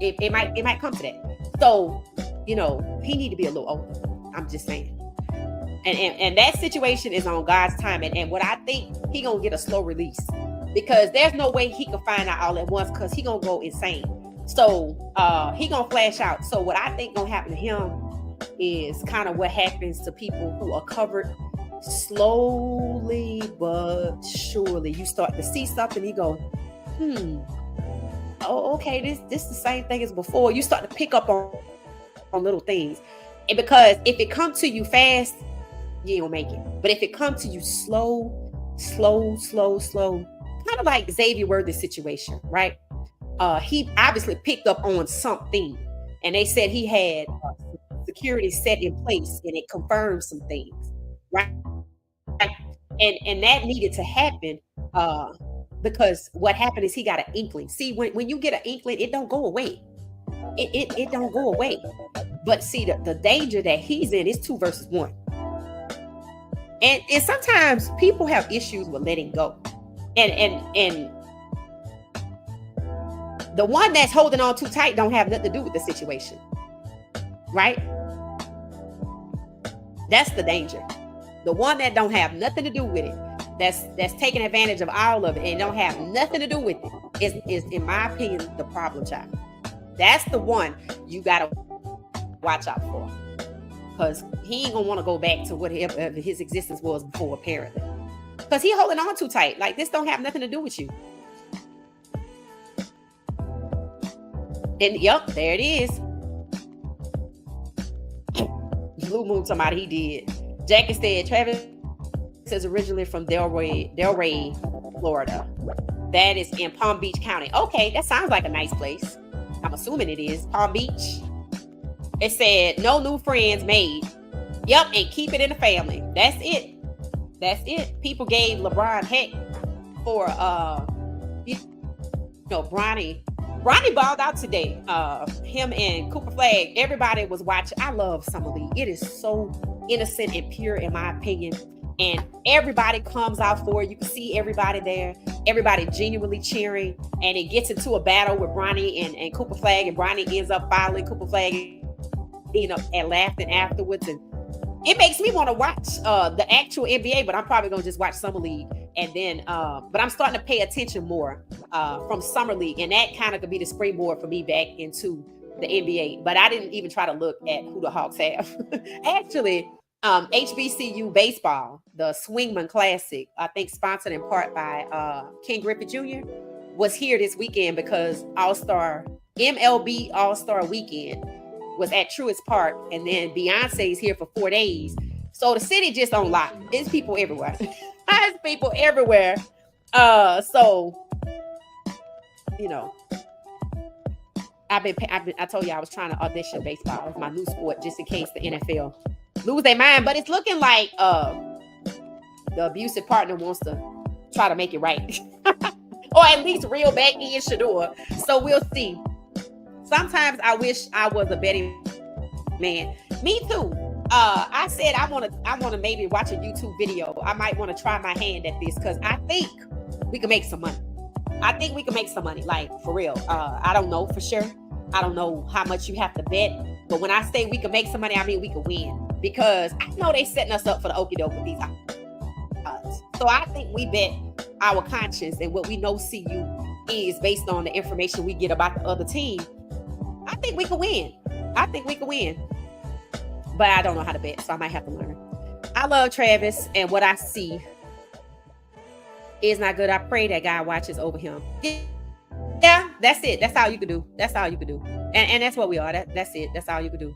it might come to that. So, you know, he need to be a little older. I'm just saying. And that situation is on God's time. And what I think, he gonna get a slow release, because there's no way he can find out all at once, because he gonna go insane. So he gonna flash out. So what I think gonna happen to him is kind of what happens to people who are covered. Slowly but surely, you start to see something, you go, oh, okay, this the same thing as before. You start to pick up on little things. And because if it comes to you fast, you ain't gonna make it. But if it comes to you slow, kind of like Xavier Worthy's situation, right? He obviously picked up on something, and they said he had security set in place, and it confirmed some things, right? And that needed to happen, because what happened is he got an inkling. See, when you get an inkling, it don't go away. It don't go away. But see, the danger that he's in is 2 versus 1. And sometimes people have issues with letting go. And the one that's holding on too tight don't have nothing to do with the situation. Right? That's the danger. The one that don't have nothing to do with it, that's taking advantage of all of it and don't have nothing to do with it, is in my opinion, the problem child. That's the one you gotta watch out for, because he ain't gonna want to go back to whatever his existence was before, apparently, because he holding on too tight. Like, this don't have nothing to do with you. And yep, there it is. Blue Moon, somebody he did. Jackie said Travis is originally from Delray, Florida. That is in Palm Beach County. Okay, that sounds like a nice place. I'm assuming it is. Palm Beach. It said no new friends made. Yep, and keep it in the family. That's it. That's it. People gave LeBron heck for Bronny. Rodney balled out today. Him and Cooper Flag. Everybody was watching. I love Summer League. It is so innocent and pure, in my opinion. And everybody comes out for it. You can see everybody there. Everybody genuinely cheering. And it gets into a battle with Bronny and Cooper Flag. And Bronny ends up following Cooper Flag, and laughing afterwards. And it makes me want to watch the actual NBA, but I'm probably going to just watch Summer League. And then, but I'm starting to pay attention more from Summer League. And that kind of could be the springboard for me back into the NBA. But I didn't even try to look at who the Hawks have. Actually, HBCU baseball, the Swingman Classic, I think sponsored in part by Ken Griffey Jr., was here this weekend because MLB All-Star Weekend was at Truist Park, and then Beyonce's here for 4 days. So the city just on lock. It's people everywhere. It's people everywhere. So, you know, I told you I was trying to audition baseball. It's my new sport, just in case the NFL lose their mind. But it's looking like the abusive partner wants to try to make it right. Or at least reel back in Shador. So we'll see. Sometimes I wish I was a betting man. Me too. I said I want to maybe watch a YouTube video. I might want to try my hand at this, because I think we can make some money. Like, for real. I don't know for sure. I don't know how much you have to bet. But when I say we can make some money, I mean we can win. Because I know they setting us up for the okie doke with these odds. So I think we bet our conscience and what we know CU is based on the information we get about the other team. I think we could win. I think we could win. But I don't know how to bet, so I might have to learn. I love Travis, and what I see is not good. I pray that God watches over him. Yeah, that's it. That's all you can do. That's all you can do. And that's what we are. That's it. That's all you can do.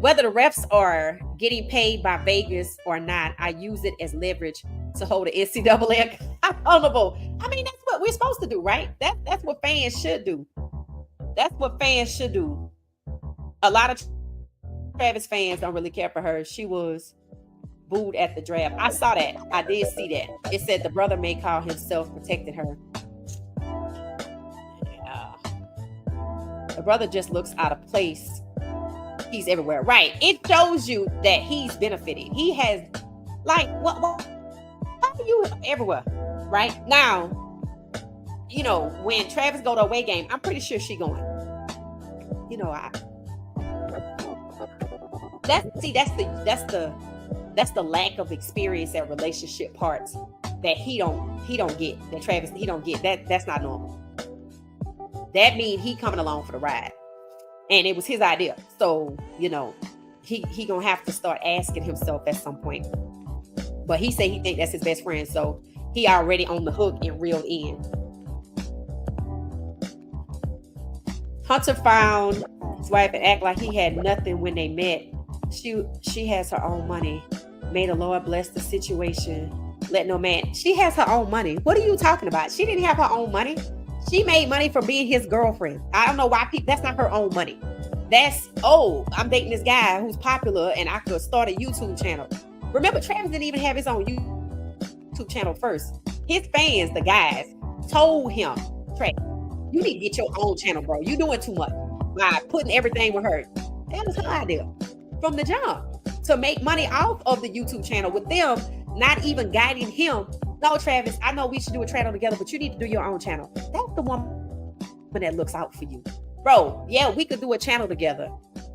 Whether the refs are getting paid by Vegas or not, I use it as leverage to hold the NCAA accountable. I mean, that's what we're supposed to do, right? That's what fans should do. That's what fans should do. A lot of Travis fans don't really care for her. She was booed at the draft. I saw that. I did see that. It said the brother may call himself protected her. Yeah. The brother just looks out of place. He's everywhere. Right. It shows you that he's benefiting. He has, like, what are you everywhere? Right? Now, you know, when Travis go to a away game, I'm pretty sure she going. You know, that's the lack of experience and relationship parts that he don't get, that Travis he don't get. That's not normal. That means he coming along for the ride. And it was his idea. So, you know, he gonna have to start asking himself at some point. But he said he think that's his best friend. So he already on the hook and reeled in. Hunter found his wife and act like he had nothing when they met. She has her own money. May the Lord bless the situation. Let no man. She has her own money. What are you talking about? She didn't have her own money. She made money from being his girlfriend. I don't know why people, that's not her own money. That's, I'm dating this guy who's popular and I could start a YouTube channel. Remember, Travis didn't even have his own YouTube channel first. His fans, the guys, told him, Travis, you need to get your own channel, bro. You doing too much by putting everything with her. That was her idea from the jump, to make money off of the YouTube channel with them not even guiding him. No, Travis, I know we should do a channel together, but you need to do your own channel. That's the woman that looks out for you. Bro, yeah, we could do a channel together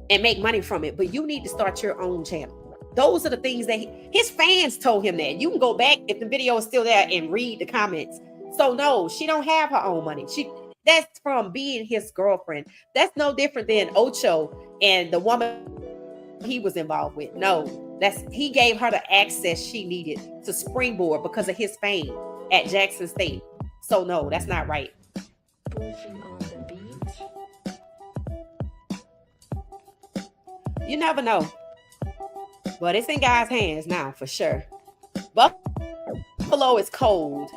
and make money from it, but you need to start your own channel. Those are the things that his fans told him that. You can go back if the video is still there and read the comments. So no, she don't have her own money. That's from being his girlfriend. That's no different than Ocho and the woman he was involved with. No, he gave her the access she needed to springboard because of his fame at Jackson State. So no, that's not right. You never know. But it's in God's hands now for sure. Buffalo is cold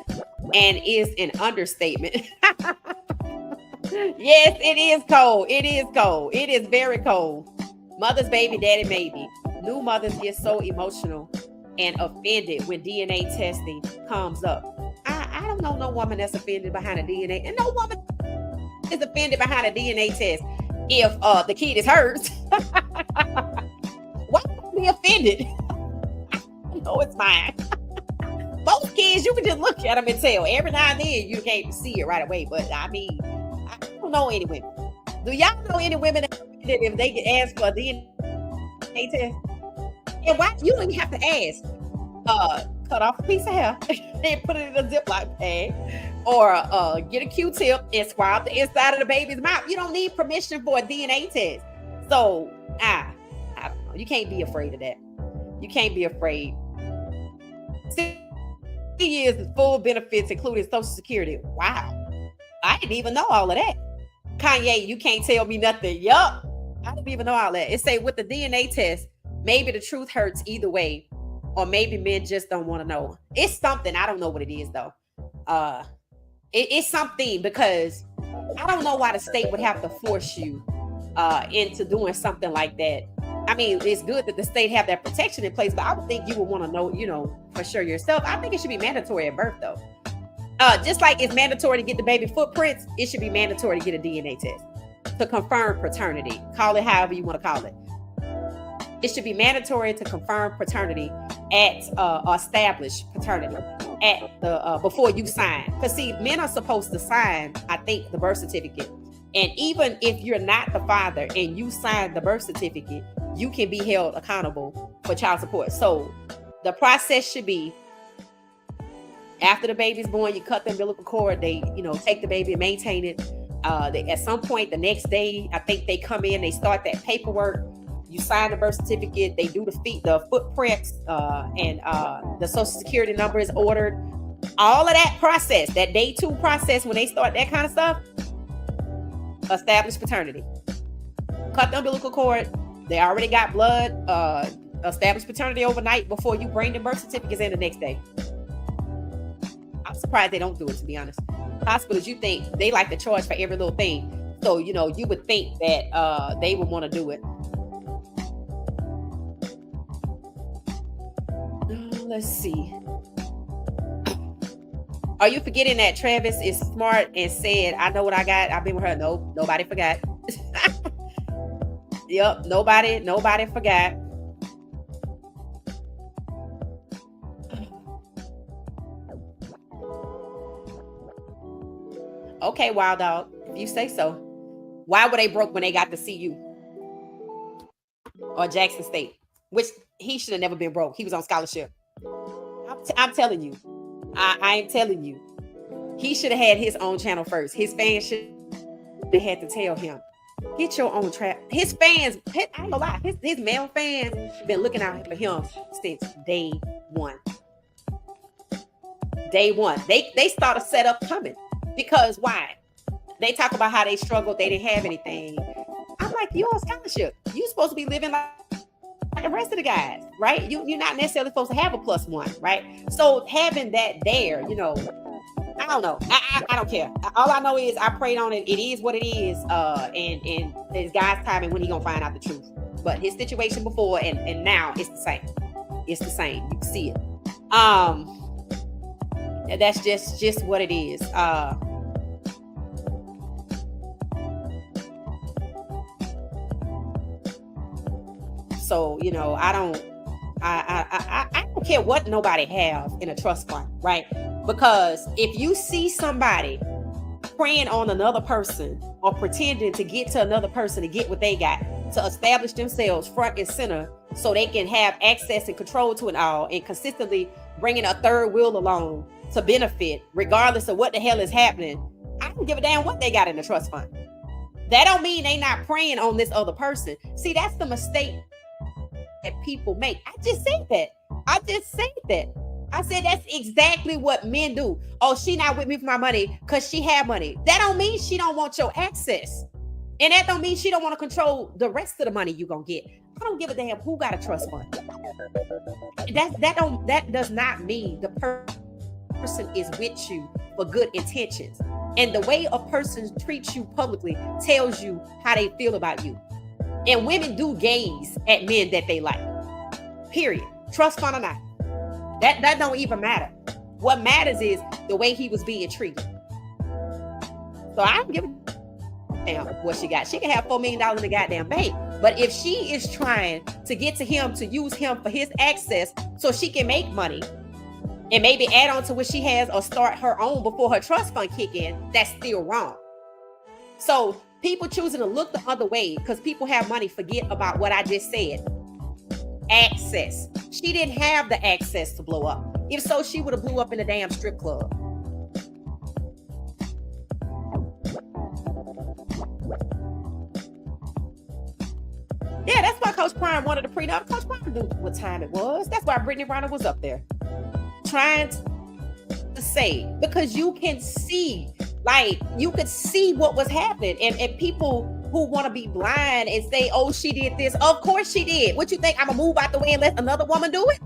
and is an understatement. Yes, it is cold. It is cold. It is very cold. Mother's baby, daddy maybe. New mothers get so emotional and offended when DNA testing comes up. I don't know no woman that's offended behind a DNA, and no woman is offended behind a DNA test if the kid is hers. Why would I be offended? No, it's mine. Most kids, you can just look at them and tell. Every now and then, you can't see it right away. But I mean, I don't know any women. Do y'all know any women that if they get asked for a DNA test? And why you don't even have to ask? Cut off a piece of hair and put it in a Ziploc bag, or get a Q-tip and swab the inside of the baby's mouth. You don't need permission for a DNA test. So, I don't know. You can't be afraid of that. You can't be afraid. 6 years of full benefits, including Social Security. Wow. I didn't even know all of that. Kanye, you can't tell me nothing. Yup. I didn't even know all that. It say with the DNA test, maybe the truth hurts either way, or maybe men just don't want to know. It's something. I don't know what it is though. It's something, because I don't know why the state would have to force you into doing something like that. I mean, it's good that the state have that protection in place, but I would think you would want to know, for sure yourself. I think it should be mandatory at birth though. Just like it's mandatory to get the baby footprints, it should be mandatory to get a DNA test to confirm paternity. Call it however you want to call it. It should be mandatory to confirm paternity at established paternity at the before you sign. Because see, men are supposed to sign, I think, the birth certificate. And even if you're not the father and you sign the birth certificate, you can be held accountable for child support. So the process should be, after the baby's born, you cut the umbilical cord, they, take the baby and maintain it. At some point the next day, I think they come in, they start that paperwork. You sign the birth certificate, they do the footprints, and the social security number is ordered. All of that process, that day 2 process, when they start that kind of stuff, establish paternity. Cut the umbilical cord. They already got blood. Establish paternity overnight before you bring the birth certificates in the next day. I'm surprised they don't do it, to be honest. Hospitals, you think they like to charge for every little thing. So, you know, you would think that they would want to do it. Let's see. Are you forgetting that Travis is smart and said, I know what I got. I've been with her. No, nobody forgot. Yep, nobody forgot. Okay, Wild Dog, if you say so. Why were they broke when they got to CU or Jackson State? Which he should have never been broke. He was on scholarship. I'm telling you. I am telling you. He should have had his own channel first. His fans should have had to tell him, get your own trap. His fans, I ain't gonna lie, his male fans been looking out for him since day 1. Day 1. They start a setup coming. Because why? They talk about how they struggled, they didn't have anything. I'm like, you on scholarship. You supposed to be living like the rest of the guys, right? You're not necessarily supposed to have a +1, right? So having that there, you know, I don't know. I don't care. All I know is I prayed on it. It is what it is. And it's God's timing when he gonna find out the truth. But his situation before and now it's the same. It's the same. You can see it. That's just what it is. So, you know, I don't care what nobody have in a trust fund, right? Because if you see somebody preying on another person or pretending to get to another person to get what they got, to establish themselves front and center so they can have access and control to it all, and consistently bringing a third wheel along to benefit, regardless of what the hell is happening, I don't give a damn what they got in the trust fund. That don't mean they not preying on this other person. See, that's the mistake that people make. I just said that. I said that's exactly what men do. Oh, she not with me for my money because she have money. That don't mean she don't want your access. And that don't mean she don't want to control the rest of the money you gonna get. I don't give a damn who got a trust fund. That does not mean the person is with you for good intentions. And the way a person treats you publicly tells you how they feel about you. And women do gaze at men that they like. Period. Trust fund or not. That don't even matter. What matters is the way he was being treated. So I don't give a damn what she got. She can have $4 million in the goddamn bank. But if she is trying to get to him, to use him for his access so she can make money and maybe add on to what she has or start her own before her trust fund kick in, that's still wrong. So people choosing to look the other way because people have money, forget about what I just said. Access. She didn't have the access to blow up. If so, she would have blew up in a damn strip club. Yeah, that's why Coach Prime wanted a prenup. Coach Prime knew what time it was. That's why Brittany Renner was up there trying to say, because you can see, like, you could see what was happening. And people who want to be blind and say, oh, she did this. Of course she did. What you think? I'm going to move out the way and let another woman do it?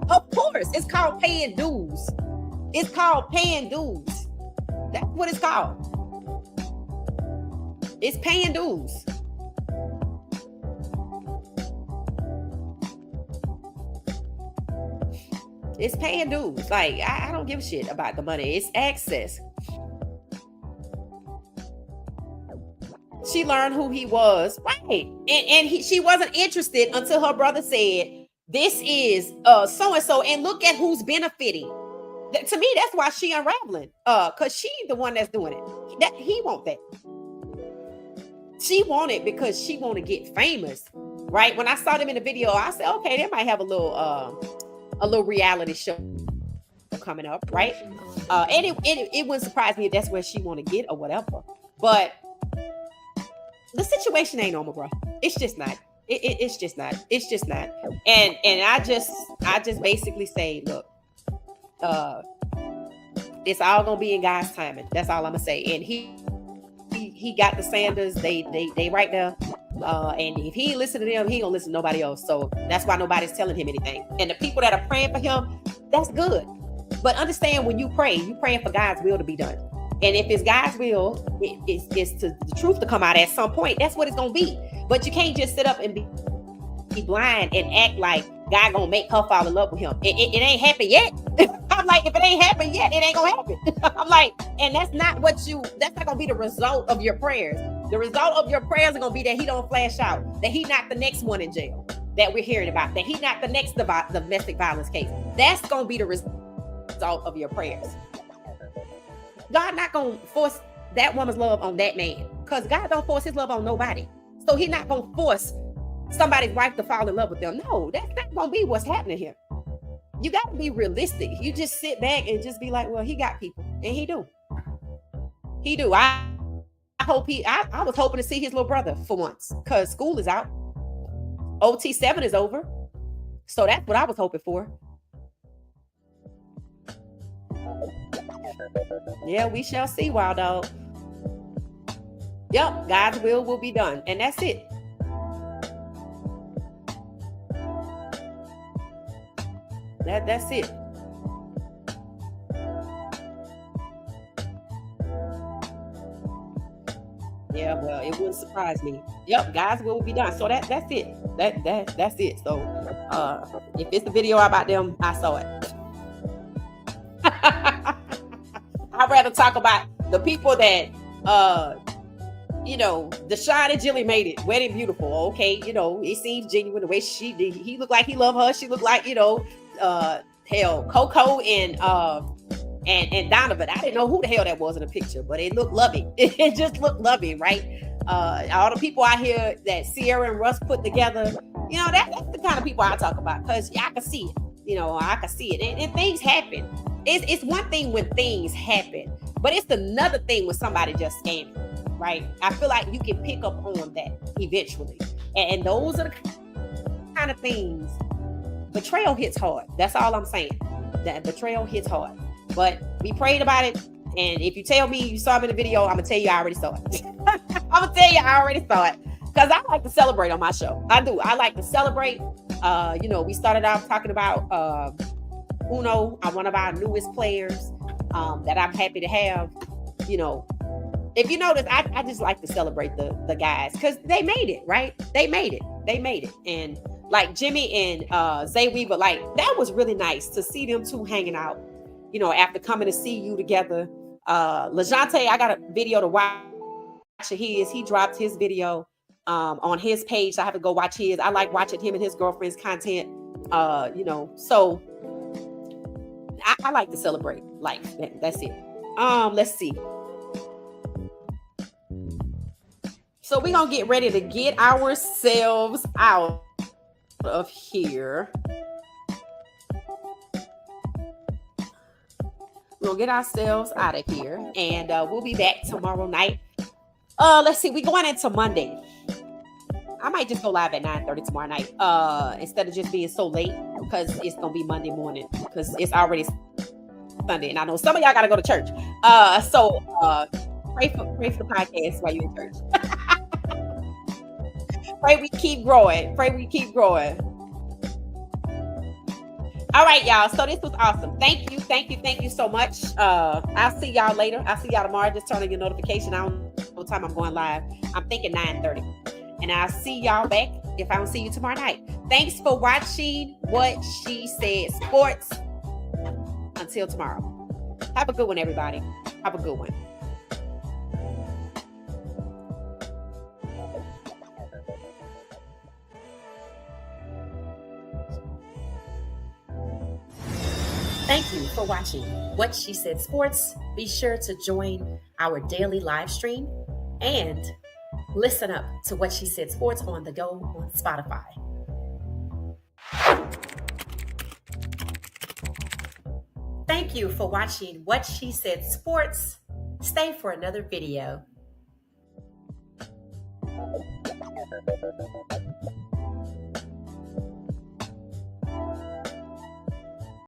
Of course. It's called paying dues. It's called paying dues. That's what it's called. It's paying dues. It's paying dues. Like, I don't give a shit about the money. It's access. She learned who he was, right? And she wasn't interested until her brother said, this is so-and-so, and look at who's benefiting. To me, that's why she unraveling. Because she the one that's doing it. He want that. She want it because she want to get famous, right? When I saw them in the video, I said, okay, they might have a little reality show coming up, right? And it wouldn't surprise me if that's where she want to get or whatever. But the situation ain't normal, bro. It's just not. It's just not. It's just not. And I just basically say, look, it's all gonna be in God's timing. That's all I'm gonna say. And he got the Sanders. They right there. And if he ain't listen to them, he ain't gonna listen to nobody else. So that's why nobody's telling him anything. And the people that are praying for him, that's good. But understand, when you pray, you praying for God's will to be done. And if it's God's will, it's to the truth to come out at some point. That's what it's gonna be. But you can't just sit up and be blind and act like God gonna make her fall in love with him. It ain't happened yet. I'm like, if it ain't happened yet, it ain't gonna happen. I'm like, and that's not gonna be the result of your prayers. The result of your prayers are gonna be that he don't flash out, that he not the next one in jail that we're hearing about, that he not the next domestic violence case. That's gonna be the result of your prayers. God not gonna force that woman's love on that man, because God don't force his love on nobody. So he's not gonna force somebody's wife to fall in love with them. No, that's not gonna be what's happening here. You got to be realistic. You just sit back and just be like, well, he got people, and he do. I was hoping to see his little brother for once, because school is out. OT7 is over. So that's what I was hoping for. Yeah, we shall see, Wild Dog. Yep, God's will be done. And that's it. That's it. Yeah, well, it wouldn't surprise me. Yep, God's will be done. So that's it. That's it. So if it's the video about them, I saw it. I'd rather talk about the people that Deshaun and Jilly made it. Wedding beautiful. Okay, it seems genuine the way she did. He looked like he loved her. She looked like, Coco and Donovan. I didn't know who the hell that was in the picture, but it looked loving. It just looked loving, right? All the people out here that Sierra and Russ put together, that's the kind of people I talk about, because I can see it. I can see it. And things happen. It's one thing when things happen, but it's another thing when somebody just scams you, right? I feel like you can pick up on that eventually. And those are the kind of things. Betrayal hits hard. That's all I'm saying. That betrayal hits hard. But we prayed about it. And if you tell me you saw me in the video, I'm going to tell you I already saw it. I'm going to tell you I already saw it. Because I like to celebrate on my show. I do. I like to celebrate. We started off talking about Uno, one of our newest players that I'm happy to have. If you notice, I just like to celebrate the guys, because they made it, right? They made it. And like Jimmy and Zay Weaver, like, that was really nice to see them two hanging out, after coming to see you together. LaJante, I got a video to watch of his. He dropped his video on his page. So I have to go watch his. I like watching him and his girlfriend's content. So I like to celebrate life. That's it. Let's see. So we're going to get ready to get ourselves out of here. We'll get ourselves out of here, and we'll be back tomorrow night. Let's see. We're going into Monday. I might just go live at 9:30 tomorrow night instead of just being so late, because it's going to be Monday morning, because it's already Sunday, and I know some of y'all got to go to church. So pray for the podcast while you're in church. Pray we keep growing. All right, y'all. So this was awesome. Thank you so much. I'll see y'all later. I'll see y'all tomorrow. Just turn on your notification. I don't know what time I'm going live. I'm thinking 9:30. And I'll see y'all back if I don't see you tomorrow night. Thanks for watching What She Said Sports. Until tomorrow. Have a good one, everybody. Have a good one. Thank you for watching What She Said Sports. Be sure to join our daily live stream and listen up to What She Said Sports on the go on Spotify. Thank you. Thank you for watching What She Said Sports. Stay for another video.